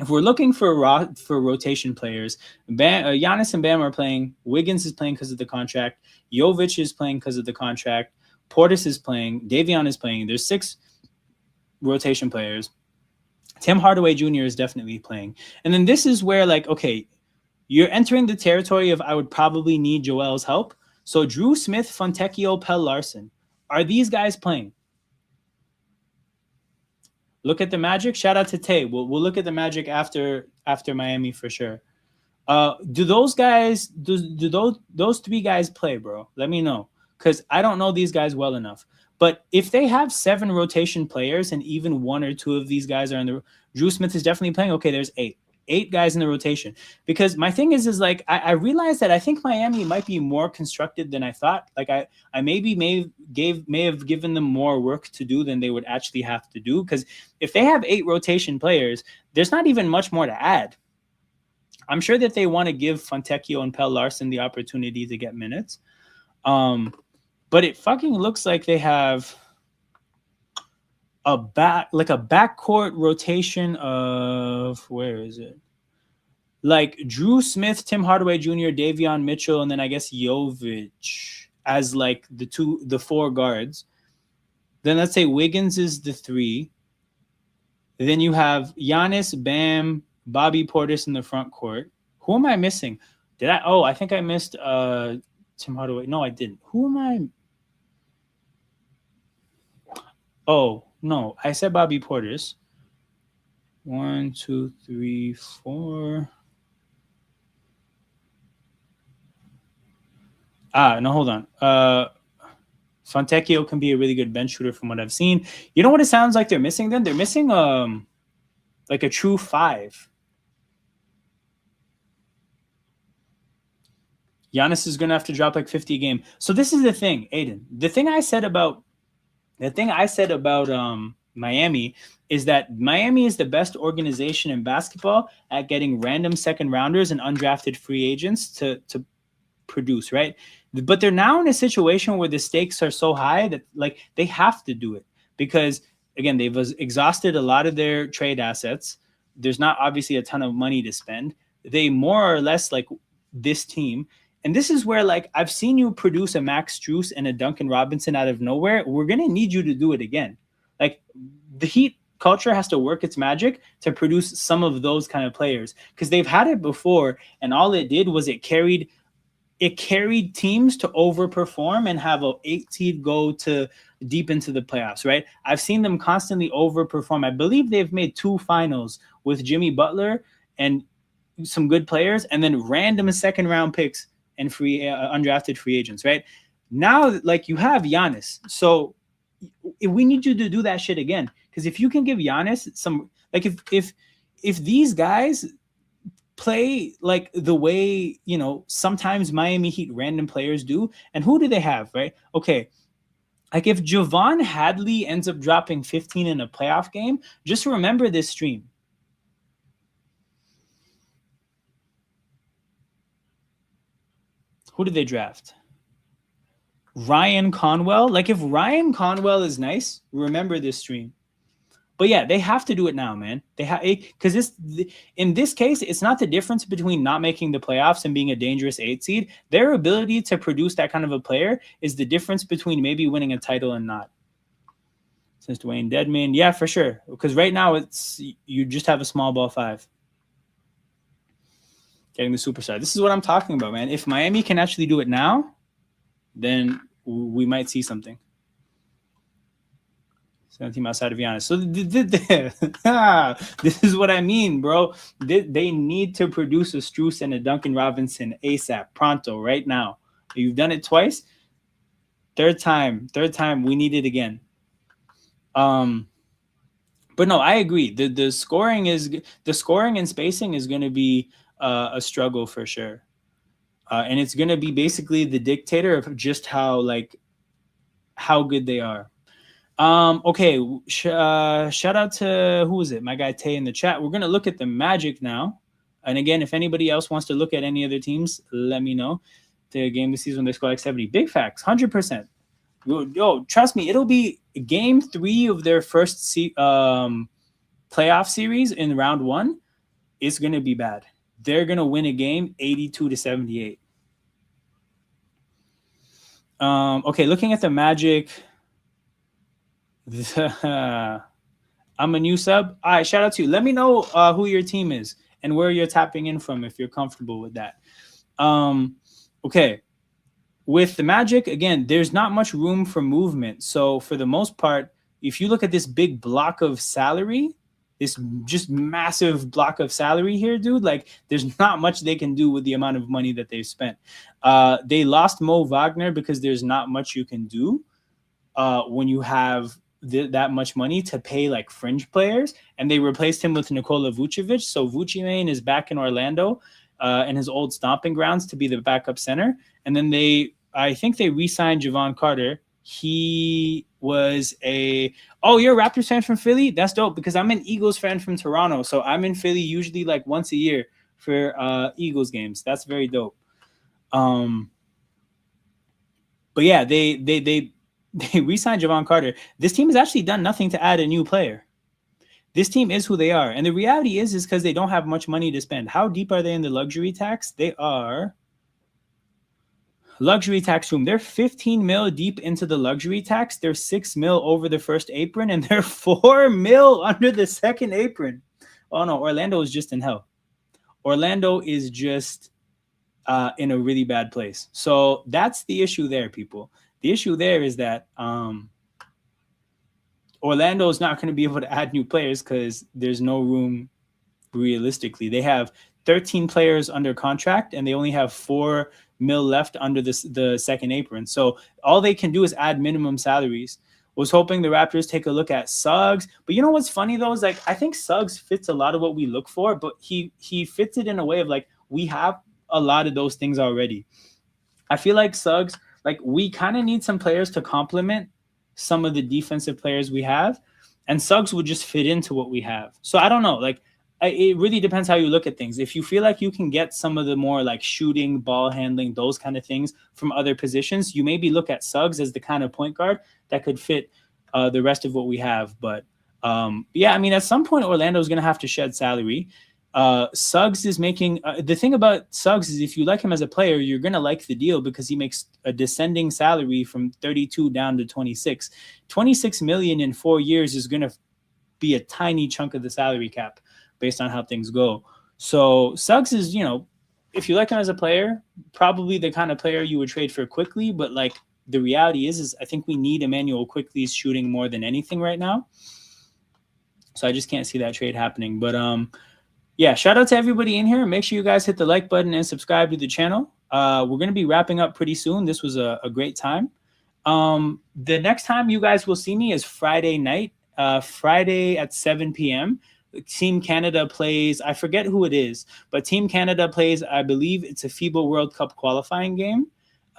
If we're looking for rotation players, Giannis and Bam are playing. Wiggins is playing because of the contract. Jovic is playing because of the contract. Portis is playing. Davion is playing. There's 6 rotation players. Tim Hardaway Jr. is definitely playing. And then this is where, like, okay, you're entering the territory of I would probably need Joel's help. So Drew Smith, Fontecchio, Pell Larson. Are these guys playing? Look at the Magic. Shout out to Tay. We'll look at the Magic after Miami for sure. Do those guys, do those 3 guys play, bro? Let me know, because I don't know these guys well enough. But if they have 7 rotation players and even 1 or 2 of these guys are in the Drew Smith is definitely playing. Okay, there's 8 guys in the rotation. Because my thing is like I realized that I think Miami might be more constructed than I thought. Like I maybe may have given them more work to do than they would actually have to do. Because if they have 8 rotation players, there's not even much more to add. I'm sure that they want to give Fontecchio and Pell Larson the opportunity to get minutes. But it fucking looks like they have a backcourt rotation of, where is it? Like Drew Smith, Tim Hardaway Jr., Davion Mitchell, and then I guess Jovic as like the 4 guards. Then let's say Wiggins is the 3. Then you have Giannis, Bam, Bobby Portis in the front court. Who am I missing? I think I missed Tim Hardaway. No, I didn't. Who am I? Oh, no, I said Bobby Portis. 1, 2, 3, 4. No, hold on. Fontecchio can be a really good bench shooter from what I've seen. You know what it sounds like they're missing then? They're missing like a true 5. Giannis is going to have to drop like 50 a game. So this is the thing, Aiden. The thing I said about Miami is that Miami is the best organization in basketball at getting random second rounders and undrafted free agents to produce, right? But they're now in a situation where the stakes are so high that like they have to do it, because again, they've exhausted a lot of their trade assets. There's not obviously a ton of money to spend. They more or less like this team. And this is where, like, I've seen you produce a Max Strus and a Duncan Robinson out of nowhere. We're going to need you to do it again. Like the Heat culture has to work its magic to produce some of those kind of players because they've had it before, and all it did was it carried teams to overperform and have a 8 seed go to deep into the playoffs, right? I've seen them constantly overperform. I believe they've made 2 finals with Jimmy Butler and some good players, and then random second round picks and undrafted free agents, right? Now, like, you have Giannis, so we need you to do that shit again. Because if you can give Giannis some, like, if these guys play like the way, sometimes Miami Heat random players do, and who do they have, right? Okay, like if Javon Hadley ends up dropping 15 in a playoff game, just remember this stream. Who did they draft? Ryan Conwell. Like if Ryan Conwell is nice, remember this stream. But yeah, they have to do it now, man. They have, because in this case, it's not the difference between not making the playoffs and being a dangerous 8 seed. Their ability to produce that kind of a player is the difference between maybe winning a title and not. Since Dwayne Dedman, yeah, for sure. Because right now you just have a small ball 5. Getting the superstar. This is what I'm talking about, man. If Miami can actually do it now, then we might see something. 17 outside of Giannis. So this is what I mean, bro. They need to produce a Strus and a Duncan Robinson ASAP, pronto, right now. You've done it twice. Third time, we need it again. But no, I agree. The scoring and spacing is going to be a struggle for sure. And it's going to be basically the dictator of just how good they are. Okay. Shout out to, who is it? My guy Tay in the chat. We're going to look at the Magic now. And again, if anybody else wants to look at any other teams, let me know. The game this season, they score like 70. Big facts, 100%. Yo, trust me, it'll be game 3 of their first playoff series in round 1. It's going to be bad. They're going to win a game 82-78. Okay, looking at the Magic. I'm a new sub. All right, shout out to you. Let me know who your team is and where you're tapping in from if you're comfortable with that. Okay. With the Magic, again, there's not much room for movement. So for the most part, if you look at this big block of salary, this just massive block of salary here, dude, like there's not much they can do with the amount of money that they've spent. They lost Mo Wagner because there's not much you can do when you have that much money to pay like fringe players, and they replaced him with Nikola Vucevic. So Vucevic is back in Orlando in his old stomping grounds to be the backup center. And then I think they re-signed Javon Carter. He was you're a Raptors fan from Philly? That's dope because I'm an Eagles fan from Toronto. So I'm in Philly usually like once a year for Eagles games. That's very dope. But yeah, they re-signed Javon Carter. This team has actually done nothing to add a new player. This team is who they are. And the reality is because they don't have much money to spend. How deep are they in the luxury tax? They are luxury tax room. They're 15 mil deep into the luxury tax. They're 6 mil over the first apron, and they're 4 mil under the second apron. Oh no, Orlando is just in hell. Orlando is just in a really bad place. So that's the issue there, people. The issue there is that Orlando is not going to be able to add new players because there's no room realistically. They have 13 players under contract, and they only have 4 mil left under the second apron. So all they can do is add minimum salaries. Was hoping the Raptors take a look at Suggs. But you know what's funny, though, is like I think Suggs fits a lot of what we look for, but he fits it in a way of like we have a lot of those things already. I feel like Suggs, like we kind of need some players to complement some of the defensive players we have, and Suggs would just fit into what we have. So I don't know, like it really depends how you look at things. If you feel like you can get some of the more like shooting, ball handling, those kind of things from other positions, you maybe look at Suggs as the kind of point guard that could fit the rest of what we have. But yeah, I mean, at some point Orlando is going to have to shed salary. Suggs is making the thing about Suggs is if you like him as a player, you're gonna like the deal because he makes a descending salary from 32 down to 26. 26 million in 4 years is gonna be a tiny chunk of the salary cap based on how things go. So Suggs is, if you like him as a player, probably the kind of player you would trade for quickly. But like the reality is I think we need Emmanuel Quickly's shooting more than anything right now. So I just can't see that trade happening. But yeah, shout out to everybody in here. Make sure you guys hit the like button and subscribe to the channel. We're going to be wrapping up pretty soon. This was a great time. The next time you guys will see me is Friday night, Friday at 7 p.m. Team Canada plays, I forget who it is, but Team Canada plays, I believe it's a FIBA World Cup qualifying game.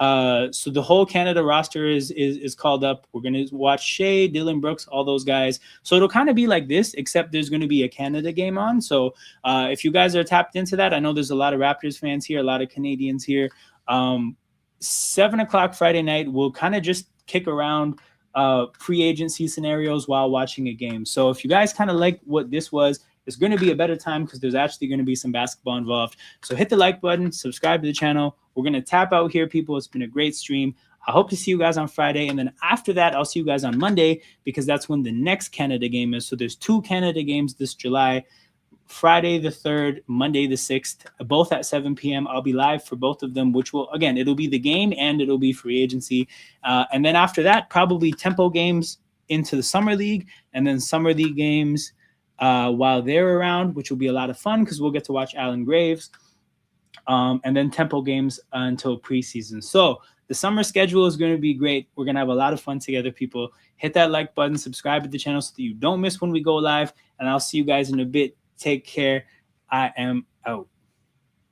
So the whole Canada roster is called up. We're going to watch Shea, Dylan Brooks, all those guys. So it'll kind of be like this, except there's going to be a Canada game on. So if you guys are tapped into that, I know there's a lot of Raptors fans here, a lot of Canadians here. 7 o'clock Friday night, we'll kind of just kick around free agency scenarios while watching a game. So if you guys kind of like what this was, it's going to be a better time because there's actually going to be some basketball involved. So hit the like button, subscribe to the channel. We're going to tap out here, people. It's been a great stream. I hope to see you guys on Friday. And then after that, I'll see you guys on Monday because that's when the next Canada game is. So there's 2 Canada games this July. Friday the 3rd, Monday the 6th, both at 7 p.m. I'll be live for both of them, which will, again, it'll be the game and it'll be free agency. And then after that, probably tempo games into the Summer League and then Summer League games while they're around, which will be a lot of fun because we'll get to watch Allen Graves. And then tempo games until preseason. So the summer schedule is going to be great. We're going to have a lot of fun together, people. Hit that like button, subscribe to the channel so that you don't miss when we go live. And I'll see you guys in a bit. Take care. I am out.